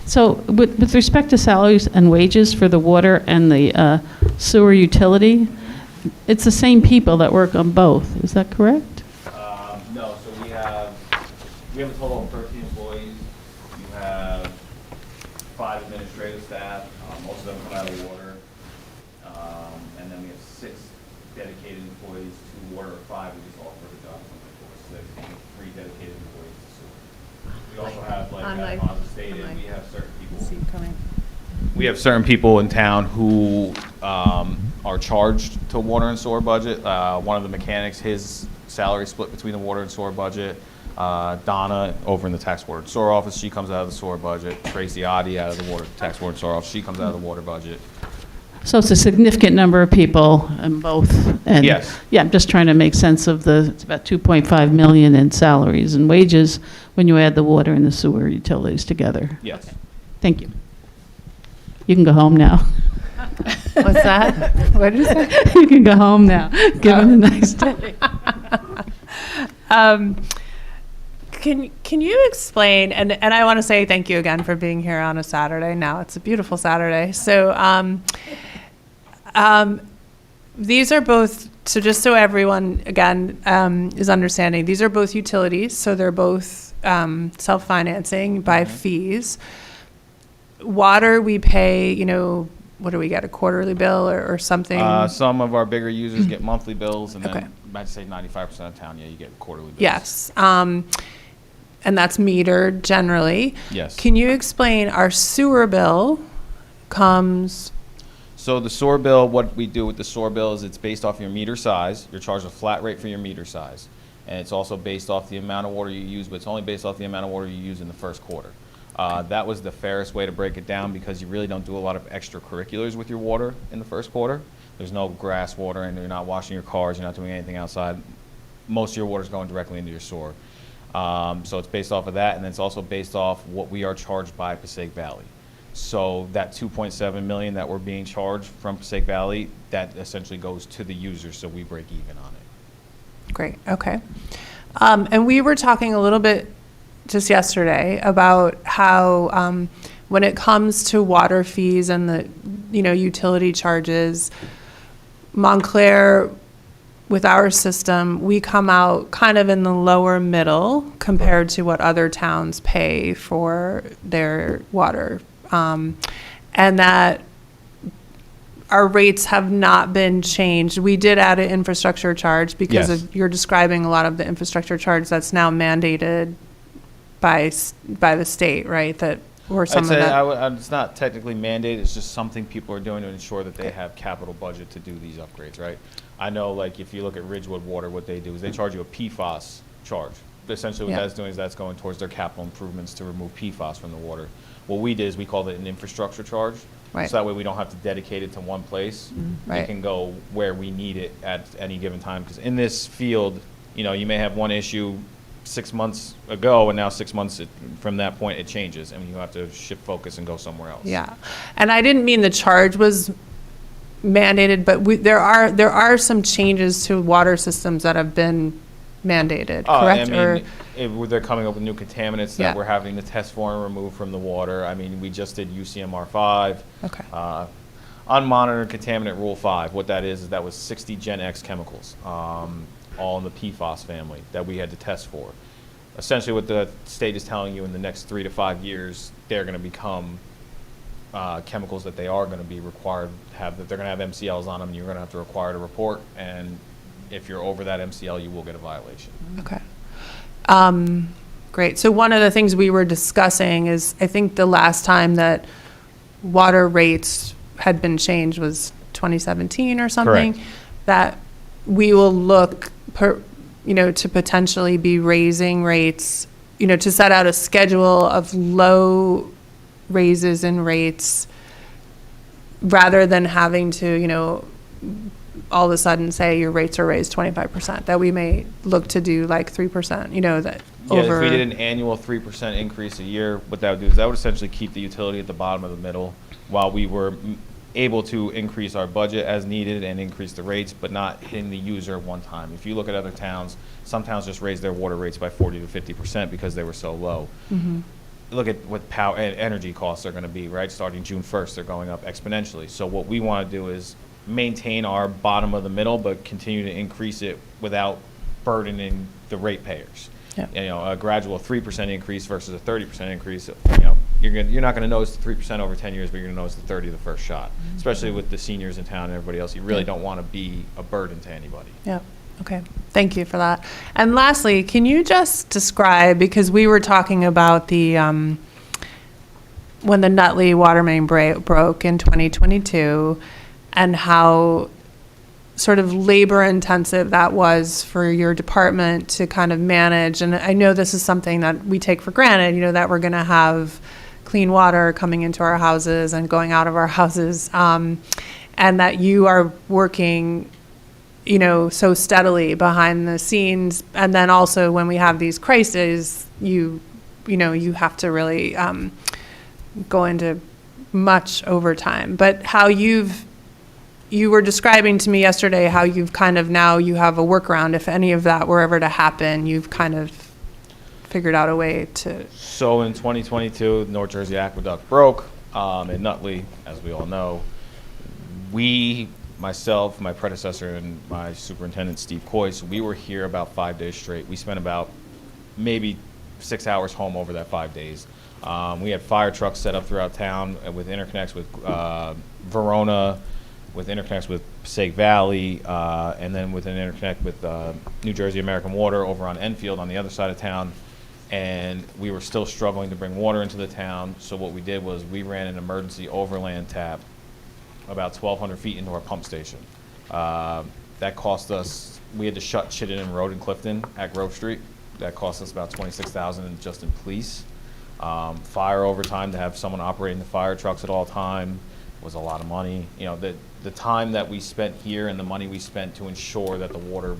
Speaker 5: So with respect to salaries and wages for the water and the sewer utility, it's the same people that work on both, is that correct?
Speaker 9: No, so we have a total of 13 employees. You have 5 administrative staff, most of them come out of water. And then we have 6 dedicated employees to water, 5 we just offer the job, 6, and 3 dedicated employees to sewer. We also have, like Alfonso stated, we have certain people. We have certain people in town who are charged to water and sewer budget. One of the mechanics, his salary split between the water and sewer budget. Donna over in the tax, water, and sewer office, she comes out of the sewer budget. Tracy Adi out of the water, tax, water, and sewer office, she comes out of the water budget.
Speaker 5: So it's a significant number of people in both. And
Speaker 9: Yes.
Speaker 5: yeah, I'm just trying to make sense of it's about 2.5 million in salaries and wages when you add the water and the sewer utilities together.
Speaker 9: Yes.
Speaker 5: Thank you. You can go home now.
Speaker 1: What's that? What did you say?
Speaker 5: You can go home now, given a nice day.
Speaker 1: Can you explain, and I want to say thank you again for being here on a Saturday. Now it's a beautiful Saturday. So these are both, so just so everyone again is understanding, these are both utilities, so they're both self-financing by fees. Water, we pay, what do we get, a quarterly bill or something?
Speaker 9: Some of our bigger users get monthly bills, and
Speaker 1: Okay.
Speaker 9: then I'd say 95% of town, yeah, you get quarterly bills.
Speaker 1: Yes. And that's metered generally.
Speaker 9: Yes.
Speaker 1: Can you explain our sewer bill comes,
Speaker 9: So the sewer bill, what we do with the sewer bill is it's based off your meter size. You're charged a flat rate for your meter size. And it's also based off the amount of water you use, but it's only based off the amount of water you use in the first quarter. That was the fairest way to break it down because you really don't do a lot of extracurriculars with your water in the first quarter. There's no grass water and you're not washing your cars, you're not doing anything outside. Most of your water is going directly into your sewer. So it's based off of that, and then it's also based off what we are charged by Passaic Valley. So that 2.7 million that we're being charged from Passaic Valley, that essentially goes to the user, so we break even on it.
Speaker 1: great, okay. And we were talking a little bit just yesterday about how when it comes to water fees and the, utility charges, Montclair, with our system, we come out kind of in the lower middle compared to what other towns pay for their water. And that our rates have not been changed. We did add an infrastructure charge because
Speaker 9: Yes.
Speaker 1: you're describing a lot of the infrastructure charge that's now mandated by the state, right? That or some
Speaker 9: I'd say
Speaker 1: of that.
Speaker 9: it's not technically mandated, it's just something people are doing to ensure that they have capital budget to do these upgrades, right? I know, like, if you look at Ridgewood Water, what they do is they charge you a PFAS charge. Essentially what
Speaker 1: Yeah.
Speaker 9: that's doing is that's going towards their capital improvements to remove PFAS from the water. What we did is we called it an infrastructure charge.
Speaker 1: Right.
Speaker 9: So that way we don't have to dedicate it to one place.
Speaker 1: Right.
Speaker 9: It can go where we need it at any given time. Because in this field, you may have one issue 6 months ago, and now 6 months from that point, it changes, and you have to shift focus and go somewhere else.
Speaker 1: Yeah, and I didn't mean the charge was mandated, but there are some changes to water systems that have been mandated, correct?
Speaker 9: They're coming up with new contaminants
Speaker 1: Yeah.
Speaker 9: that we're having to test for and remove from the water. I mean, we just did UCMR 5.
Speaker 1: Okay.
Speaker 9: Unmonitored contaminant rule 5. What that is that was 60 Gen X chemicals, all in the PFAS family that we had to test for. Essentially what the state is telling you in the next 3 to 5 years, they're going to become chemicals that they are going to be required to have, that they're going to have MCLs on them, and you're going to have to require to report, and if you're over that MCL, you will get a violation.
Speaker 1: Okay. Great. So one of the things we were discussing is, I think the last time that water rates had been changed was 2017 or something.
Speaker 9: Correct.
Speaker 1: That we will look, to potentially be raising rates, to set out a schedule of low raises in rates rather than having to, all of a sudden say your rates are raised 25%, that we may look to do like 3%, that
Speaker 9: Yeah,
Speaker 1: over.
Speaker 9: if we did an annual 3% increase a year, what that would do is that would essentially keep the utility at the bottom of the middle while we were able to increase our budget as needed and increase the rates, but not hitting the user at one time. If you look at other towns, some towns just raised their water rates by 40 to 50% because they were so low.
Speaker 1: Mhm.
Speaker 9: Look at what power and energy costs are going to be, right? Starting June 1st, they're going up exponentially. So what we want to do is maintain our bottom of the middle, but continue to increase it without burdening the ratepayers.
Speaker 1: Yeah.
Speaker 9: A gradual 3% increase versus a 30% increase, you're not going to notice the 3% over 10 years, but you're going to notice the 30 the first shot, especially with the seniors in town and everybody else. You really don't want to be a burden to anybody.
Speaker 1: Yeah. Okay. Thank you for that. And lastly, can you just describe, because we were talking about the when the Nutley water main broke in 2022, and how sort of labor intensive that was for your department to kind of manage. And I know this is something that we take for granted, you know, that we're going to have clean water coming into our houses and going out of our houses, and that you are working, you know, so steadily behind the scenes. And then also when we have these crises, you know, you have to really go into much overtime. But how you were describing to me yesterday how you've kind of now you have a workaround if any of that were ever to happen. You've kind of figured out a way to.
Speaker 9: So in 2022, the North Jersey Aqueduct broke in Nutley, as we all know. Myself, my predecessor, and my superintendent, Steve Coyce, we were here about 5 days straight. We spent about maybe 6 hours home over that 5 days. We had fire trucks set up throughout town with interconnects with Verona, with interconnects with Passaic Valley, and then with an interconnect with New Jersey American Water over on Enfield on the other side of town. And we were still struggling to bring water into the town. So what we did was we ran an emergency overland tap about 1,200 feet into our pump station. That cost us, we had to shut Chittenden Road in Clifton at Grove Street. That cost us about $26,000 just in police. Fire overtime to have someone operating the fire trucks at all time was a lot of money. You know, the time that we spent here and the money we spent to ensure that the water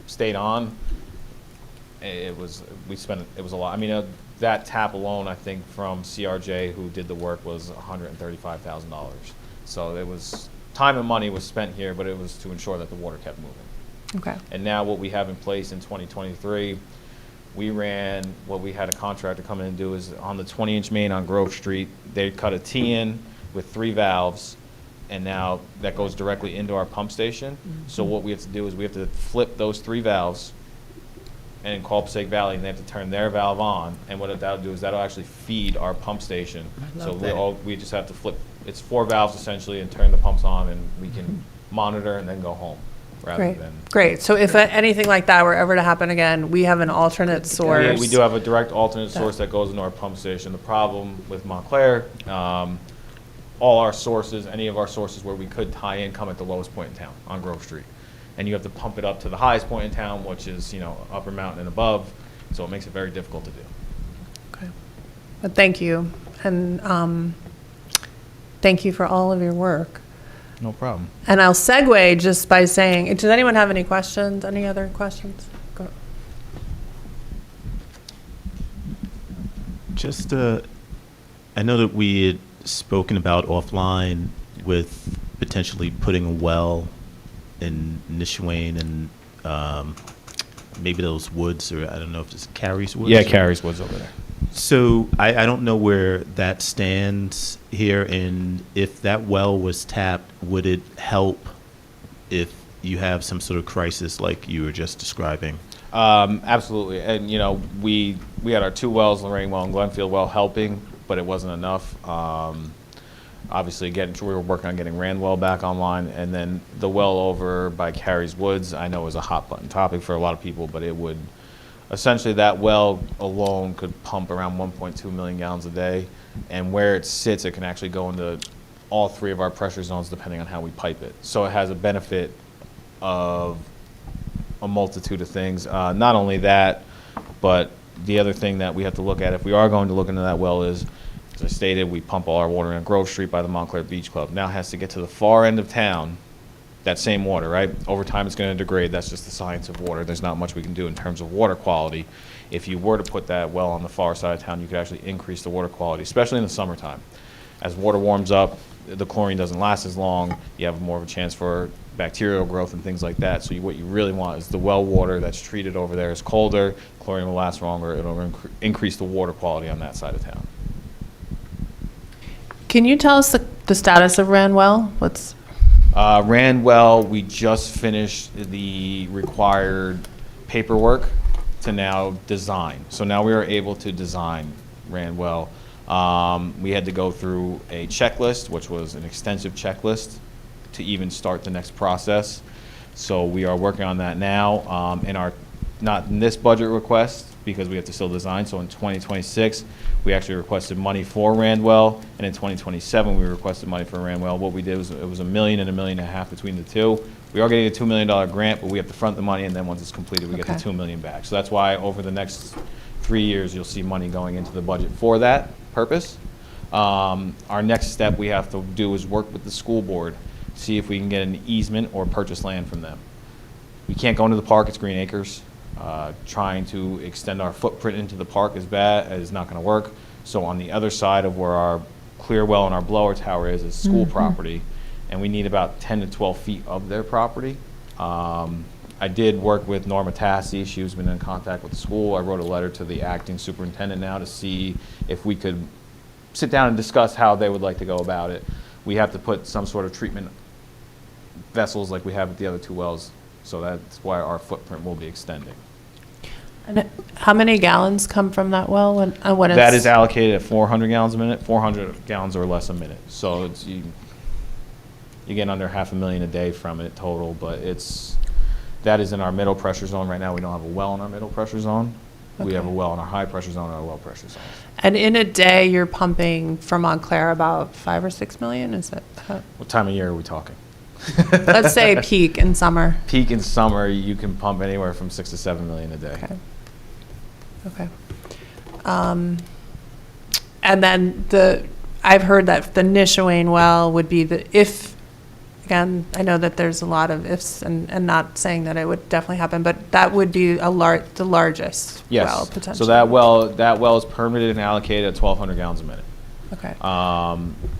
Speaker 9: stayed on, it was a lot. I mean, that tap alone, I think, from CRJ, who did the work, was $135,000. So it was time and money was spent here, but it was to ensure that the water kept moving.
Speaker 1: Okay.
Speaker 9: And now what we have in place in 2023, we ran what we had a contractor come in and do is on the 20-inch main on Grove Street, they cut a T in with 3 valves, and now that goes directly into our pump station. Mm-hmm. So what we have to do is we have to flip those 3 valves and call Passaic Valley, and they have to turn their valve on. And what that'll do is that'll actually feed our pump station. So we just have to flip. It's 4 valves essentially, and turn the pumps on, and we can monitor and then go home.
Speaker 1: Great. So if anything like that were ever to happen again, we have an alternate source.
Speaker 9: Yeah, we do have a direct alternate source that goes into our pump station. The problem with Montclair, all our sources, any of our sources where we could tie in, come at the lowest point in town on Grove Street. And you have to pump it up to the highest point in town, which is, you know, Upper Mountain and above. So it makes it very difficult to do.
Speaker 1: Okay. But thank you. And thank you for all of your work.
Speaker 9: No problem.
Speaker 1: And I'll segue just by saying, does anyone have any questions? Any other questions? Go.
Speaker 10: Just, I know that we had spoken about offline with potentially putting a well in Nishwain and maybe those woods, or I don't know if it's Carey's Woods.
Speaker 9: Yeah, Carey's Woods over there.
Speaker 10: So I don't know where that stands here, and if that well was tapped, would it help if you have some sort of crisis like you were just describing?
Speaker 9: Absolutely. And, you know, we had our 2 wells, Lorraine Well and Glenfield Well, helping, but it wasn't enough. Obviously, we were working on getting Randwell back online, and then the well over by Carey's Woods, I know is a hot button topic for a lot of people, but it would, essentially that well alone could pump around 1.2 million gallons a day, and where it sits, it can actually go into all 3 of our pressure zones depending on how we pipe it. So it has a benefit of a multitude of things. Not only that, but the other thing that we have to look at if we are going to look into that well is, as I stated, we pump all our water in Grove Street by the Montclair Beach Club. Now it has to get to the far end of town, that same water, right? Over time it's going to degrade. That's just the science of water. There's not much we can do in terms of water quality. If you were to put that well on the far side of town, you could actually increase the water quality, especially in the summertime. As water warms up, the chlorine doesn't last as long. You have more of a chance for bacterial growth and things like that. So what you really want is the well water that's treated over there is colder, chlorine will last longer, it'll increase the water quality on that side of town.
Speaker 1: Can you tell us the status of Randwell?
Speaker 9: Randwell, we just finished the required paperwork to now design. So now we are able to design Randwell. We had to go through a checklist, which was an extensive checklist to even start the next process. So we are working on that now. Not in this budget request, because we have to still design. So in 2026, we actually requested money for Randwell, and in 2027, we requested money for Randwell. What we did was, it was $1 million and $1.5 million between the two. We are getting a $2 million grant, but we have to front the money, and then once it's completed, we get the
Speaker 1: Okay.
Speaker 9: $2 million back. So that's why over the next 3 years, you'll see money going into the budget for that purpose. Our next step we have to do is work with the school board, see if we can get an easement or purchase land from them. We can't go into the park, it's Green Acres. Trying to extend our footprint into the park is not gonna work. So on the other side of where our clear well and our blower tower is school property, and we need about 10 to 12 feet of their property. I did work with Norma Tassi. She's been in contact with the school. I wrote a letter to the acting superintendent now to see if we could sit down and discuss how they would like to go about it. We have to put some sort of treatment vessels like we have with the other two wells, so that's why our footprint will be extending.
Speaker 1: And how many gallons come from that well when it's?
Speaker 9: That is allocated at 400 gallons a minute, 400 gallons or less a minute. So it's, you get under 500,000 a day from it total, but that is in our middle pressure zone. Right now, we don't have a well in our middle pressure zone. We have a well in our high pressure zone and our low pressure zone.
Speaker 1: And in a day, you're pumping from Montclair about 5 or 6 million, is that?
Speaker 9: What time of year are we talking?
Speaker 1: Let's say peak in summer.
Speaker 9: Peak in summer, you can pump anywhere from 6 to 7 million a day.
Speaker 1: Okay. Okay. And then I've heard that the Nishawayne well would be again, I know that there's a lot of ifs and not saying that it would definitely happen, but that would be the largest well
Speaker 9: Yes.
Speaker 1: potentially.
Speaker 9: So that well is permitted and allocated at 1,200 gallons a minute.
Speaker 1: Okay.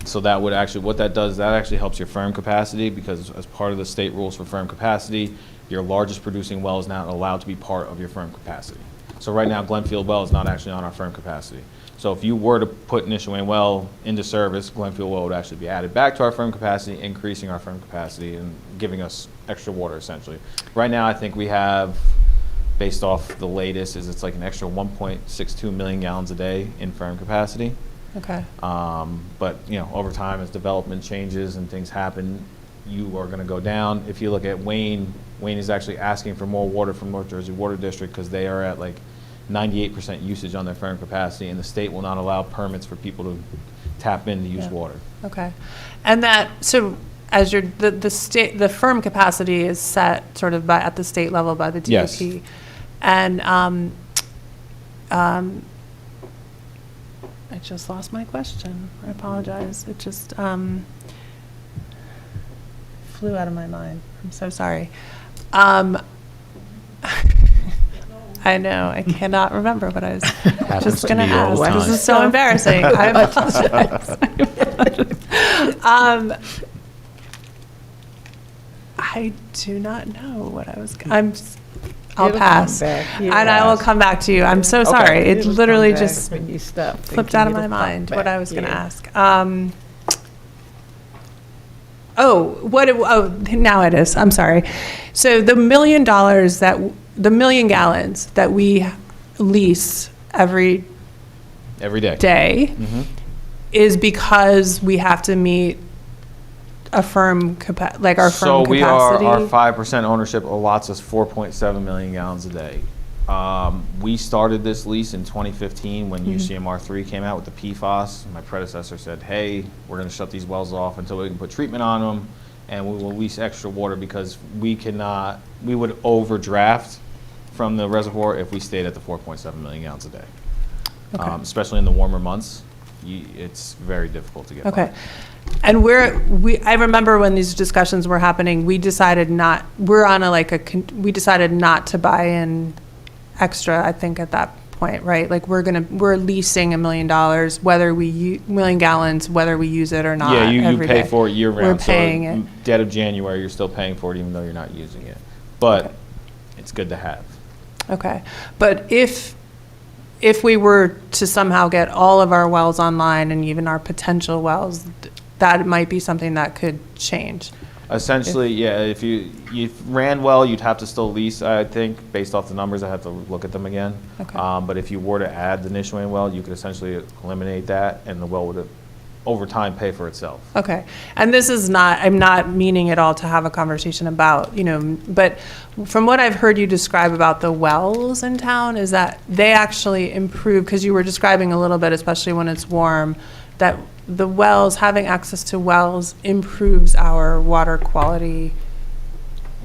Speaker 9: So that would actually, what that does, that actually helps your firm capacity, because as part of the state rules for firm capacity, your largest producing well is not allowed to be part of your firm capacity. So right now, Glenfield well is not actually on our firm capacity. So if you were to put Nishawayne well into service, Glenfield well would actually be added back to our firm capacity, increasing our firm capacity and giving us extra water essentially. Right now, I think we have, based off the latest, it's like an extra 1.62 million gallons a day in firm capacity.
Speaker 1: Okay.
Speaker 9: But over time, as development changes and things happen, you are going to go down. If you look at Wayne is actually asking for more water from North Jersey Water District because they are at like 98% usage on their firm capacity, and the state will not allow permits for people to tap in to use water.
Speaker 1: Okay. And so as the firm capacity is set sort of at the state level by the DOT.
Speaker 9: Yes.
Speaker 1: And I just lost my question. I apologize. It just flew out of my mind. I'm so sorry. I know. I cannot remember what I was just going to ask. This is so embarrassing. I apologize. I do not know what I was. I'll
Speaker 2: It'll
Speaker 1: pass.
Speaker 2: come back. You'll
Speaker 1: And I will
Speaker 2: pass.
Speaker 1: come back to you. I'm so
Speaker 2: Okay.
Speaker 1: sorry. It
Speaker 2: It'll
Speaker 1: literally
Speaker 2: come back
Speaker 1: just
Speaker 2: when you stop
Speaker 1: flipped
Speaker 2: thinking,
Speaker 1: out of my
Speaker 2: it'll pop
Speaker 1: mind what
Speaker 2: back.
Speaker 1: I was going to
Speaker 2: Yeah.
Speaker 1: ask. Now it is. I'm sorry. So the $1 million the million gallons that we lease every
Speaker 9: Every day.
Speaker 1: day
Speaker 9: Mhm.
Speaker 1: is because we have to meet a firm our firm
Speaker 9: So
Speaker 1: capacity.
Speaker 9: we are, our 5% ownership allots us 4.7 million gallons a day. We started this lease in 2015 when UCMR3 came out with the PFAS. My predecessor said, hey, we're going to shut these wells off until we can put treatment on them, and we will lease extra water because we would overdraft from the reservoir if we stayed at the 4.7 million gallons a day.
Speaker 1: Okay.
Speaker 9: Especially in the warmer months, it's very difficult to get by.
Speaker 1: Okay. And I remember when these discussions were happening, we decided not to buy in extra, I think at that point, right? Like we're leasing $1 million, million gallons, whether we use it or not.
Speaker 9: Yeah, you
Speaker 1: every
Speaker 9: pay
Speaker 1: day.
Speaker 9: for it year round.
Speaker 1: We're paying it.
Speaker 9: Dead of January, you're still paying for it even though you're not using it. But
Speaker 1: Okay.
Speaker 9: it's good to have.
Speaker 1: Okay. But if we were to somehow get all of our wells online and even our potential wells, that might be something that could change.
Speaker 9: Essentially, yeah, if you ran well, you'd have to still lease, I think, based off the numbers. I have to look at them again.
Speaker 1: Okay.
Speaker 9: But if you were to add the Nishawayne well, you could essentially eliminate that, and the well would over time pay for itself.
Speaker 1: Okay. And this is not, I'm not meaning at all to have a conversation about, but from what I've heard you describe about the wells in town is that they actually improve, because you were describing a little bit, especially when it's warm, that the wells, having access to wells improves our water quality.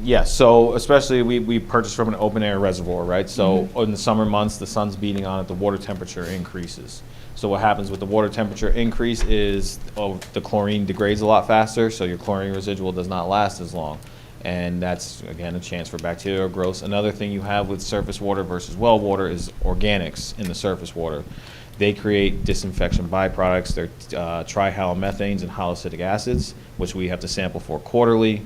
Speaker 9: Yes, so especially we purchase from an open air reservoir, right? So in the summer months, the sun's beating on it, the water temperature increases. So what happens with the water temperature increase is the chlorine degrades a lot faster, so your chlorine residual does not last as long. And that's, again, a chance for bacterial growth. Another thing you have with surface water versus well water is organics in the surface water. They create disinfection byproducts. They're trihalomethanes and haloacidic acids, which we have to sample for quarterly.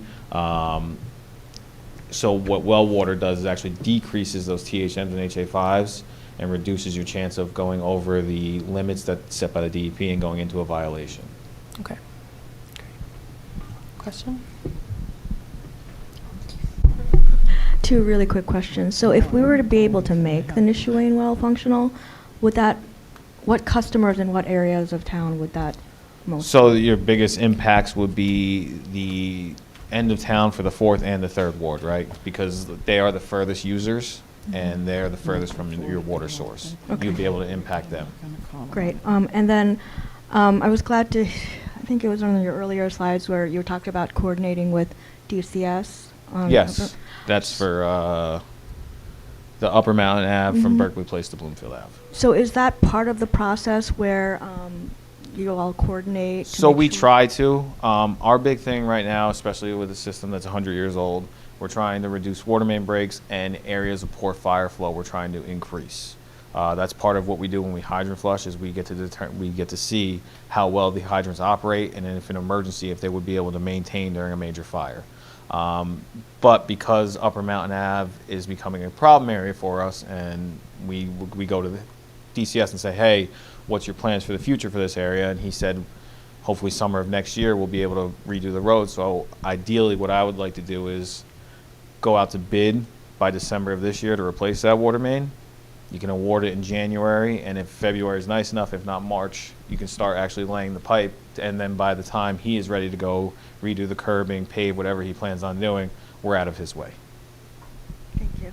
Speaker 9: So what well water does is actually decreases those THMs and HA5s and reduces your chance of going over the limits that's set by the DEP and going into a violation.
Speaker 1: Okay. Question?
Speaker 12: Two really quick questions. So if we were to be able to make the Nishuane well functional, what customers in what areas of town would that most?
Speaker 9: So your biggest impacts would be the end of town for the 4th and the 3rd ward, right? Because they are the furthest users and they're the furthest from your water source.
Speaker 12: Okay.
Speaker 9: You'd be able to impact them.
Speaker 12: Great. And then I was glad to, I think it was on your earlier slides where you talked about coordinating with DCS.
Speaker 9: Yes, that's for the Upper Mountain Ave from Berkeley Place to Bloomfield Ave.
Speaker 12: So is that part of the process where you all coordinate? to
Speaker 9: So
Speaker 12: make
Speaker 9: we
Speaker 12: sure-
Speaker 9: try to. Our big thing right now, especially with a system that's 100 years old, we're trying to reduce water main breaks and areas of poor fire flow we're trying to increase. That's part of what we do when we hydrant flush is we get to see how well the hydrants operate and if an emergency, if they would be able to maintain during a major fire. But because Upper Mountain Ave is becoming a problem area for us and we go to the DCS and say, hey, what's your plans for the future for this area? And he said, hopefully summer of next year we'll be able to redo the road. So ideally what I would like to do is go out to bid by December of this year to replace that water main. You can award it in January, and if February is nice enough, if not March, you can start actually laying the pipe, and then by the time he is ready to go redo the curbing, pave, whatever he plans on doing, we're out of his way.
Speaker 12: Thank you.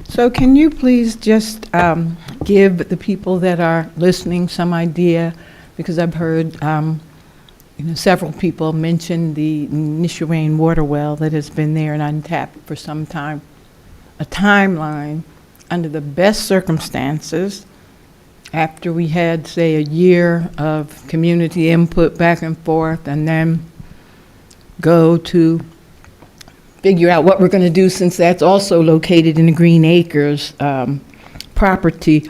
Speaker 2: So can you please just give the people that are listening some idea, because I've heard several people mention the Nishuane water well that has been there and untapped for some time, a timeline under the best circumstances after we had, say, a year of community input back and forth, and then go to figure out what we're going to do, since that's also located in the Green Acres property,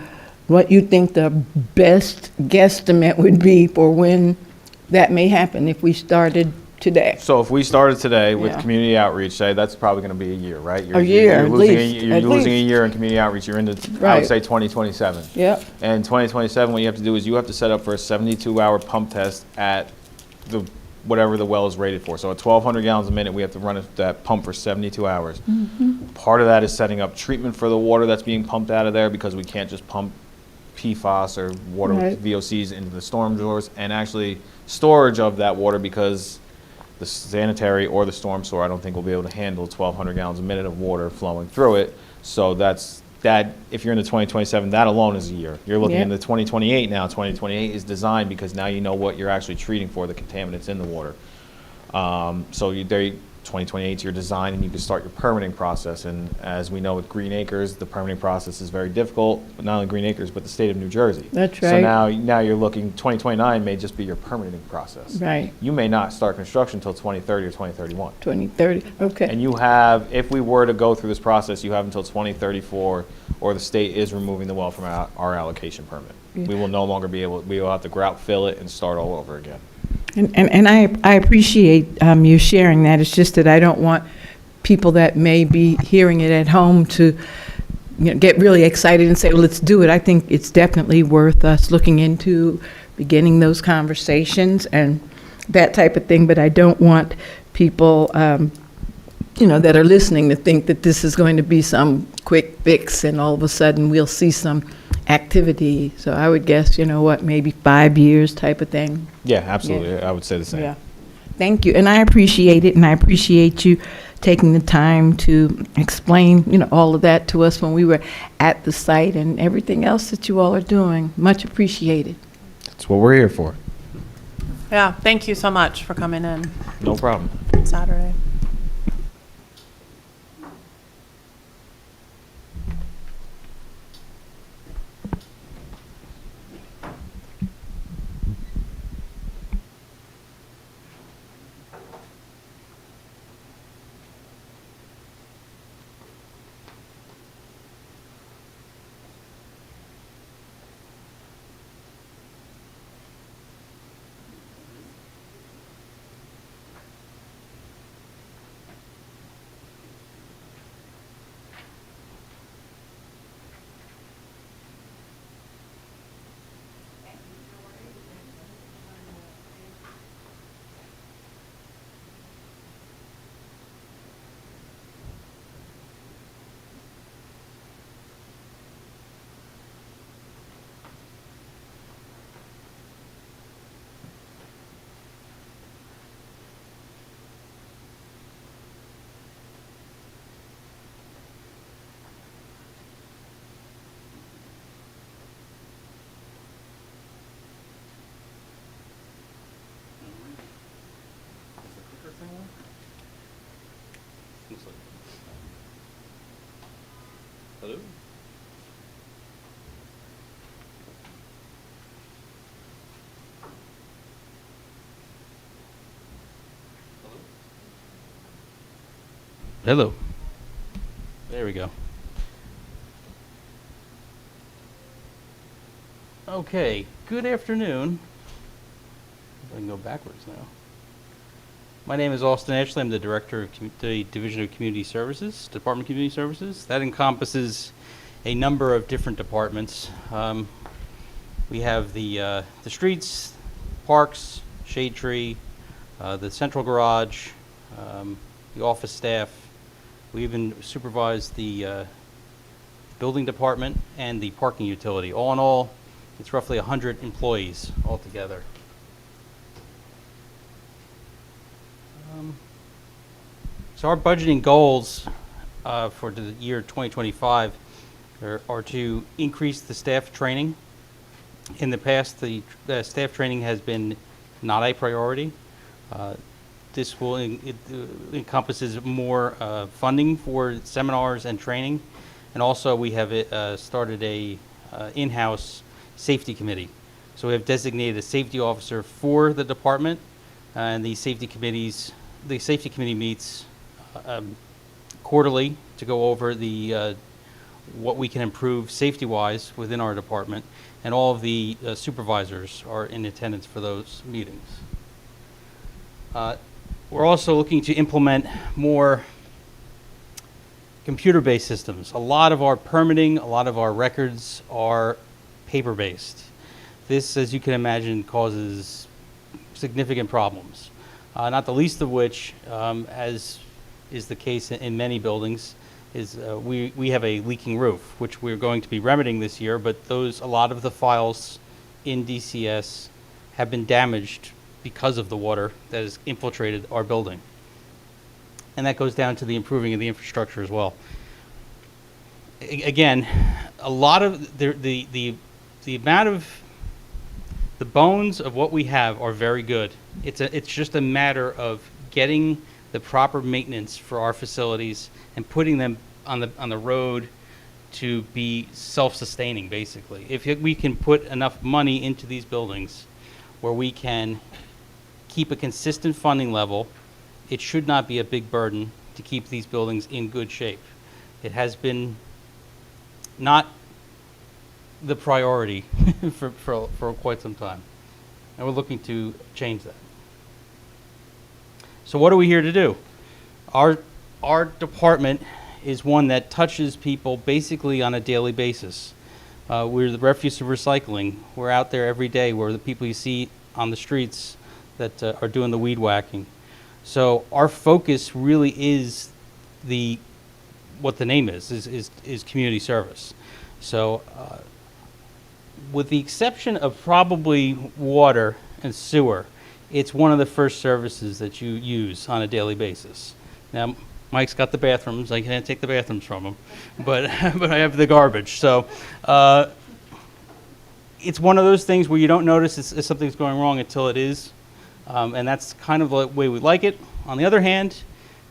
Speaker 2: what you think the best guesstimate would be for when that may happen if we started today.
Speaker 9: So if we started today with
Speaker 2: Yeah.
Speaker 9: community outreach, say that's probably going to be a year, right?
Speaker 2: A year, at least,
Speaker 9: You're
Speaker 2: at
Speaker 9: losing a
Speaker 2: least.
Speaker 9: year in community outreach. You're into, I
Speaker 2: Right.
Speaker 9: would say, 2027.
Speaker 2: Yep.
Speaker 9: And 2027, what you have to do is you have to set up for a 72-hour pump test at the whatever the well is rated for. So at 1,200 gallons a minute, we have to run that pump for 72 hours. Part of that is setting up treatment for the water that's being pumped out of there, because we can't just pump PFAS or water
Speaker 2: Right.
Speaker 9: VOCs into the storm drawers, and actually storage of that water, because the sanitary or the storm sewer, I don't think will be able to handle 1,200 gallons a minute of water flowing through it. So that, if you're in the 2027, that alone is a year. You're looking
Speaker 2: Yep.
Speaker 9: into 2028 now. 2028 is designed because now you know what you're actually treating for, the contaminants in the water. So 2028 is your design, and you can start your permitting process. And as we know with Green Acres, the permitting process is very difficult, but not only Green Acres, but the state of New Jersey.
Speaker 2: That's
Speaker 9: So
Speaker 2: right.
Speaker 9: now you're looking, 2029 may just be your permitting process.
Speaker 2: Right.
Speaker 9: You may not start construction until 2030 or 2031.
Speaker 2: 2030, okay.
Speaker 9: And you have, if we were to go through this process, you have until 2034, or the state is removing the well from our allocation permit.
Speaker 2: Yeah.
Speaker 9: We will no longer be able, we will have to grout fill it and start all over again.
Speaker 2: And I appreciate you sharing that. It's just that I don't want people that may be hearing it at home to get really excited and say, well, let's do it. I think it's definitely worth us looking into, beginning those conversations and that type of thing, but I don't want people
Speaker 6: that are listening to think that this is going to be some quick fix and all of a sudden we'll see some activity. So I would guess, maybe 5 years type of thing.
Speaker 9: Yeah, absolutely. I would say the same.
Speaker 6: Yeah. Thank you. And I appreciate it, and I appreciate you taking the time to explain, all of that to us when we were at the site and everything else that you all are doing. Much appreciated.
Speaker 9: That's what we're here for.
Speaker 1: Yeah, thank you so much for coming in
Speaker 9: No problem.
Speaker 1: Saturday.
Speaker 11: Hello? Hello. There we go. Okay, good afternoon. I can go backwards now. My name is Austin Ashley. I'm the Director of the Division of Community Services, Department of Community Services. That encompasses a number of different departments. We have the streets, parks, shade tree, the central garage, the office staff. We even supervise the building department and the parking utility. All in all, it's roughly 100 employees altogether. So our budgeting goals for the year 2025 are to increase the staff training. In the past, the staff training has been not a priority. This will encompasses more funding for seminars and training, and also we have started a in-house safety committee. So we have designated a safety officer for the department, and the safety committee meets quarterly to go over the what we can improve safety-wise within our department, and all of the supervisors are in attendance for those meetings. We're also looking to implement more computer-based systems. A lot of our permitting, a lot of our records are paper-based. This, as you can imagine, causes significant problems, not the least of which, as is the case in many buildings, is we have a leaking roof, which we're going to be remedying this year, but a lot of the files in DCS have been damaged because of the water that has infiltrated our building. And that goes down to the improving of the infrastructure as well. Again, a lot of the amount of the bones of what we have are very good. It's just a matter of getting the proper maintenance for our facilities and putting them on the road to be self-sustaining, basically. If we can put enough money into these buildings where we can keep a consistent funding level, it should not be a big burden to keep these buildings in good shape. It has been not the priority for quite some time, and we're looking to change that. So what are we here to do? Our department is one that touches people basically on a daily basis. We're the refuse and recycling. We're out there every day. We're the people you see on the streets that are doing the weed whacking. So our focus really is what the name is community service. So with the exception of probably water and sewer, it's one of the first services that you use on a daily basis. Now, Mike's got the bathrooms. I can't take the bathrooms from him, but but I have the garbage. So it's one of those things where you don't notice if something's going wrong until it is, and that's kind of the way we like it. On the other hand,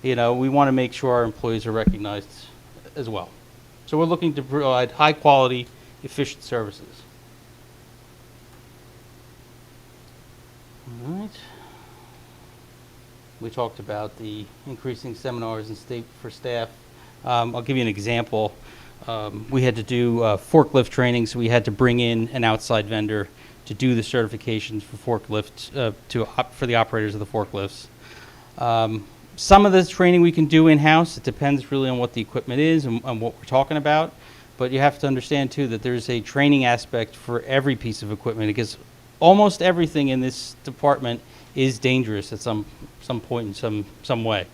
Speaker 11: we want to make sure our employees are recognized as well. So we're looking to provide high quality, efficient services. All right. We talked about the increasing seminars and for staff. I'll give you an example. We had to do forklift training, so we had to bring in an outside vendor to do the certifications for forklifts, for the operators of the forklifts. Some of this training we can do in-house. It depends really on what the equipment is and what we're talking about. But you have to understand, too, that there's a training aspect for every piece of equipment, because almost everything in this department is dangerous at some point in some way.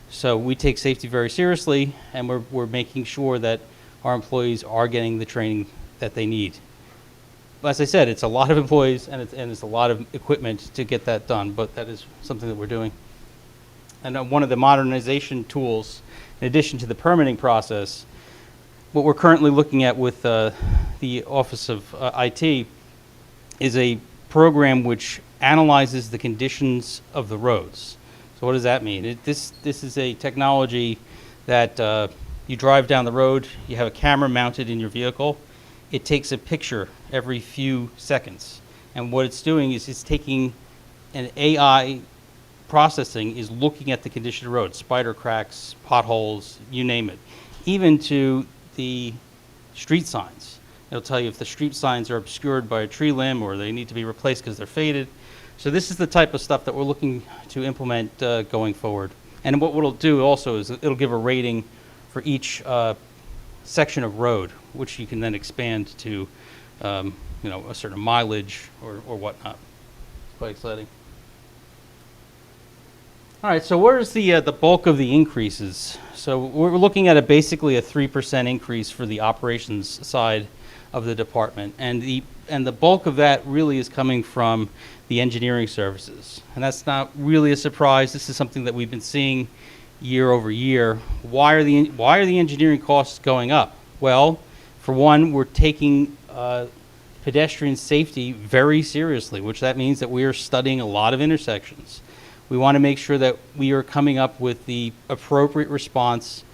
Speaker 11: So we take safety very seriously, and we're making sure that our employees are getting the training that they need. As I said, it's a lot of employees and it's a lot of equipment to get that done, but that is something that we're doing. And one of the modernization tools, in addition to the permitting process, what we're currently looking at with the Office of IT is a program which analyzes the conditions of the roads. So what does that mean? This is a technology that you drive down the road, you have a camera mounted in your vehicle. It takes a picture every few seconds. And what it's doing is it's taking an AI processing, is looking at the condition of the road, spider cracks, potholes, you name it, even to the street signs. It'll tell you if the street signs are obscured by a tree limb or they need to be replaced because they're faded. So this is the type of stuff that we're looking to implement going forward. And what it'll do also is it'll give a rating for each section of road, which you can then expand to a certain mileage or whatnot. It's quite exciting. All right, so where's the bulk of the increases? So we're looking at basically a 3% increase for the operations side of the department, and the bulk of that really is coming from the engineering services, and that's not really a surprise. This is something that we've been seeing year over year. Why are the engineering costs going up? Well, for one, we're taking pedestrian safety very seriously, which that means that we are studying a lot of intersections. We want to make sure that we are coming up with the appropriate response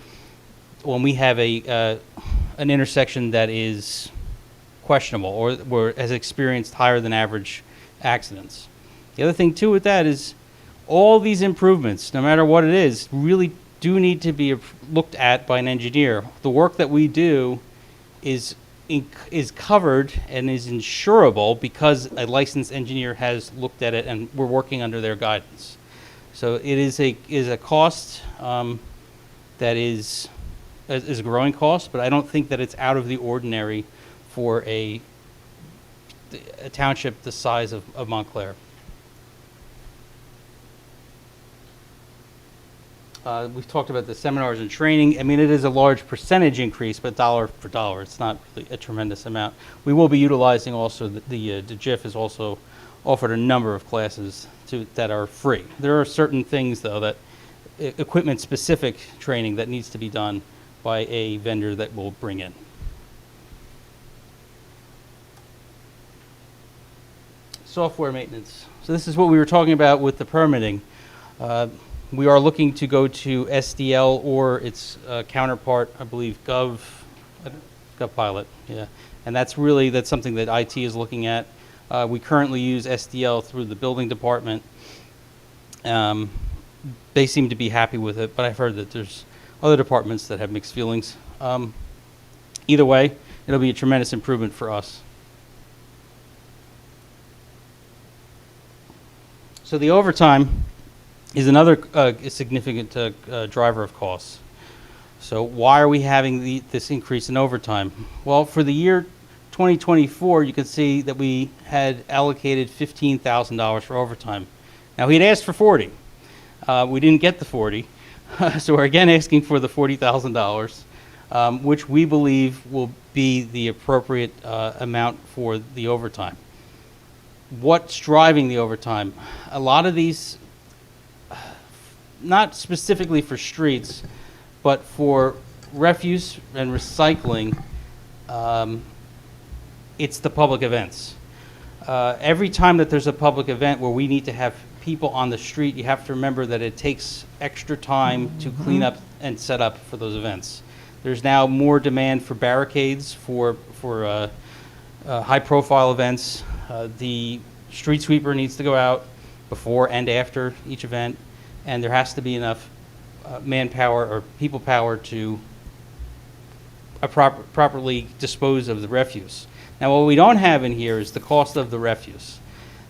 Speaker 11: when we have an intersection that is questionable or has experienced higher than average accidents. The other thing too with that is all these improvements, no matter what it is, really do need to be looked at by an engineer. The work that we do is covered and is insurable because a licensed engineer has looked at it and we're working under their guidance. So it is a cost that is a growing cost, but I don't think that it's out of the ordinary for a township the size of Montclair. We've talked about the seminars and training. I mean, it is a large percentage increase, but dollar for dollar, it's not really a tremendous amount. We will be utilizing also, the JIF has also offered a number of classes that are free. There are certain things, though, that equipment-specific training that needs to be done by a vendor that we'll bring in. Software maintenance. So this is what we were talking about with the permitting. We are looking to go to SDL or its counterpart, I believe, GovPilot. Yeah, and that's something that IT is looking at. We currently use SDL through the building department. They seem to be happy with it, but I've heard that there's other departments that have mixed feelings. Either way, it'll be a tremendous improvement for us. So the overtime is another significant driver of costs. So why are we having this increase in overtime? Well, for the year 2024, you can see that we had allocated $15,000 for overtime. Now, he had asked for 40. We didn't get the 40. So we're again asking for the $40,000, which we believe will be the appropriate amount for the overtime. What's driving the overtime? A lot of these, not specifically for streets, but for refuse and recycling, it's the public events. Every time that there's a public event where we need to have people on the street, you have to remember that it takes extra time to clean up and set up for those events. There's now more demand for barricades for high-profile events. The street sweeper needs to go out before and after each event, and there has to be enough manpower or people power to properly dispose of the refuse. Now, what we don't have in here is the cost of the refuse.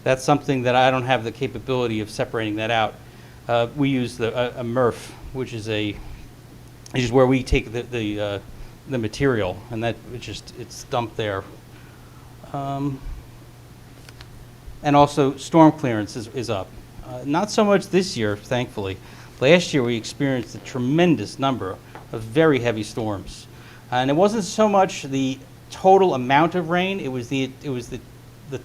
Speaker 11: That's something that I don't have the capability of separating that out. We use a MRF, which is where we take the material, and that it's dumped there. And also, storm clearance is up. Not so much this year, thankfully. Last year, we experienced a tremendous number of very heavy storms, and it wasn't so much the total amount of rain; it was the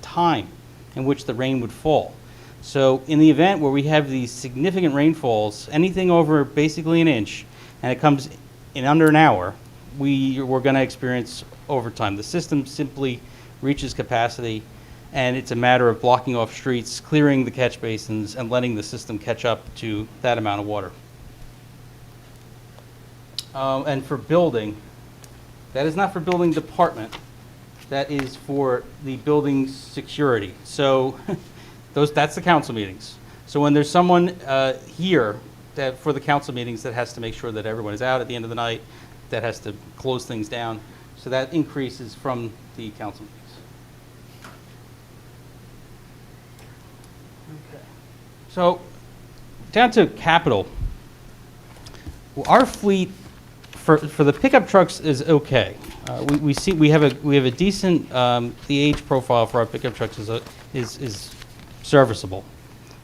Speaker 11: time in which the rain would fall. So, in the event where we have these significant rainfalls, anything over basically an inch, and it comes in under an hour, we're going to experience overtime. The system simply reaches capacity, and it's a matter of blocking off streets, clearing the catch basins, and letting the system catch up to that amount of water. And for building, that is not for building department. That is for the building security. So that's the council meetings. So when there's someone here for the council meetings that has to make sure that everyone is out at the end of the night, that has to close things down. So that increases from the council meetings. Okay. So down to capital. Our fleet for the pickup trucks is okay. We have a decent the age profile for our pickup trucks is serviceable.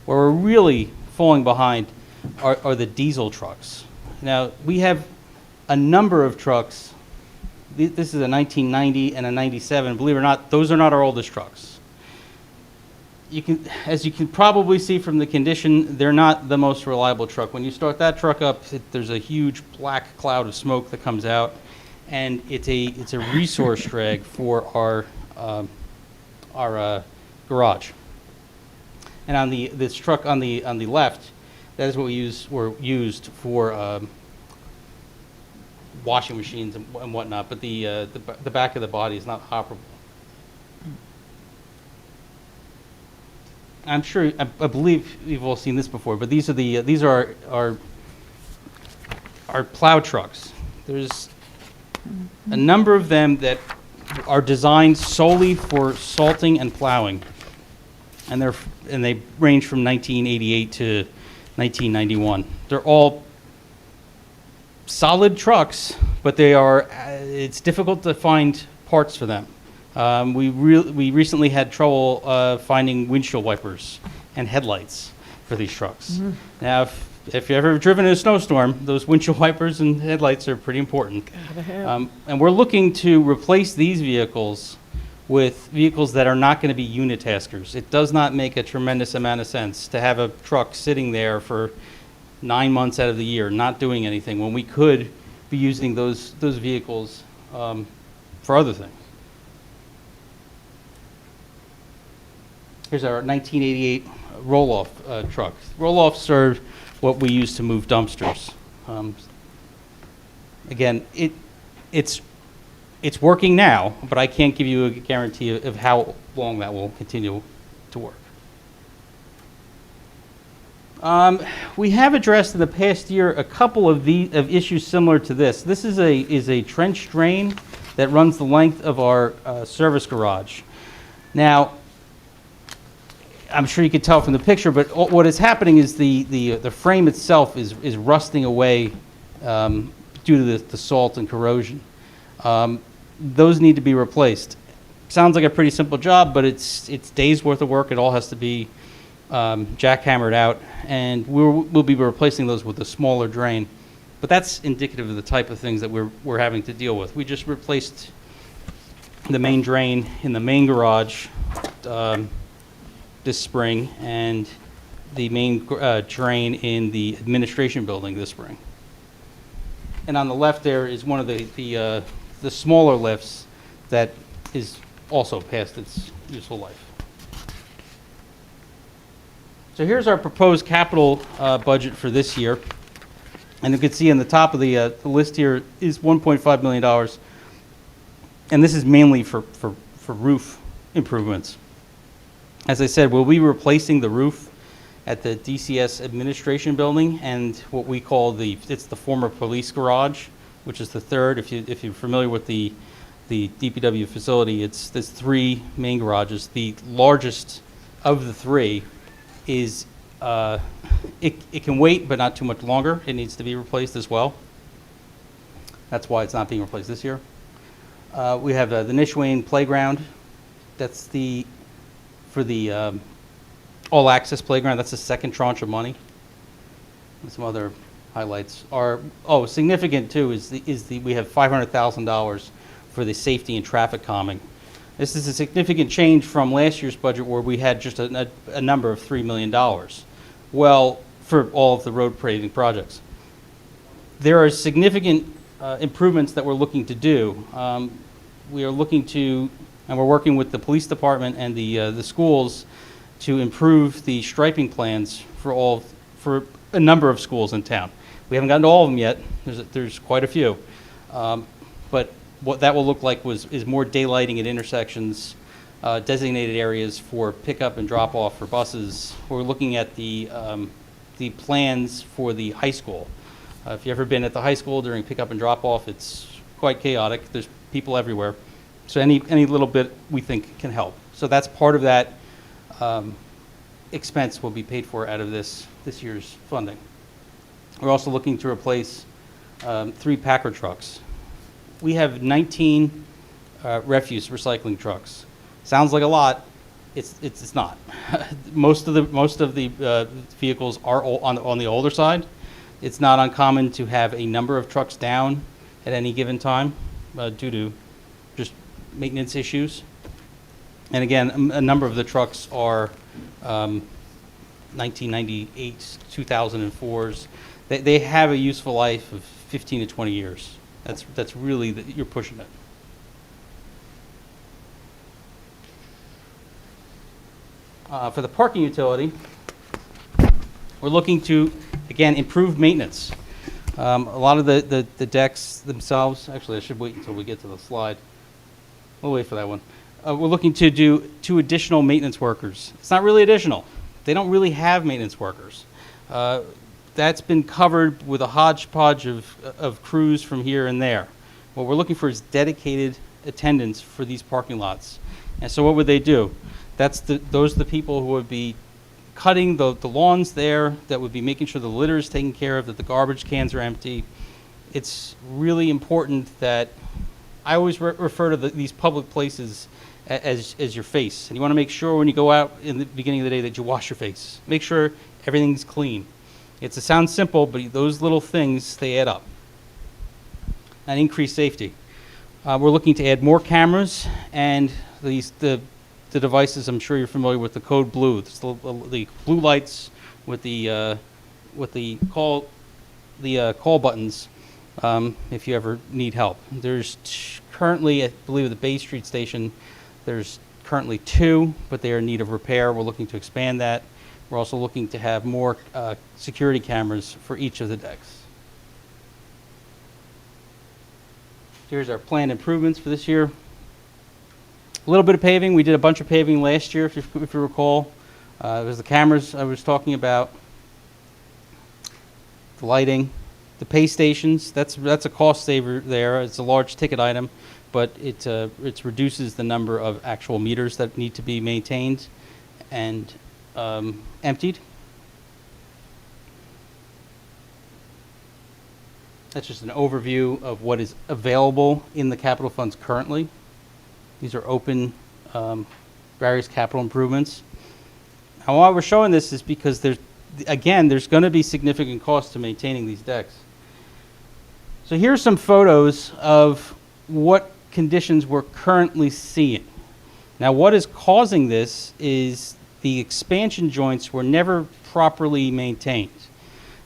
Speaker 11: Where we're really falling behind are the diesel trucks. Now we have a number of trucks. This is a 1990 and a 97. Believe it or not, those are not our oldest trucks. As you can probably see from the condition, they're not the most reliable truck. When you start that truck up, there's a huge black cloud of smoke that comes out, and it's a resource drag for our garage. And on this truck on the left, that is what were used for washing machines and whatnot. But the back of the body is not operable. I'm sure, I believe you've all seen this before, but these are our plow trucks. There's a number of them that are designed solely for salting and plowing, and they range from 1988 to 1991. They're all solid trucks, but it's difficult to find parts for them. We recently had trouble finding windshield wipers and headlights for these trucks. Mm-hmm. Now, if you've ever driven in a snowstorm, those windshield wipers and headlights are pretty important. And we're looking to replace these vehicles with vehicles that are not going to be unitaskers. It does not make a tremendous amount of sense to have a truck sitting there for 9 months out of the year not doing anything when we could be using those vehicles for other things. Here's our 1988 roll-off truck. Roll-offs serve what we use to move dumpsters. Again, it's working now, but I can't give you a guarantee of how long that will continue to work. We have addressed in the past year a couple of issues similar to this. This is a trench drain that runs the length of our service garage. Now, I'm sure you can tell from the picture, but what is happening is the frame itself is rusting away due to the salt and corrosion. Those need to be replaced. Sounds like a pretty simple job, but it's days worth of work. It all has to be jackhammered out, and we'll be replacing those with a smaller drain. But that's indicative of the type of things that we're having to deal with. We just replaced the main drain in the main garage this spring, and the main drain in the administration building this spring. And on the left there is one of the smaller lifts that is also past its useful life. So here's our proposed capital budget for this year. And you can see on the top of the list here is $1.5 million. And this is mainly for roof improvements. As I said, we'll be replacing the roof at the DCS administration building and what we call it's the former police garage, which is the third. If you're familiar with the DPW facility, there's three main garages. The largest of the three is it can wait, but not too much longer. It needs to be replaced as well. That's why it's not being replaced this year. We have the Nishwain Playground. That's for the all-access playground. That's the second tranche of money. And some other highlights are significant too. We have $500,000 for the safety and traffic calming. This is a significant change from last year's budget where we had just a number of $3 million. Well, for all of the road paving projects. There are significant improvements that we're looking to do. We are looking to, and we're working with the police department and the schools to improve the striping plans for a number of schools in town. We haven't gotten to all of them yet. There's quite a few. But what that will look like is more daylighting at intersections, designated areas for pickup and drop off for buses. We're looking at the plans for the high school. If you've ever been at the high school during pickup and drop off, it's quite chaotic. There's people everywhere. So any little bit we think can help. So that's part of that expense will be paid for out of this year's funding. We're also looking to replace 3 Packer trucks. We have 19 refuse recycling trucks. Sounds like a lot. It's not. Most of the vehicles are on the older side. It's not uncommon to have a number of trucks down at any given time due to just maintenance issues. And again, a number of the trucks are 1998, 2004s. They have a useful life of 15 to 20 years. That's really, you're pushing it. For the parking utility, we're looking to, again, improve maintenance. A lot of the decks themselves, actually I should wait until we get to the slide. We'll wait for that one. We're looking to do 2 additional maintenance workers. It's not really additional. They don't really have maintenance workers. That's been covered with a hodgepodge of crews from here and there. What we're looking for is dedicated attendants for these parking lots. And so what would they do? Those are the people who would be cutting the lawns there, that would be making sure the litter is taken care of, that the garbage cans are empty. It's really important that I always refer to these public places as your face. And you want to make sure when you go out in the beginning of the day that you wash your face. Make sure everything's clean. It sounds simple, but those little things, they add up. And increase safety. We're looking to add more cameras and the devices. I'm sure you're familiar with the Code Blue. It's the blue lights with the call buttons if you ever need help. There's currently, I believe, at the Bay Street station, there's currently 2, but they are in need of repair. We're looking to expand that. We're also looking to have more security cameras for each of the decks. Here's our planned improvements for this year. A little bit of paving. We did a bunch of paving last year, if you recall. It was the cameras I was talking about, the lighting, the pay stations. That's a cost saver there. It's a large ticket item, but it reduces the number of actual meters that need to be maintained and emptied. That's just an overview of what is available in the capital funds currently. These are open various capital improvements. And why we're showing this is because there's going to be significant costs to maintaining these decks. So here's some photos of what conditions we're currently seeing. Now, what is causing this is the expansion joints were never properly maintained.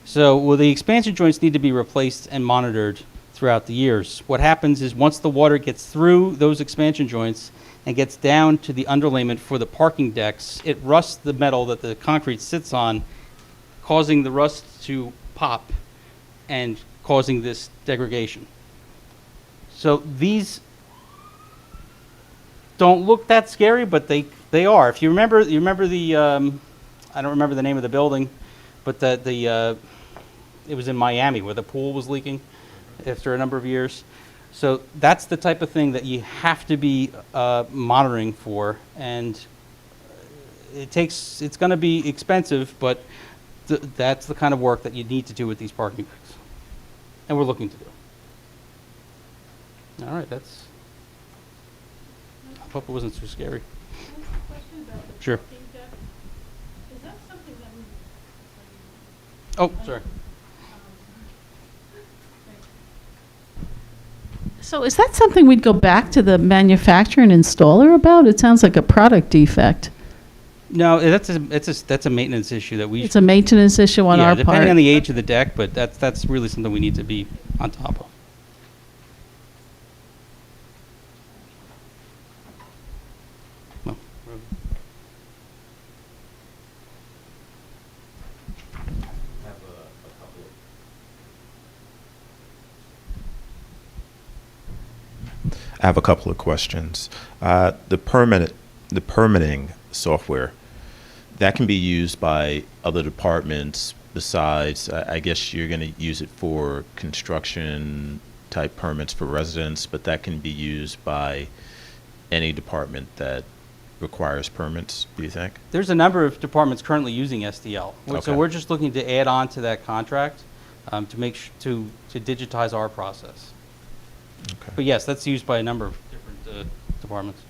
Speaker 11: So, well, the expansion joints need to be replaced and monitored throughout the years. What happens is once the water gets through those expansion joints and gets down to the underlayment for the parking decks, it rusts the metal that the concrete sits on, causing the rust to pop and causing this degradation. So these don't look that scary, but they are. If you remember the I don't remember the name of the building, but it was in Miami where the pool was leaking after a number of years. So that's the type of thing that you have to be monitoring for, and it's going to be expensive, but that's the kind of work that you need to do with these parking decks, and we're looking to do. All right, that's. I hope it wasn't too scary. Sure.
Speaker 4: Is that something that we?
Speaker 11: Oh, sorry.
Speaker 5: So is that something we'd go back to the manufacturer and installer about? It sounds like a product defect.
Speaker 11: No, that's a maintenance issue that we.
Speaker 5: It's a maintenance issue on our part.
Speaker 11: Depending on the age of the deck, but that's really something we need to be on top of. Well,
Speaker 10: I have a couple of questions. The permitting software, that can be used by other departments besides, I guess you're going to use it for construction type permits for residents, but that can be used by any department that requires permits, do you think?
Speaker 11: There's a number of departments currently using SDL.
Speaker 10: Okay.
Speaker 11: So we're just looking to add on to that contract to make to digitize our process.
Speaker 10: Okay.
Speaker 11: But yes, that's used by a number of different departments.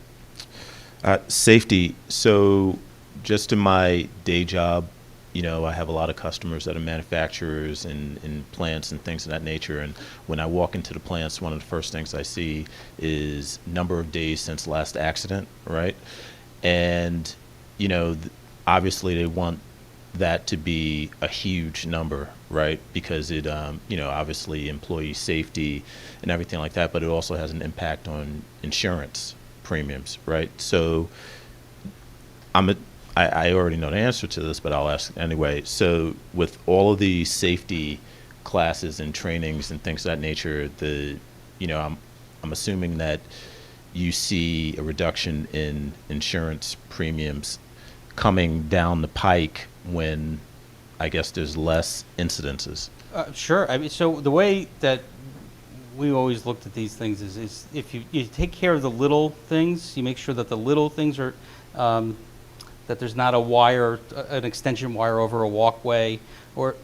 Speaker 10: Safety. So just in my day job, you know, I have a lot of customers that are manufacturers in plants and things of that nature. And when I walk into the plants, one of the first things I see is number of days since last accident, right? And, you know, obviously they want that to be a huge number, right? Because it, you know, obviously employee safety and everything like that, but it also has an impact on insurance premiums, right? So I already know the answer to this, but I'll ask anyway. So with all of the safety classes and trainings and things of that nature, you know, I'm assuming that you see a reduction in insurance premiums coming down the pike when I guess there's less incidences.
Speaker 11: Sure. I mean, so the way that we always looked at these things is if you take care of the little things, you make sure that the little things are, that there's not a wire, an extension wire over a walkway, or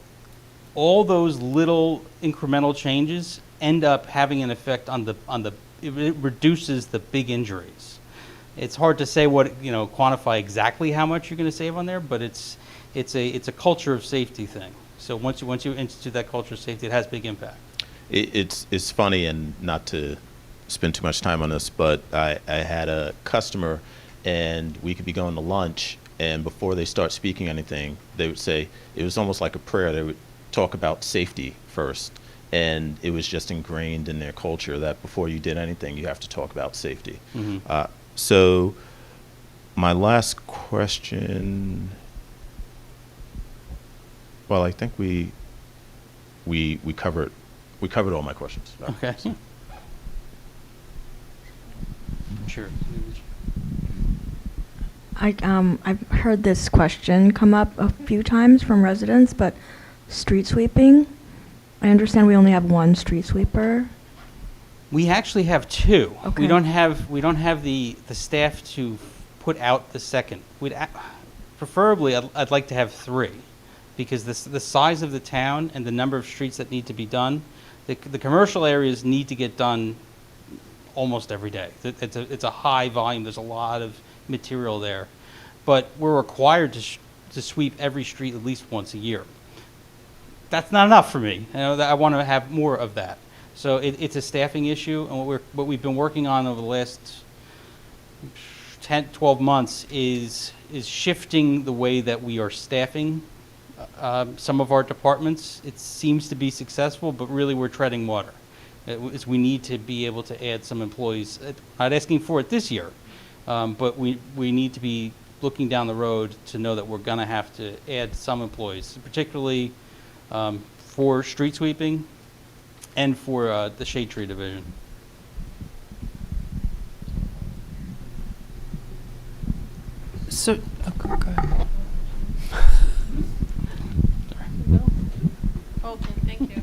Speaker 11: all those little incremental changes end up having an effect on it reduces the big injuries. It's hard to say quantify exactly how much you're going to save on there, but it's a culture of safety thing. So once you institute that culture of safety, it has big impact.
Speaker 10: It's funny, and not to spend too much time on this, but I had a customer, and we could be going to lunch, and before they start speaking anything, they would say, it was almost like a prayer. They would talk about safety first, and it was just ingrained in their culture that before you did anything, you have to talk about safety.
Speaker 11: Mm-hmm.
Speaker 10: So my last question, well, I think we covered all my questions.
Speaker 11: Okay. Sure.
Speaker 12: I've heard this question come up a few times from residents, but street sweeping, I understand we only have one street sweeper.
Speaker 11: We actually have two.
Speaker 12: Okay.
Speaker 11: We don't have the staff to put out the second. Preferably, I'd like to have three, because the size of the town and the number of streets that need to be done, the commercial areas need to get done almost every day. It's a high volume. There's a lot of material there, but we're required to sweep every street at least once a year. That's not enough for me. You know, that I want to have more of that. So it's a staffing issue, and what we've been working on over the last 10, 12 months is shifting the way that we are staffing some of our departments. It seems to be successful, but really we're treading water. We need to be able to add some employees. Not asking for it this year, but we need to be looking down the road to know that we're going to have to add some employees, particularly for street sweeping and for the shade tree division.
Speaker 1: So, go ahead. Okay, thank you.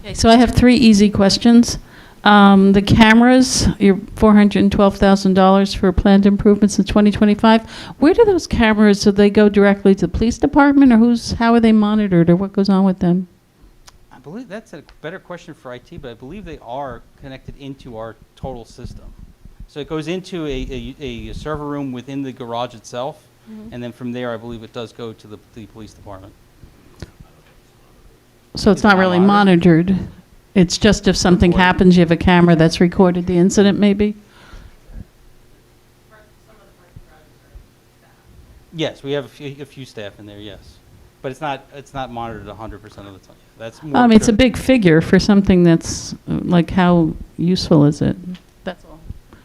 Speaker 5: Okay, so I have 3 easy questions. The cameras, your $412,000 for planned improvements in 2025. Where do those cameras, do they go directly to the police department, or how are they monitored, or what goes on with them?
Speaker 11: I believe that's a better question for IT, but I believe they are connected into our total system. So it goes into a server room within the garage itself, and then from there, I believe it does go to the police department.
Speaker 5: So it's not really monitored. It's just if something happens, you have a camera that's recorded the incident, maybe?
Speaker 11: Yes, we have a few staff in there, yes. But it's not monitored 100% of the time. That's more.
Speaker 5: It's a big figure for something that's, like, how useful is it? That's all.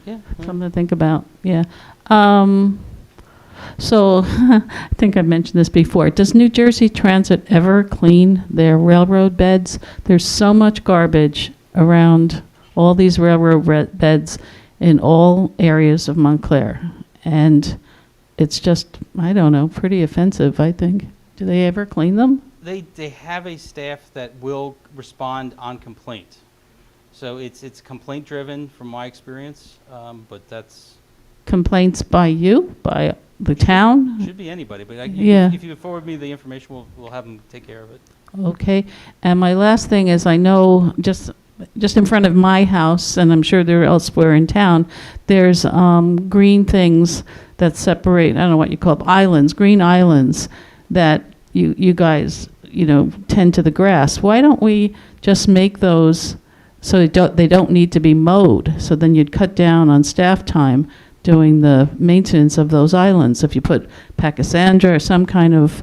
Speaker 11: Yeah.
Speaker 5: Something to think about, yeah. So, I think I've mentioned this before. Does New Jersey Transit ever clean their railroad beds? There's so much garbage around all these railroad beds in all areas of Montclair. And it's just, I don't know, pretty offensive, I think. Do they ever clean them?
Speaker 11: They have a staff that will respond on complaint. So it's complaint driven from my experience, but that's.
Speaker 5: Complaints by you, by the town?
Speaker 11: Should be anybody, but
Speaker 5: Yeah.
Speaker 11: if you forward me the information, we'll have them take care of it.
Speaker 5: Okay. And my last thing is, I know just in front of my house, and I'm sure they're elsewhere in town, there's green things that separate, I don't know what you call them, islands, green islands that you guys, tend to the grass. Why don't we just make those so they don't need to be mowed? So then you'd cut down on staff time doing the maintenance of those islands. If you put pachysandra or some kind of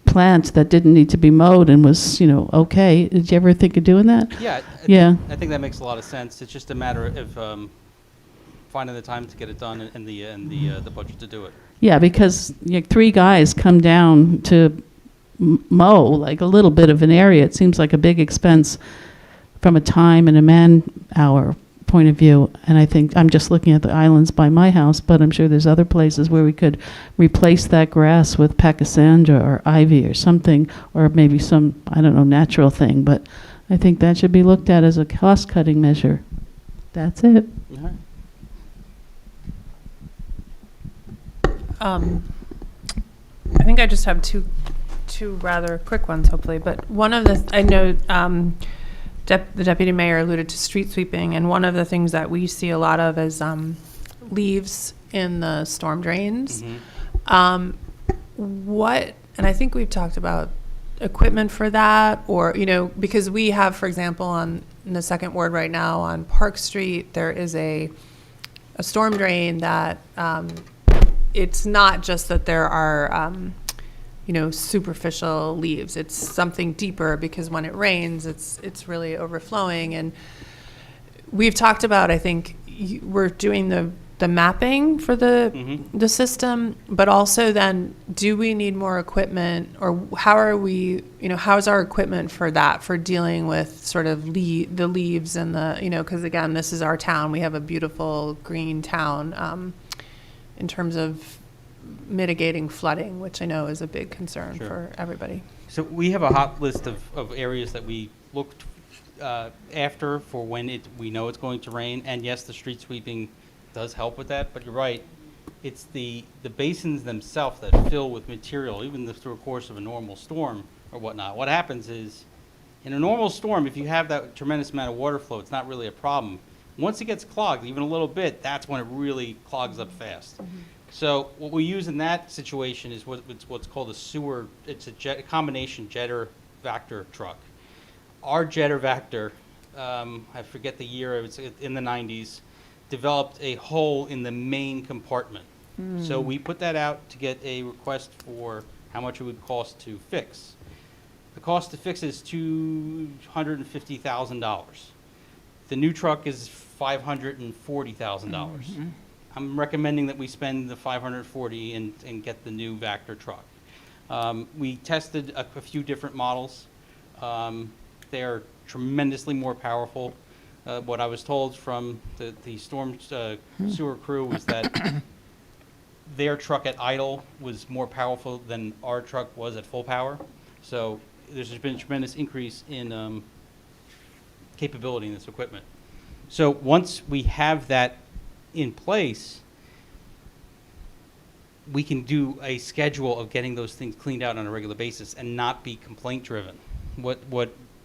Speaker 5: plant that didn't need to be mowed and was, okay. Did you ever think of doing that?
Speaker 11: Yeah. I think that makes a lot of sense. It's just a matter of finding the time to get it done and the budget to do it.
Speaker 5: Yeah, because 3 guys come down to mow like a little bit of an area. It seems like a big expense from a time and a man-hour point of view. And I think I'm just looking at the islands by my house, but I'm sure there's other places where we could replace that grass with pachysandra or ivy or something, or maybe some, I don't know, natural thing. But I think that should be looked at as a cost-cutting measure. That's it.
Speaker 11: All right.
Speaker 1: I think I just have two rather quick ones, hopefully. But one of I know the deputy mayor alluded to street sweeping, and one of the things that we see a lot of is leaves in the storm drains. And I think we've talked about equipment for that, or because we have, for example, in the second ward right now on Park Street, there is a storm drain that it's not just that there are superficial leaves. It's something deeper, because when it rains, it's really overflowing. And we've talked about, I think we're doing the mapping for the system, but also then, do we need more equipment, or how are we, how's our equipment for that, for dealing with sort of the leaves and the, because again, this is our town. We have a beautiful green town in terms of mitigating flooding, which I know is a big concern for everybody.
Speaker 11: So we have a hot list of areas that we looked after for when we know it's going to rain. And yes, the street sweeping does help with that, but you're right. It's the basins themselves that fill with material, even through the course of a normal storm or whatnot. What happens is, in a normal storm, if you have that tremendous amount of water flow, it's not really a problem. Once it gets clogged, even a little bit, that's when it really clogs up fast. So what we use in that situation is what's called a sewer, it's a combination jetter Vector truck. Our jetter Vector, I forget the year, it was in the 90s, developed a hole in the main compartment. So we put that out to get a request for how much it would cost to fix. The cost to fix is $250,000. The new truck is $540,000. I'm recommending that we spend the $540 and get the new Vector truck. We tested a few different models. They are tremendously more powerful. What I was told from the storm sewer crew was that their truck at idle was more powerful than our truck was at full power. So there's been a tremendous increase in capability in this equipment. So once we have that in place, we can do a schedule of getting those things cleaned out on a regular basis and not be complaint driven. What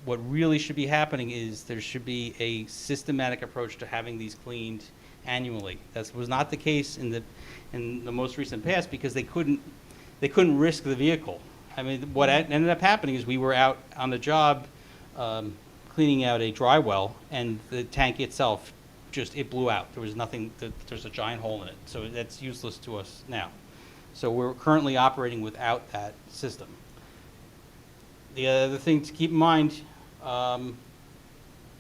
Speaker 11: really should be happening is there should be a systematic approach to having these cleaned annually. That was not the case in the most recent past because they couldn't risk the vehicle. I mean, what ended up happening is we were out on the job cleaning out a dry well, and the tank itself it blew out. There was nothing. There's a giant hole in it, so that's useless to us now. So we're currently operating without that system. The other thing to keep in mind,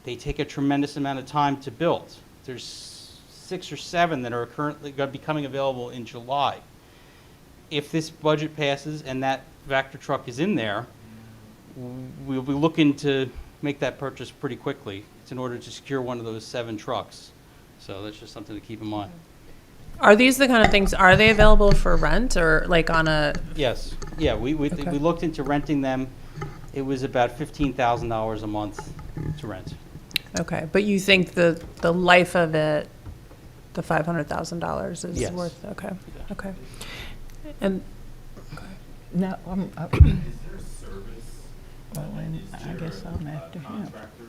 Speaker 11: they take a tremendous amount of time to build. There's 6 or 7 that are currently going to be coming available in July. If this budget passes and that Vector truck is in there, we'll be looking to make that purchase pretty quickly. It's in order to secure one of those 7 trucks. So that's just something to keep in mind.
Speaker 1: Are these the kind of things, are they available for rent or like on a?
Speaker 11: Yes. Yeah, we looked into renting them. It was about $15,000 a month to rent.
Speaker 1: Okay, but you think the life of it, the $500,000 is
Speaker 11: Yes.
Speaker 1: worth, okay, okay. And
Speaker 2: No,
Speaker 10: Is there a service?
Speaker 2: I guess I'm after him.
Speaker 10: Contractor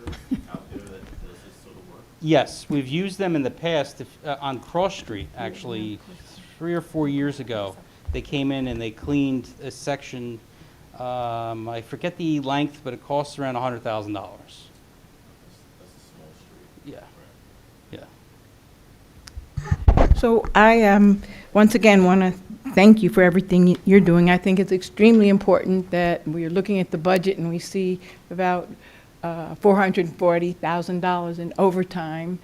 Speaker 10: out there that does this sort of work?
Speaker 11: Yes, we've used them in the past on Cross Street, actually, 3 or 4 years ago. They came in and they cleaned a section, I forget the length, but it costs around $100,000.
Speaker 10: That's a small street.
Speaker 11: Yeah, yeah.
Speaker 2: So I once again want to thank you for everything you're doing. I think it's extremely important that we're looking at the budget and we see about $440,000 in overtime.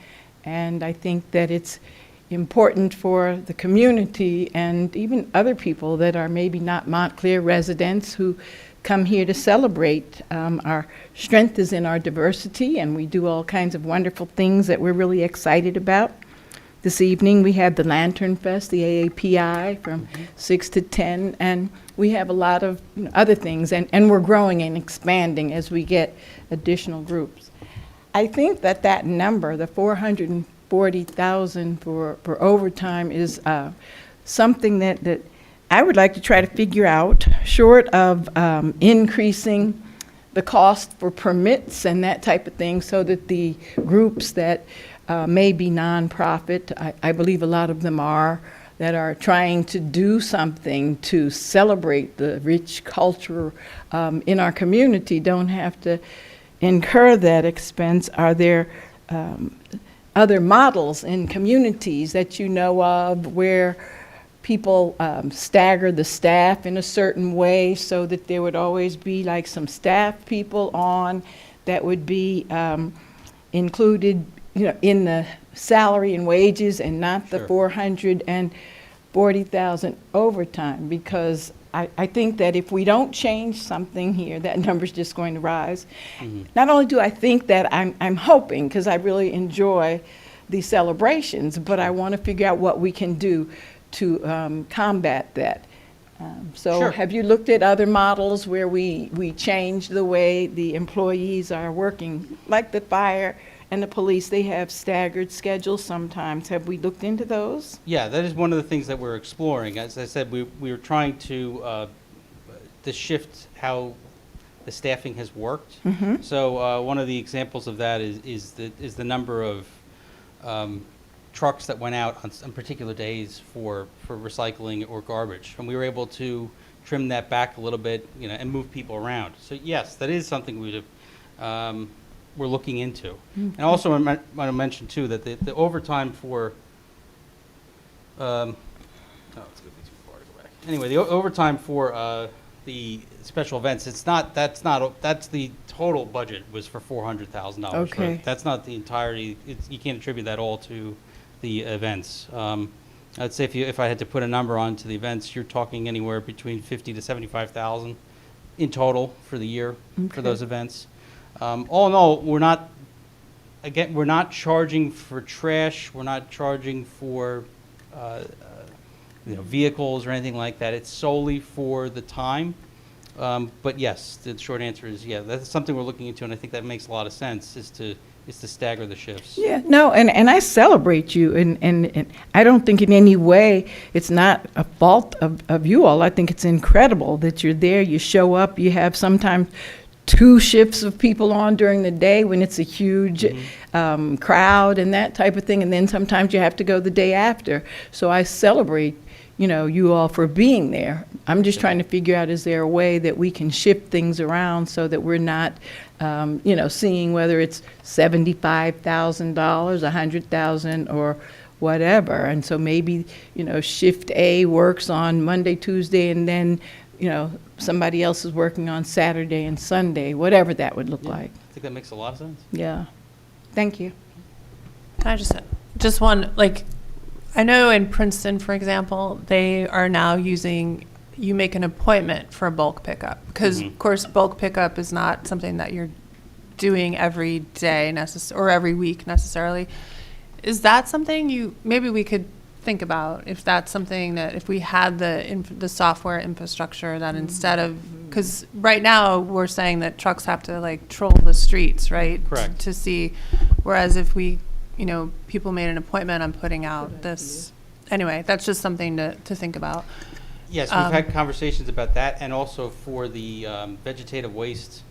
Speaker 2: And I think that it's important for the community and even other people that are maybe not Montclair residents who come here to celebrate. Our strength is in our diversity, and we do all kinds of wonderful things that we're really excited about. This evening, we had the Lantern Fest, the AAPI, from 6 to 10, and we have a lot of other things, and we're growing and expanding as we get additional groups. I think that number, the 440,000 for overtime, is something that I would like to try to figure out, short of increasing the cost for permits and that type of thing, so that the groups that may be nonprofit, I believe a lot of them are, that are trying to do something to celebrate the rich culture in our community, don't have to incur that expense. Are there other models in communities that you know of where people stagger the staff in a certain way so that there would always be like some staff people on that would be included, in the salary and wages and not the
Speaker 11: Sure.
Speaker 2: 440,000 overtime? Because I think that if we don't change something here, that number's just going to rise.
Speaker 11: Mm-hmm.
Speaker 2: Not only do I think that, I'm hoping, because I really enjoy these celebrations, but I want to figure out what we can do to combat that. So
Speaker 11: Sure.
Speaker 2: have you looked at other models where we change the way the employees are working? Like the fire and the police, they have staggered schedules sometimes. Have we looked into those?
Speaker 11: Yeah, that is one of the things that we're exploring. As I said, we were trying to shift how the staffing has worked. So one of the examples of that is the number of trucks that went out on particular days for recycling or garbage. And we were able to trim that back a little bit, and move people around. So yes, that is something we're looking into. And also, I want to mention too that the overtime for, it's going to be too far away. Anyway, the overtime for the special events, that's the total budget was for $400,000.
Speaker 2: Okay.
Speaker 11: Right? That's not the entirety. You can't attribute that all to the events. I'd say if I had to put a number onto the events, you're talking anywhere between 50 to 75,000 in total for the year for those events. All in all, we're not charging for trash. We're not charging for vehicles or anything like that. It's solely for the time. But yes, the short answer is that's something we're looking into, and I think that makes a lot of sense. Is to stagger the shifts.
Speaker 2: Yeah, no, and I celebrate you, and I don't think in any way it's not a fault of you all. I think it's incredible that you're there, you show up, you have sometimes 2 shifts of people on during the day when it's a huge crowd and that type of thing, and then sometimes you have to go the day after. So I celebrate you all for being there. I'm just trying to figure out, is there a way that we can shift things around so that we're not, seeing whether it's $75,000, $100,000, or whatever. And so maybe, shift A works on Monday, Tuesday, and then, somebody else is working on Saturday and Sunday, whatever that would look like.
Speaker 11: I think that makes a lot of sense.
Speaker 2: Yeah. Thank you.
Speaker 1: Can I just one, I know in Princeton, for example, they are now you make an appointment for bulk pickup, because of course bulk pickup is not something that you're doing every day or every week necessarily. Is that something maybe we could think about, if that's something that if we had the software infrastructure that instead of, because right now we're saying that trucks have to troll the streets, right?
Speaker 11: Correct.
Speaker 1: To see, whereas if we, people made an appointment on putting out this. Anyway, that's just something to think about.
Speaker 11: Yes, we've had conversations about that, and also for the vegetative waste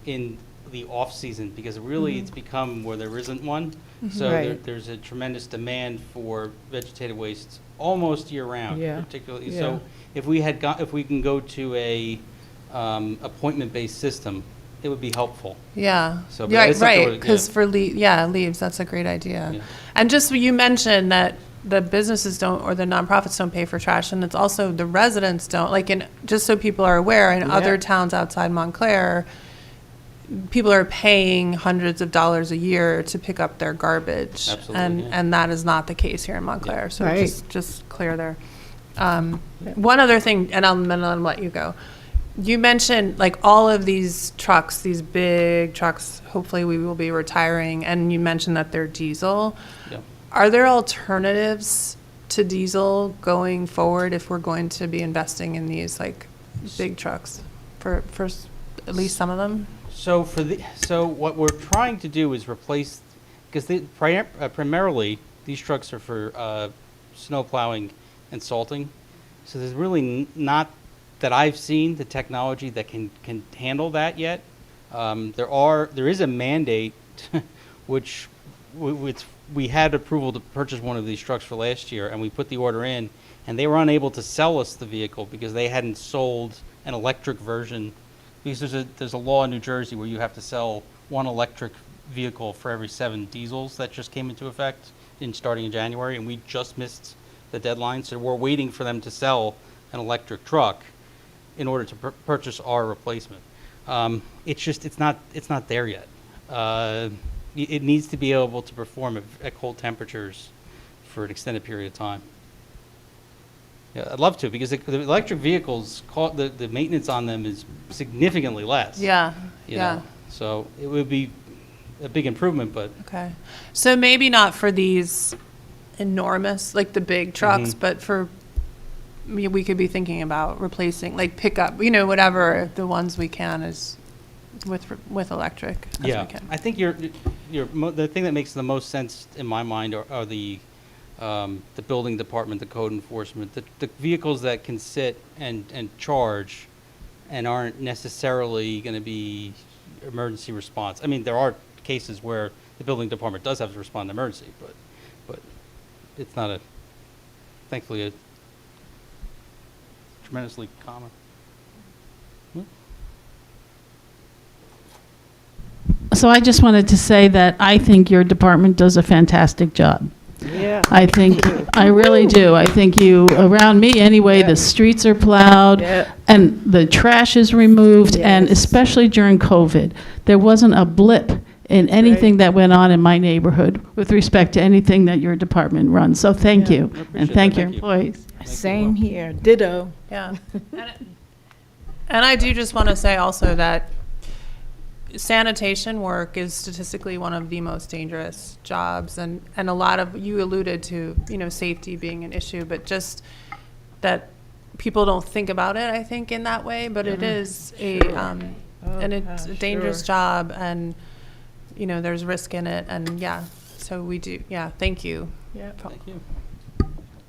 Speaker 11: in the off-season, because really it's become where there isn't one. So
Speaker 2: Right.
Speaker 11: there's a tremendous demand for vegetative waste almost year-round,
Speaker 2: Yeah.
Speaker 11: particularly.
Speaker 2: Yeah.
Speaker 11: So if we can go to a appointment-based system, it would be helpful.
Speaker 1: Yeah.
Speaker 11: So, but
Speaker 1: Yeah,
Speaker 11: it's something
Speaker 1: right.
Speaker 11: we're-
Speaker 1: Because for leaves, that's a great idea.
Speaker 11: Yeah.
Speaker 1: And just you mentioned that the businesses don't, or the nonprofits don't pay for trash, and it's also the residents don't. Just so people are aware, in other towns outside Montclair, people are paying hundreds of dollars a year to pick up their garbage.
Speaker 11: Absolutely,
Speaker 1: And that is not the case here in Montclair. So
Speaker 2: Right.
Speaker 1: just clear there. One other thing, and I'm gonna let you go. You mentioned all of these trucks, these big trucks, hopefully we will be retiring, and you mentioned that they're diesel.
Speaker 11: Yeah.
Speaker 1: Are there alternatives to diesel going forward if we're going to be investing in these big trucks for at least some of them?
Speaker 11: So what we're trying to do is replace, because primarily these trucks are for snow plowing and salting. So there's really not, that I've seen, the technology that can handle that yet. There is a mandate, which we had approval to purchase one of these trucks for last year, and we put the order in, and they were unable to sell us the vehicle because they hadn't sold an electric version. Because there's a law in New Jersey where you have to sell 1 electric vehicle for every 7 diesels. That just came into effect starting in January, and we just missed the deadline. So we're waiting for them to sell an electric truck in order to purchase our replacement. It's not there yet. It needs to be able to perform at cold temperatures for an extended period of time. Yeah, I'd love to, because the electric vehicles, the maintenance on them is significantly less.
Speaker 1: Yeah,
Speaker 11: you know. So it would be a big improvement, but
Speaker 1: Okay. So maybe not for these enormous, the big trucks, but for, we could be thinking about replacing, pickup, whatever, the ones we can is with electric as we can.
Speaker 11: I think the thing that makes the most sense in my mind are the building department, the code enforcement, the vehicles that can sit and charge and aren't necessarily going to be emergency response. I mean, there are cases where the building department does have to respond to emergency, but it's not thankfully a tremendously common.
Speaker 5: So I just wanted to say that I think your department does a fantastic job.
Speaker 2: Yeah.
Speaker 5: I think, I really do. I think you, around me anyway, the streets are plowed
Speaker 2: Yeah.
Speaker 5: and the trash is removed, and
Speaker 2: Yes.
Speaker 5: especially during COVID, there wasn't a blip in anything that went on in my neighborhood with respect to anything that your department runs. So thank
Speaker 2: Yeah.
Speaker 5: you,
Speaker 11: I appreciate
Speaker 5: and
Speaker 11: that.
Speaker 5: thank your
Speaker 11: Thank you.
Speaker 5: employees.
Speaker 2: Same here. Ditto.
Speaker 1: Yeah. And I do just want to say also that sanitation work is statistically one of the most dangerous jobs, and a lot of, you alluded to, safety being an issue, but just that people don't think about it, I think, in that way, but it is and it's a dangerous
Speaker 2: sure.
Speaker 1: job, and, there's risk in it, and so we do, thank you.
Speaker 2: Yeah.
Speaker 11: Thank you.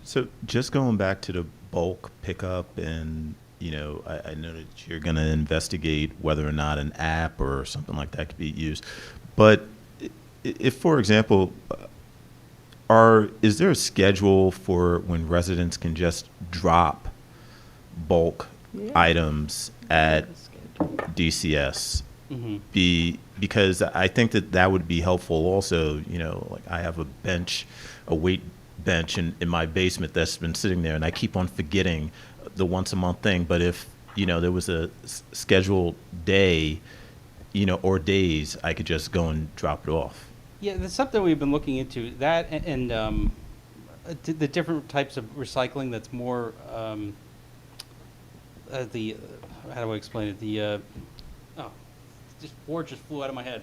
Speaker 10: So just going back to the bulk pickup, and I know that you're going to investigate whether or not an app or something like that could be used. But if, for example, is there a schedule for when residents can just drop bulk items at DCS? Because I think that would be helpful also. Like I have a weight bench in my basement that's been sitting there, and I keep on forgetting the once a month thing. But if there was a scheduled day, or days, I could just go and drop it off.
Speaker 11: Yeah, that's something we've been looking into, that and the different types of recycling that's more, how do I explain it? Just word just flew out of my head.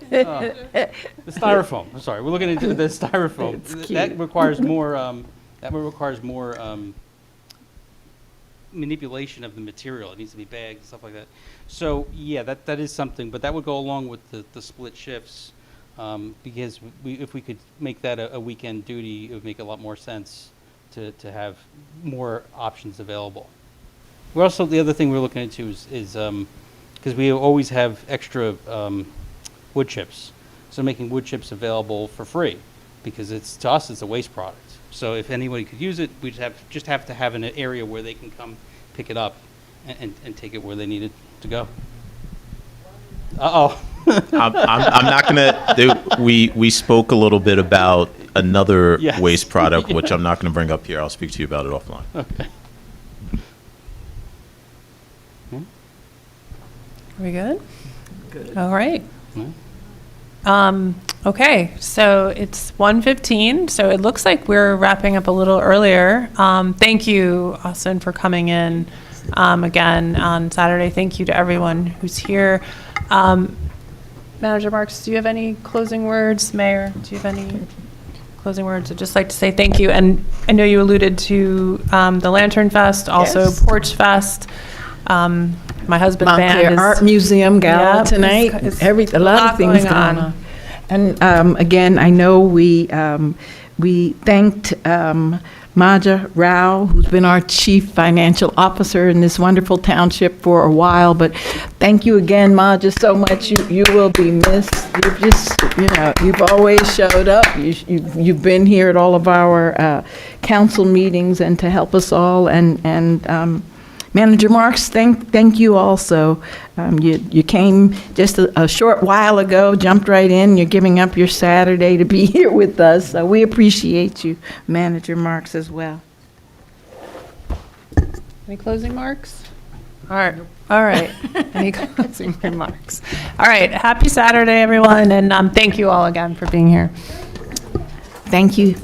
Speaker 11: The styrofoam. I'm sorry. We're looking into the styrofoam. That requires more. That requires more manipulation of the material. It needs to be bagged, stuff like that. So yeah, that is something. But that would go along with the split shifts, because if we could make that a weekend duty, it would make a lot more sense to have more options available. We're also, the other thing we're looking into is because we always have extra wood chips, so making wood chips available for free, because to us it's a waste product. So if anybody could use it, we'd just have to have an area where they can come pick it up and take it where they need it to go. Uh-oh.
Speaker 10: I'm not gonna. We spoke a little bit about another
Speaker 11: Yes.
Speaker 10: waste product, which I'm not going to bring up here. I'll speak to you about it offline.
Speaker 11: Okay.
Speaker 1: Are we good?
Speaker 2: Good.
Speaker 1: All right.
Speaker 11: Yeah.
Speaker 1: Okay, so it's 1:15, so it looks like we're wrapping up a little earlier. Thank you, Austin, for coming in again on Saturday. Thank you to everyone who's here. Manager Marks, do you have any closing words? Mayor, do you have any closing words? I'd just like to say thank you. And I know you alluded to the Lantern Fest, also
Speaker 2: Yes.
Speaker 1: Porch Fest. My husband band
Speaker 2: Montclair
Speaker 1: is
Speaker 2: Art Museum Gala
Speaker 1: Yep,
Speaker 2: tonight.
Speaker 1: it's
Speaker 2: A lot of things going on. And again, I know we thanked Maja Rao, who's been our chief financial officer in this wonderful township for a while. But thank you again, Maja, so much. You will be missed. You've just, you've always showed up. You've been here at all of our council meetings and to help us all. And Manager Marks, thank you also. You came just a short while ago, jumped right in. You're giving up your Saturday to be here with us. So we appreciate you, Manager Marks, as well.
Speaker 1: Any closing remarks? All right. Any closing remarks? All right. Happy Saturday, everyone, and thank you all again for being here.
Speaker 2: Thank you.